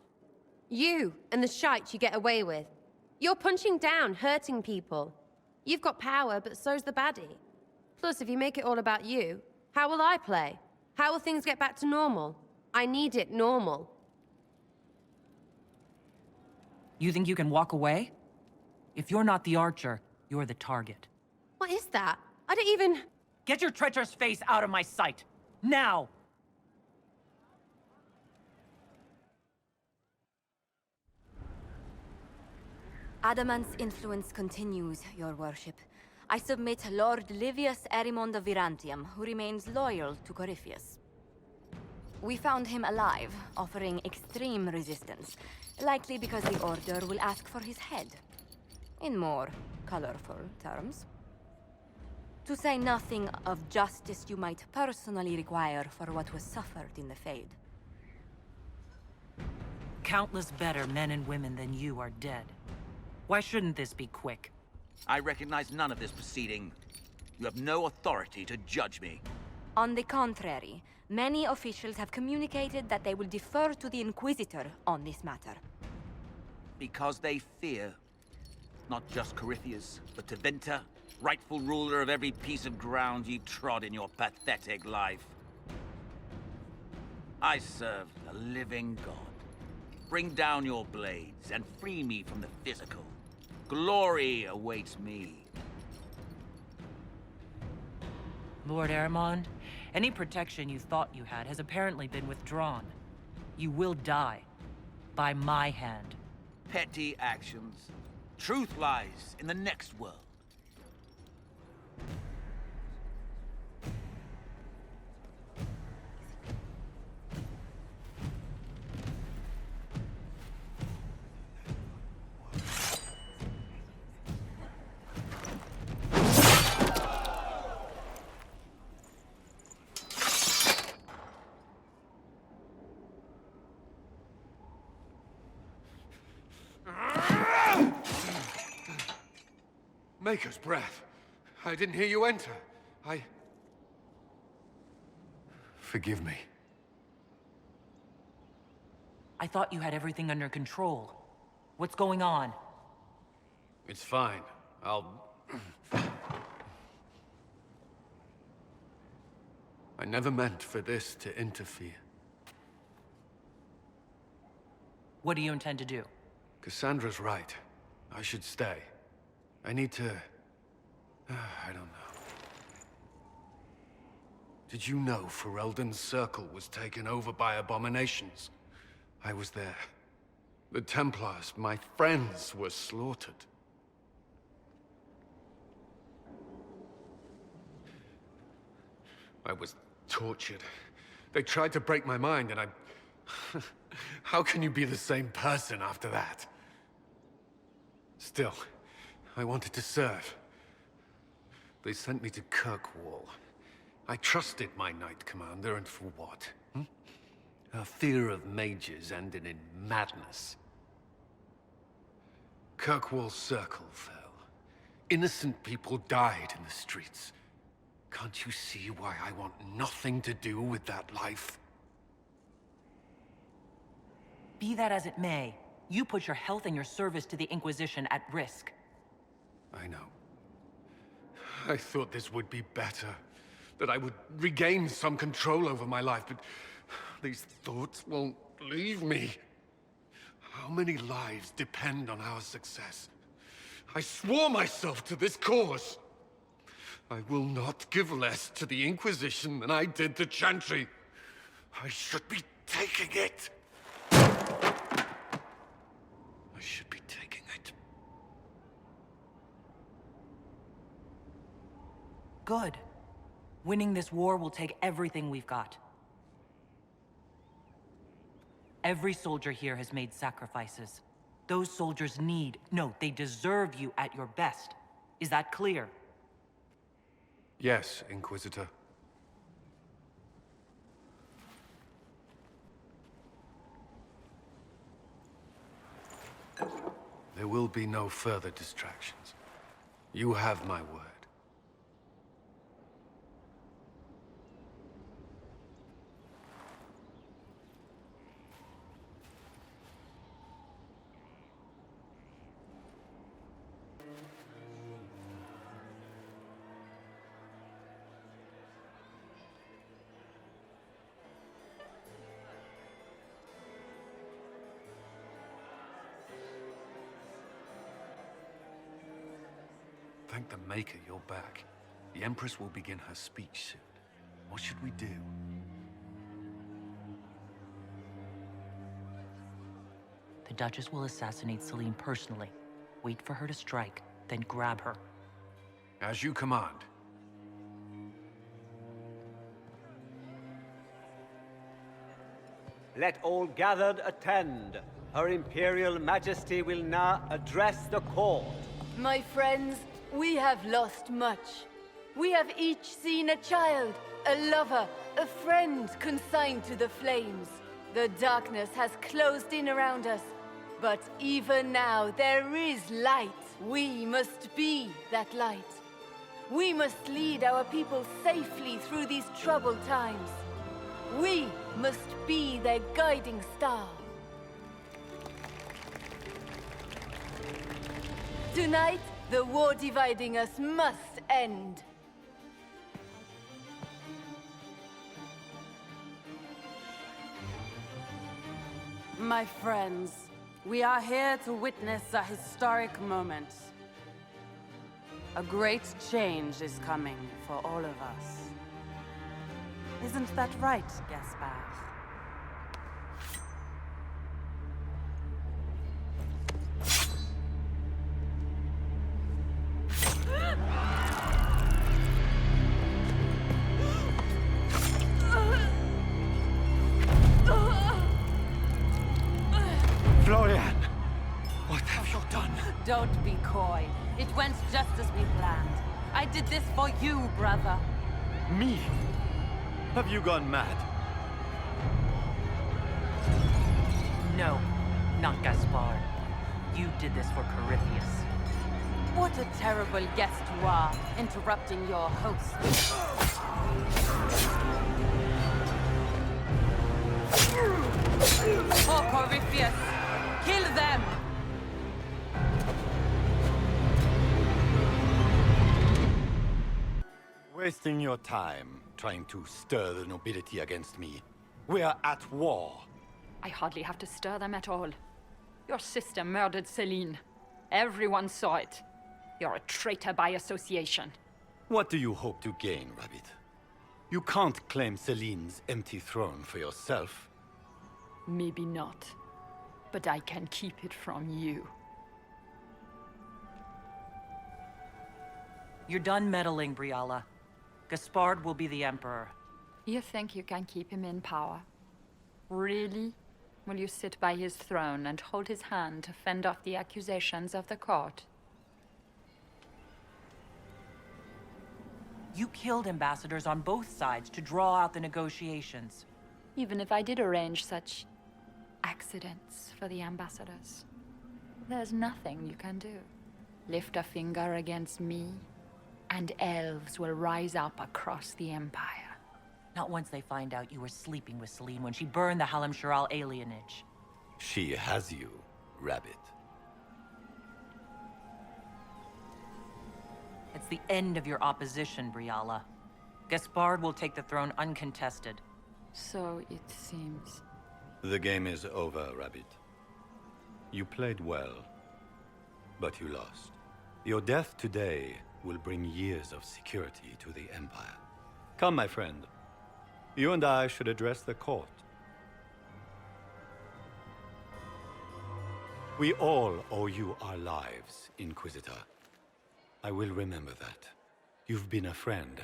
You and the shite you get away with. You're punching down, hurting people. You've got power, but so's the baddie. Plus, if you make it all about you, how will I play? How will things get back to normal? I need it normal. You think you can walk away? If you're not the archer, you're the target. What is that? I don't even... Get your treacherous face out of my sight! Now! Adamant's influence continues, your worship. I submit Lord Livius Erimond of Virantium, who remains loyal to Corypheus. We found him alive, offering extreme resistance, likely because the Order will ask for his head. In more colorful terms. To say nothing of justice you might personally require for what was suffered in the Fade. Countless better men and women than you are dead. Why shouldn't this be quick? I recognize none of this proceeding. You have no authority to judge me. On the contrary, many officials have communicated that they will defer to the Inquisitor on this matter. Because they fear. Not just Corypheus, but Tevinter, rightful ruler of every piece of ground you trod in your pathetic life. I serve the living God. Bring down your blades and free me from the physical. Glory awaits me. Lord Erimond, any protection you thought you had has apparently been withdrawn. You will die. By my hand. Petty actions. Truth lies in the next world. Maker's breath. I didn't hear you enter. Forgive me. I thought you had everything under control. What's going on? It's fine. I never meant for this to interfere. What do you intend to do? Cassandra's right. I should stay. I need to... I don't know. Did you know Ferelden's circle was taken over by abominations? I was there. The Templars, my friends, were slaughtered. I was tortured. They tried to break my mind, and I... How can you be the same person after that? Still... I wanted to serve. They sent me to Kirkwall. I trusted my Knight Commander, and for what? Her fear of mages ended in madness. Kirkwall's circle fell. Innocent people died in the streets. Can't you see why I want nothing to do with that life? Be that as it may, you put your health and your service to the Inquisition at risk. I know. I thought this would be better. That I would regain some control over my life, but these thoughts won't leave me. How many lives depend on our success? I swore myself to this cause. I will not give less to the Inquisition than I did to Chantry. I should be taking it. I should be taking it. Good. Winning this war will take everything we've got. Every soldier here has made sacrifices. Those soldiers need, no, they deserve you at your best. Is that clear? Yes, Inquisitor. There will be no further distractions. You have my word. Thank the Maker you're back. The Empress will begin her speech soon. What should we do? The Duchess will assassinate Celine personally. Wait for her to strike, then grab her. As you command. Let all gathered attend. Her Imperial Majesty will now address the court. My friends, we have lost much. We have each seen a child, a lover, a friend consigned to the flames. The darkness has closed in around us, but even now there is light. We must be that light. We must lead our people safely through these troubled times. We must be their guiding star. Tonight, the war dividing us must end. My friends, we are here to witness a historic moment. A great change is coming for all of us. Isn't that right, Gaspard? Florian! What have you done? Don't be coy. It went just as we planned. I did this for you, brother. Me? Have you gone mad? No, not Gaspard. You did this for Corypheus. What a terrible guest you are, interrupting your host. For Corypheus! Kill them! Wasting your time trying to stir the nobility against me. We are at war. I hardly have to stir them at all. Your sister murdered Celine. Everyone saw it. You're a traitor by association. What do you hope to gain, Rabbit? You can't claim Celine's empty throne for yourself. Maybe not. But I can keep it from you. You're done meddling, Briala. Gaspard will be the Emperor. You think you can keep him in power? Really? Will you sit by his throne and hold his hand to fend off the accusations of the court? You killed ambassadors on both sides to draw out the negotiations. Even if I did arrange such accidents for the ambassadors, there's nothing you can do. Lift a finger against me, and elves will rise up across the Empire. Not once they find out you were sleeping with Celine when she burned the Halim Sharal alienage. She has you, Rabbit. It's the end of your opposition, Briala. Gaspard will take the throne uncontested. So it seems. The game is over, Rabbit. You played well, but you lost. Your death today will bring years of security to the Empire. Come, my friend. You and I should address the court. We all owe you our lives, Inquisitor. I will remember that. You've been a friend.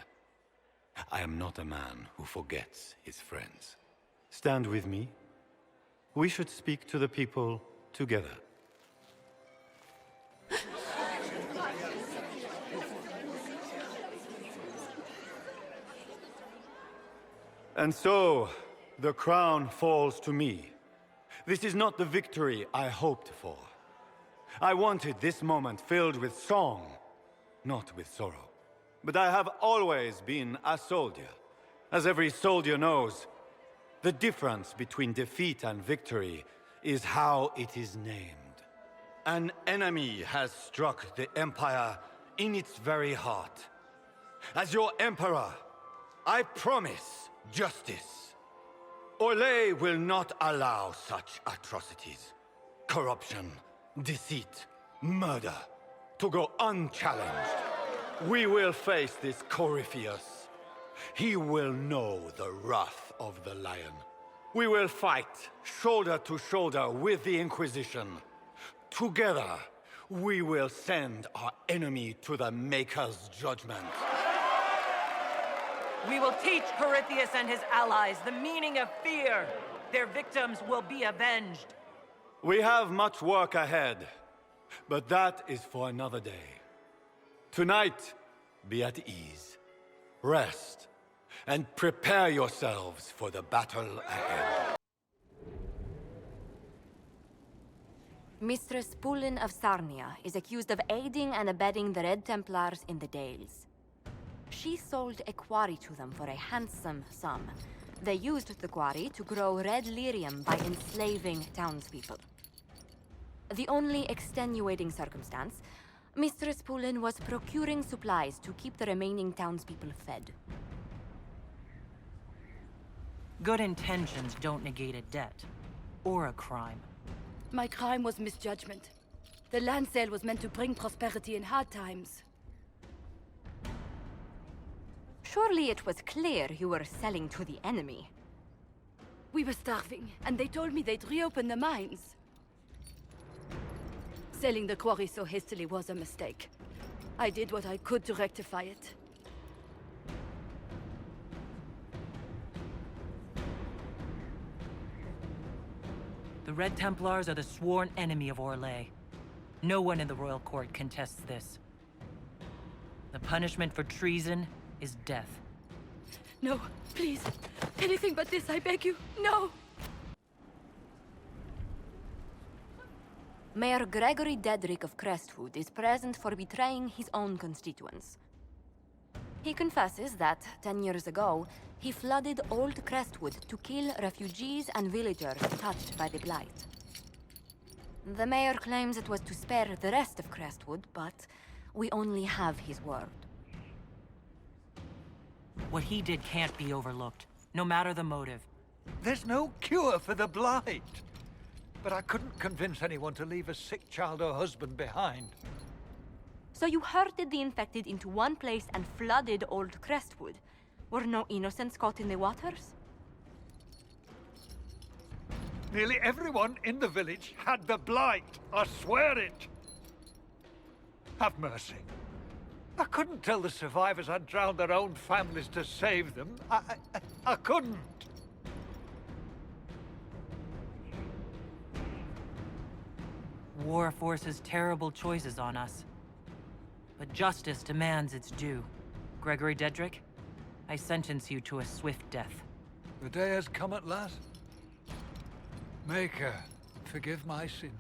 I am not a man who forgets his friends. Stand with me. We should speak to the people together. And so, the crown falls to me. This is not the victory I hoped for. I wanted this moment filled with song, not with sorrow. But I have always been a soldier. As every soldier knows, the difference between defeat and victory is how it is named. An enemy has struck the Empire in its very heart. As your Emperor, I promise justice. Orlais will not allow such atrocities. Corruption, deceit, murder to go unchallenged. We will face this Corypheus. He will know the wrath of the Lion. We will fight shoulder to shoulder with the Inquisition. Together, we will send our enemy to the Maker's judgment. We will teach Corypheus and his allies the meaning of fear. Their victims will be avenged. We have much work ahead, but that is for another day. Tonight, be at ease, rest, and prepare yourselves for the battle ahead. Mistress Pulin of Sarnia is accused of aiding and abetting the Red Templars in the Dales. She sold a quarry to them for a handsome sum. They used the quarry to grow red lyrium by enslaving townspeople. The only extenuating circumstance, Mistress Pulin was procuring supplies to keep the remaining townspeople fed. Good intentions don't negate a debt. Or a crime. My crime was misjudgment. The land sale was meant to bring prosperity in hard times. Surely it was clear you were selling to the enemy. We were starving, and they told me they'd reopen the mines. Selling the quarry so hastily was a mistake. I did what I could to rectify it. The Red Templars are the sworn enemy of Orlais. No one in the royal court contests this. The punishment for treason is death. No, please. Anything but this, I beg you. No! Mayor Gregory Dedrick of Crestwood is present for betraying his own constituents. He confesses that, 10 years ago, he flooded Old Crestwood to kill refugees and villagers touched by the Blight. The mayor claims it was to spare the rest of Crestwood, but we only have his word. What he did can't be overlooked, no matter the motive. There's no cure for the Blight. But I couldn't convince anyone to leave a sick child or husband behind. So you herded the infected into one place and flooded Old Crestwood. Were no innocents caught in the waters? Nearly everyone in the village had the Blight. I swear it. Have mercy. I couldn't tell the survivors I'd drowned their own families to save them. I couldn't. War forces terrible choices on us. But justice demands its due. Gregory Dedrick, I sentence you to a swift death. The day has come at last. Maker, forgive my sins.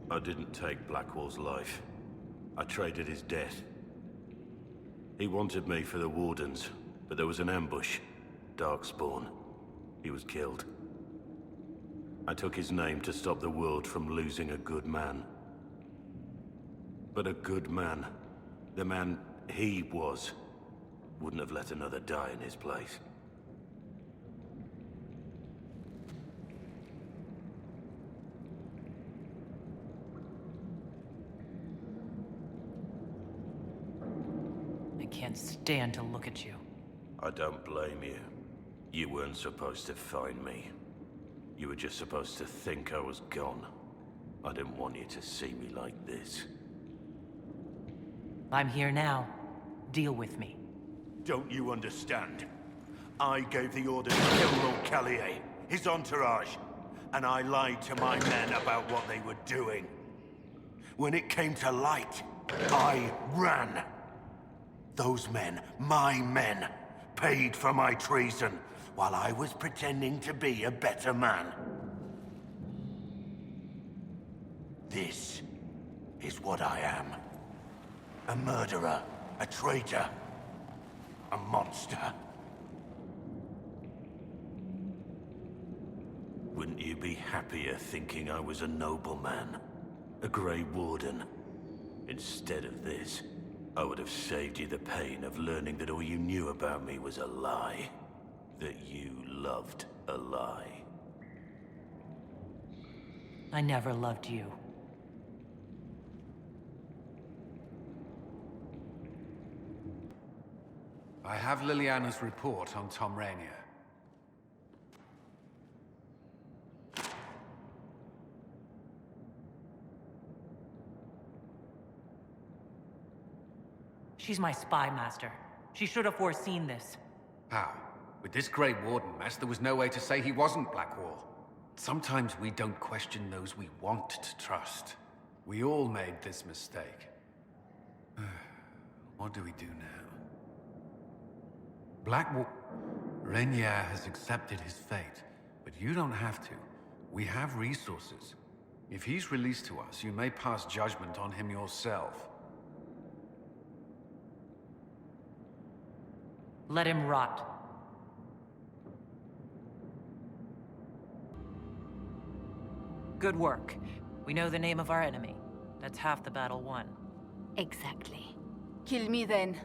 I didn't take Blackwall's life. I traded his death. He wanted me for the Wardens, but there was an ambush. Darkspawn. He was killed. I took his name to stop the world from losing a good man. But a good man, the man he was, wouldn't have let another die in his place. I can't stand to look at you. I don't blame you. You weren't supposed to find me. You were just supposed to think I was gone. I didn't want you to see me like this. I'm here now. Deal with me. Don't you understand? I gave the order to kill Lord Callier, his entourage, and I lied to my men about what they were doing. When it came to light, I ran. Those men, my men, paid for my treason, while I was pretending to be a better man. This is what I am. A murderer, a traitor, a monster. We're Wouldn't you be happier thinking I was a nobleman? A Grey Warden? Instead of this, I would have saved you the pain of learning that all you knew about me was a lie. That you loved a lie. I never loved you. I have Liliana's report on Tom Rainier. She's my spy master. She should have foreseen this. How? With this Grey Warden mess, there was no way to say he wasn't Blackwall. Sometimes we don't question those we want to trust. We all made this mistake. What do we do now? Blackwall... Rainier has accepted his fate, but you don't have to. We have resources. If he's released to us, you may pass judgment on him yourself. Let him rot. Good work. We know the name of our enemy. That's half the battle won. Exactly. Kill me then.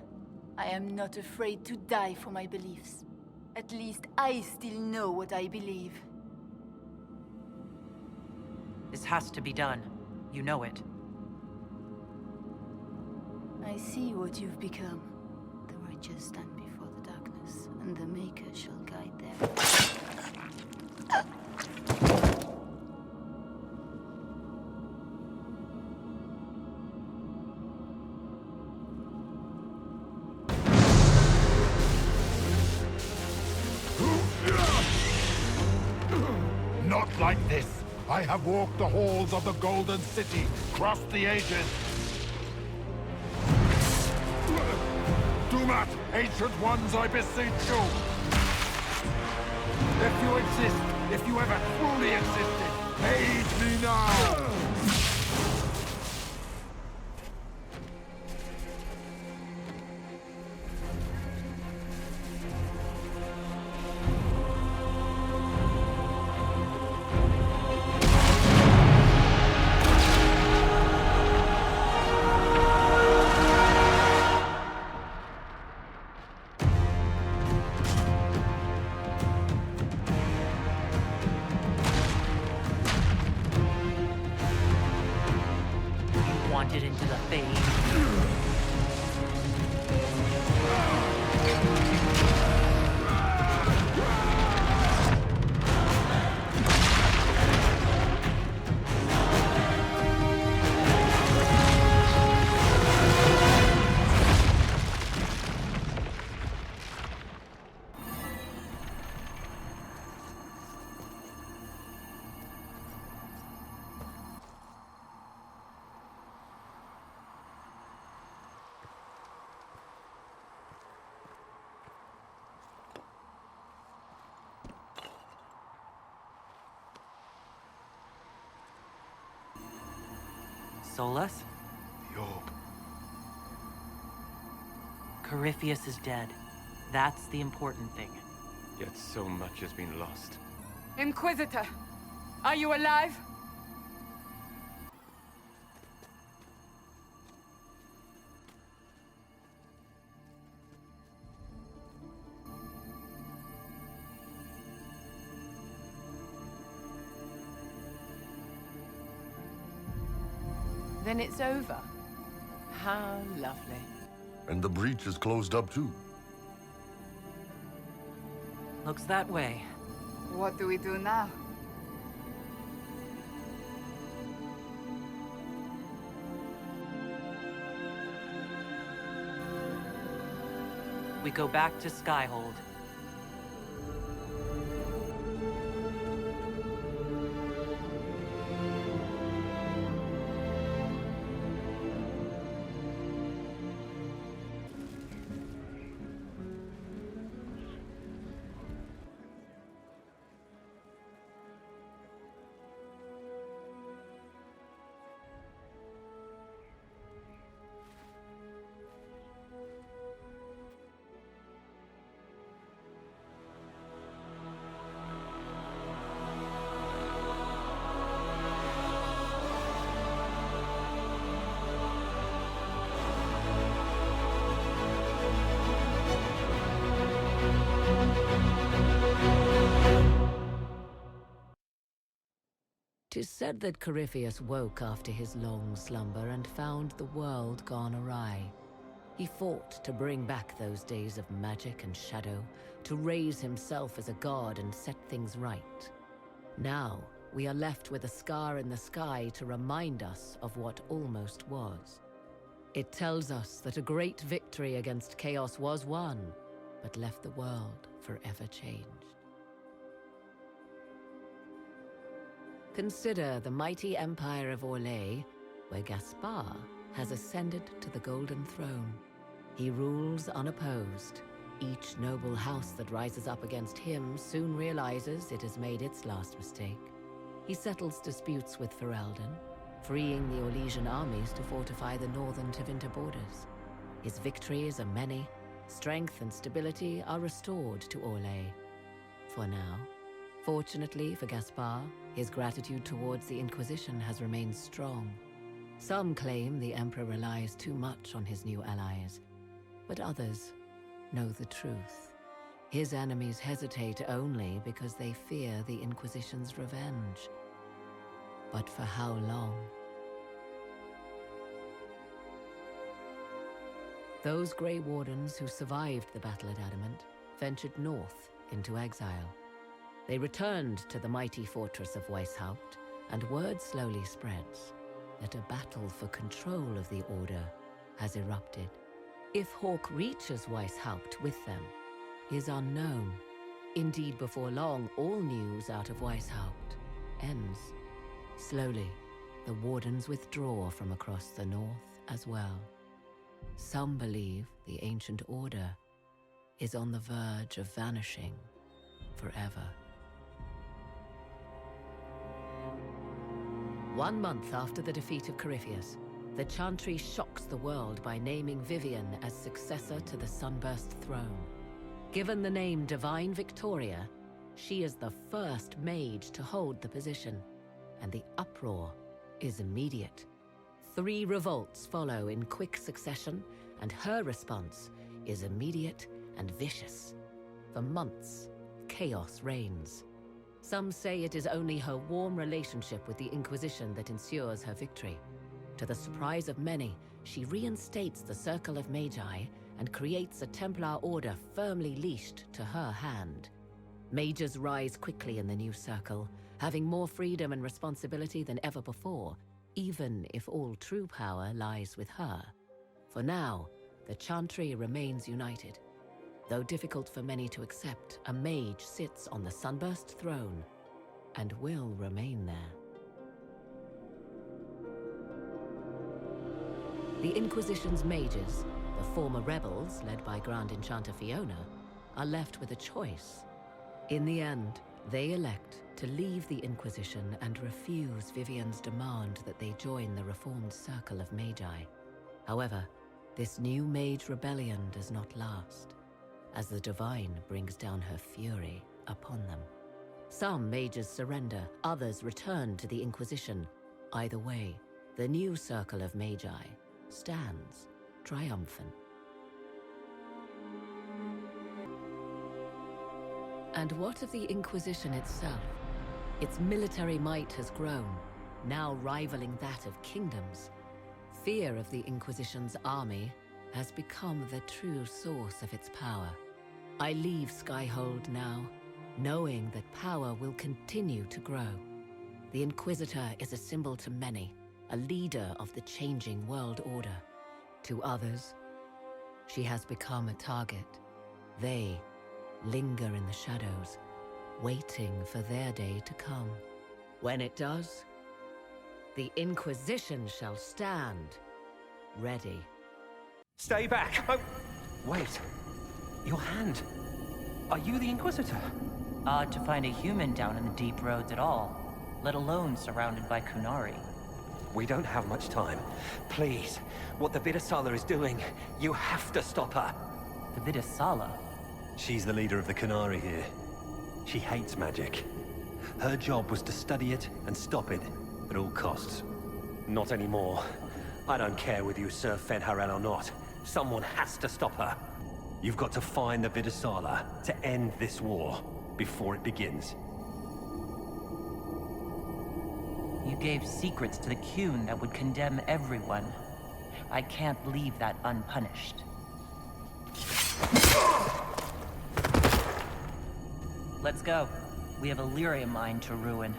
I am not afraid to die for my beliefs. At least I still know what I believe. This has to be done. You know it. I see what you've become. The righteous stand before the darkness, and the Maker shall guide them. Not like this. I have walked the halls of the Golden City, crossed the ages. Do not, ancient ones, I beseech you! If you exist, if you ever truly existed, aid me now! Wanted into the fade. Solus? The orb. Corypheus is dead. That's the important thing. Yet so much has been lost. Inquisitor, are you alive? Then it's over. How lovely. And the breach is closed up too. Looks that way. What do we do now? We go back to Skyhold. 'Tis said that Corypheus woke after his long slumber and found the world gone awry. He fought to bring back those days of magic and shadow, to raise himself as a god and set things right. Now, we are left with a scar in the sky to remind us of what almost was. It tells us that a great victory against chaos was won, but left the world forever changed. Consider the mighty empire of Orlais, where Gaspar has ascended to the Golden Throne. He rules unopposed. Each noble house that rises up against him soon realizes it has made its last mistake. He settles disputes with Ferelden, freeing the Orlesian armies to fortify the northern Tevinter borders. His victories are many. Strength and stability are restored to Orlais. For now. Fortunately for Gaspar, his gratitude towards the Inquisition has remained strong. Some claim the Emperor relies too much on his new allies, but others know the truth. His enemies hesitate only because they fear the Inquisition's revenge. But for how long? Those Grey Wardens who survived the battle at Adamant ventured north into exile. They returned to the mighty fortress of Weishaupt, and word slowly spreads that a battle for control of the Order has erupted. If Hawke reaches Weishaupt with them is unknown. Indeed, before long, all news out of Weishaupt ends. Slowly, the Wardens withdraw from across the north as well. Some believe the ancient Order is on the verge of vanishing forever. 1 month after the defeat of Corypheus, the Chantry shocks the world by naming Vivian as successor to the Sunburst throne. Given the name Divine Victoria, she is the first mage to hold the position, and the uproar is immediate. 3 revolts follow in quick succession, and her response is immediate and vicious. For months, chaos reigns. Some say it is only her warm relationship with the Inquisition that ensures her victory. To the surprise of many, she reinstates the Circle of Magi and creates a Templar order firmly leashed to her hand. Mages rise quickly in the new circle, having more freedom and responsibility than ever before, even if all true power lies with her. For now, the Chantry remains united. Though difficult for many to accept, a mage sits on the Sunburst throne and will remain there. The Inquisition's mages, the former rebels led by Grand Enchanter Fiona, are left with a choice. In the end, they elect to leave the Inquisition and refuse Vivian's demand that they join the reformed Circle of Magi. However, this new mage rebellion does not last, as the Divine brings down her fury upon them. Some mages surrender, others return to the Inquisition. Either way, the new Circle of Magi stands triumphant. And what of the Inquisition itself? Its military might has grown, now rivaling that of kingdoms. Fear of the Inquisition's army has become the true source of its power. I leave Skyhold now, knowing that power will continue to grow. The Inquisitor is a symbol to many, a leader of the changing world order. To others, she has become a target. They linger in the shadows, waiting for their day to come. When it does, the Inquisition shall stand ready. Stay back! Oh, wait. Your hand. Are you the Inquisitor? Odd to find a human down in the deep roads at all, let alone surrounded by Kunari. We don't have much time. Please, what the Vidasala is doing, you have to stop her. The Vidasala? She's the leader of the Kunari here. She hates magic. Her job was to study it and stop it at all costs. Not anymore. I don't care whether you serve Fen'Harel or not. Someone has to stop her. You've got to find the Vidasala to end this war before it begins. You gave secrets to the Qun that would condemn everyone. I can't leave that unpunished. Let's go. We have a lyrium mine to ruin.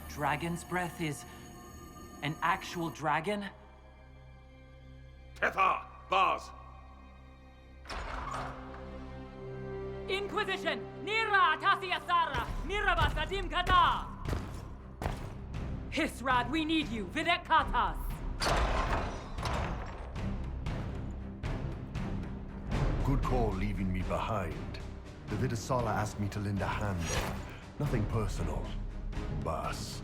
Dragon's breath is an actual dragon? Tethar! Bars! Inquisition! Nira Tasiasara! Miraba Sadim Kata! Hisrad, we need you! Videk Katas! Good call leaving me behind. The Vidasala asked me to lend a hand. Nothing personal. Boss.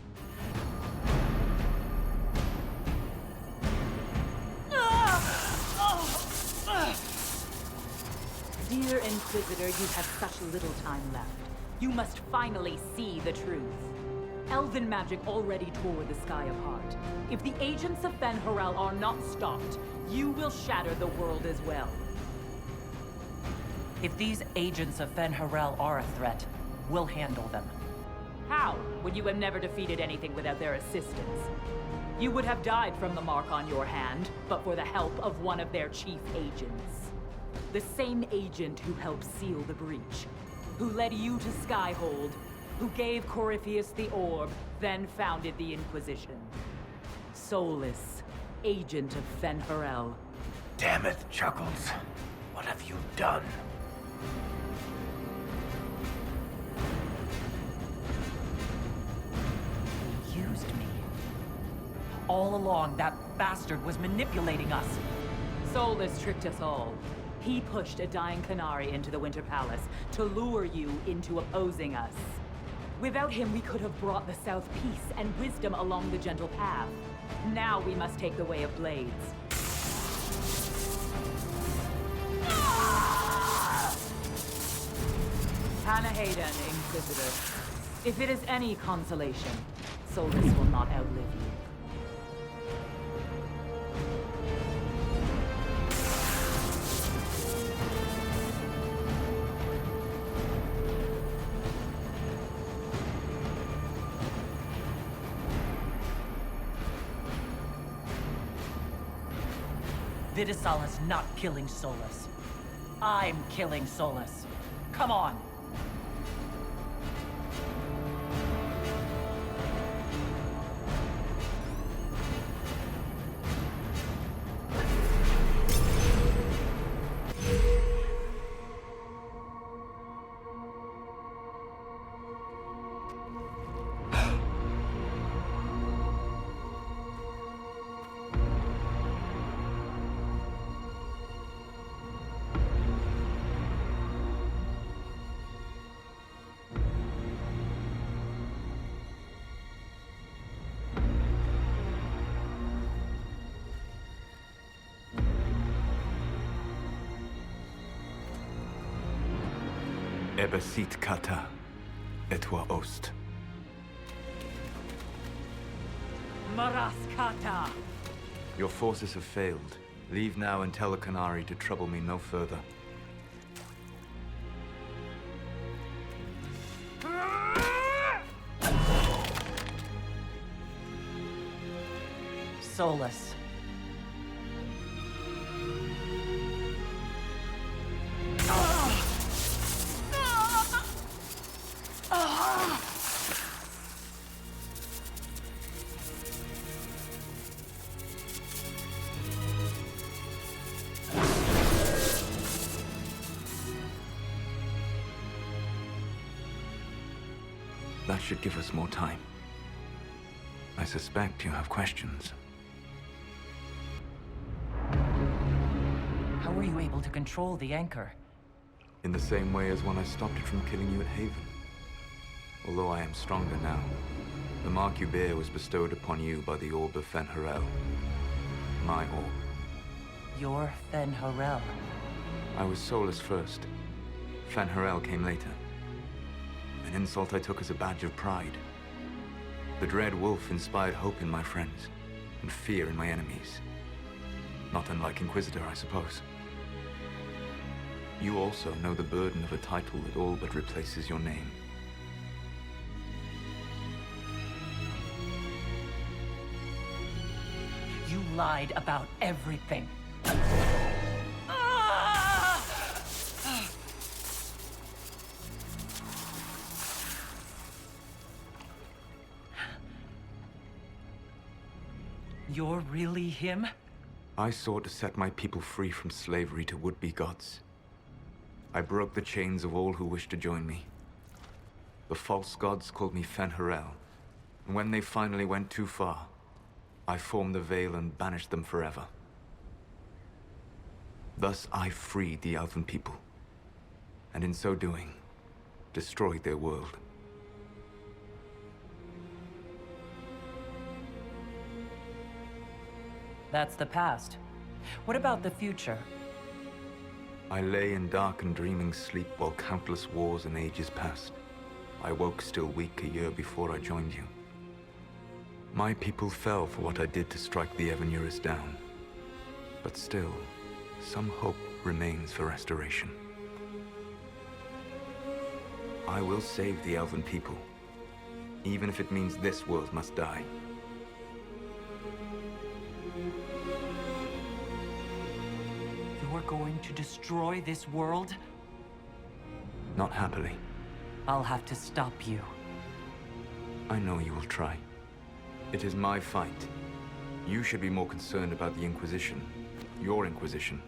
Dear Inquisitor, you have such little time left. You must finally see the truth. Elven magic already tore the sky apart. If the agents of Fen-Harel are not stopped, you will shatter the world as well. If these agents of Fen-Harel are a threat, we'll handle them. How, when you have never defeated anything without their assistance? You would have died from the mark on your hand, but for the help of one of their chief agents. The same agent who helped seal the breach, who led you to Skyhold, who gave Corypheus the orb, then founded the Inquisition. Solus, agent of Fen-Harel. Damn it, Chuckles. What have you done? He used me. All along, that bastard was manipulating us. Solus tricked us all. He pushed a dying Qunari into the Winter Palace to lure you into opposing us. Without him, we could have brought the South peace and wisdom along the gentle path. Now we must take the way of blades. Panahaden, Inquisitor. If it is any consolation, Solus will not outlive you. Vidasala's not killing Solus. I'm killing Solus. Come on! Ebesit kata, etwa ost. Maraskata! Your forces have failed. Leave now and tell the Qunari to trouble me no further. Solus. That should give us more time. I suspect you have questions. How were you able to control the anchor? In the same way as when I stopped it from killing you at Haven. Although I am stronger now, the mark you bear was bestowed upon you by the Orb of Fen-Harel. My orb. You're Fen-Harel. I was Solus first. Fen-Harel came later. An insult I took as a badge of pride. The Dread Wolf inspired hope in my friends, and fear in my enemies. Not unlike Inquisitor, I suppose. You also know the burden of a title that all but replaces your name. You lied about everything. You're really him? I sought to set my people free from slavery to would-be gods. I broke the chains of all who wished to join me. The false gods called me Fen'Harel, and when they finally went too far, I formed the Veil and banished them forever. Thus I freed the Elven people, and in so doing, destroyed their world. That's the past. What about the future? I lay in dark and dreaming sleep while countless wars and ages passed. I woke still weak a year before I joined you. My people fell for what I did to strike the Evanurus down. But still, some hope remains for restoration. I will save the Elven people, even if it means this world must die. You're going to destroy this world? Not happily. I'll have to stop you. I know you will try. It is my fight. You should be more concerned about the Inquisition. Your Inquisition.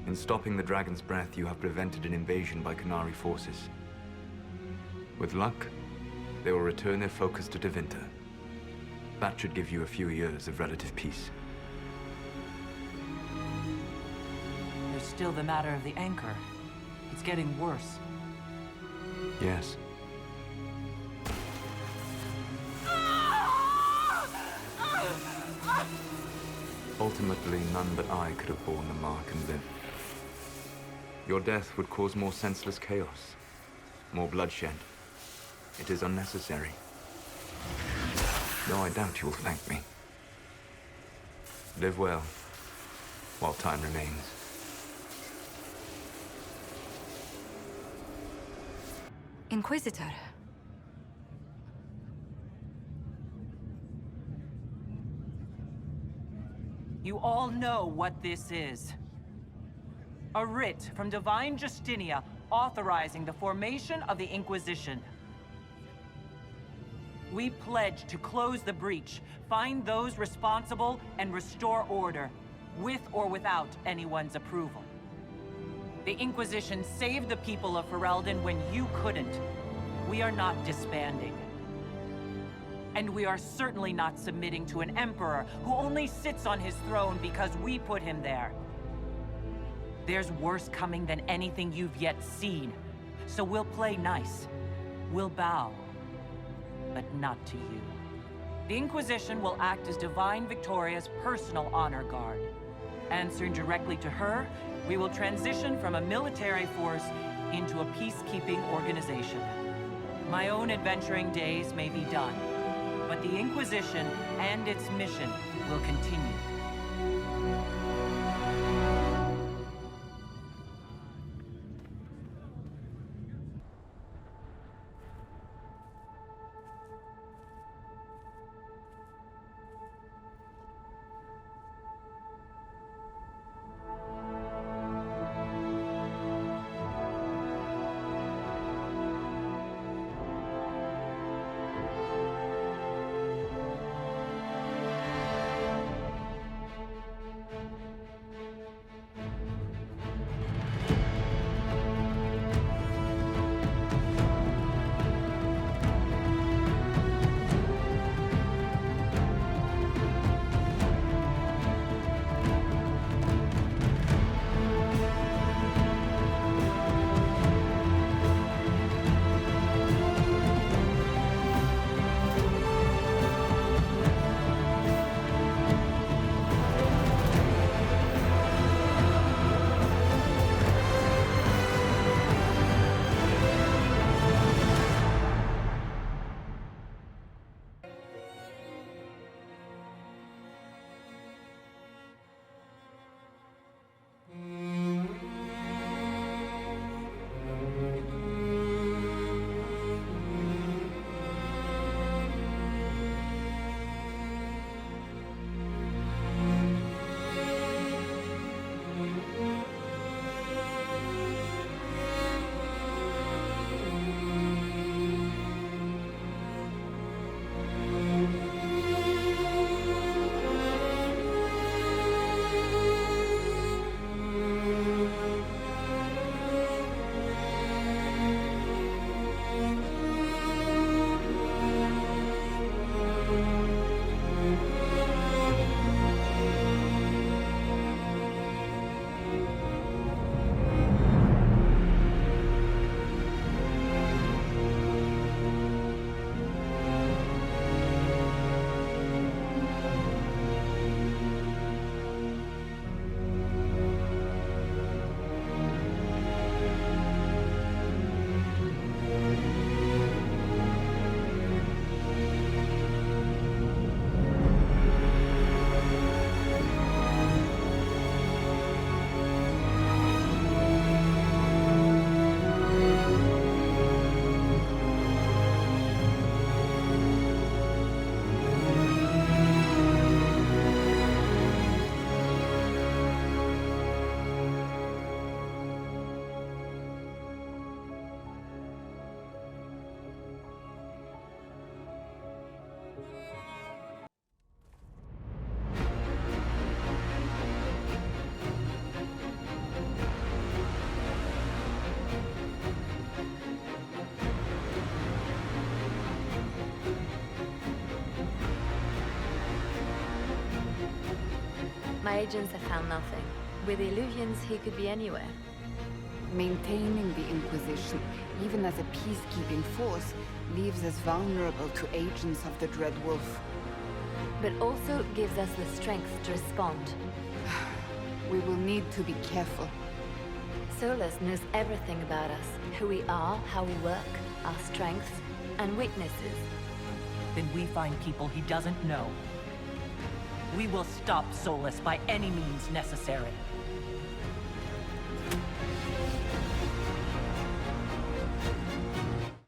In stopping the Dragon's Breath, you have prevented an invasion by Qunari forces. With luck, they will return their focus to Tevinter. That should give you a few years of relative peace. There's still the matter of the anchor. It's getting worse. Yes. Ultimately, none but I could have borne the mark and lived. Your death would cause more senseless chaos, more bloodshed. It is unnecessary. Though I doubt you will thank me. Live well, while time remains. Inquisitor. You all know what this is. A writ from Divine Justinia authorizing the formation of the Inquisition. We pledge to close the breach, find those responsible, and restore order, with or without anyone's approval. The Inquisition saved the people of Ferelden when you couldn't. We are not disbanding. And we are certainly not submitting to an emperor who only sits on his throne because we put him there. There's worse coming than anything you've yet seen. So we'll play nice. We'll bow. But not to you. The Inquisition will act as Divine Victoria's personal honor guard. Answering directly to her, we will transition from a military force into a peacekeeping organization. My own adventuring days may be done, but the Inquisition and its mission will continue. My agents have found nothing. With the Illuvians, he could be anywhere. Maintaining the Inquisition, even as a peacekeeping force, leaves us vulnerable to agents of the Dread Wolf. But also gives us the strength to respond. We will need to be careful. Solus knows everything about us. Who we are, how we work, our strengths, and weaknesses. Then we find people he doesn't know. We will stop Solus by any means necessary.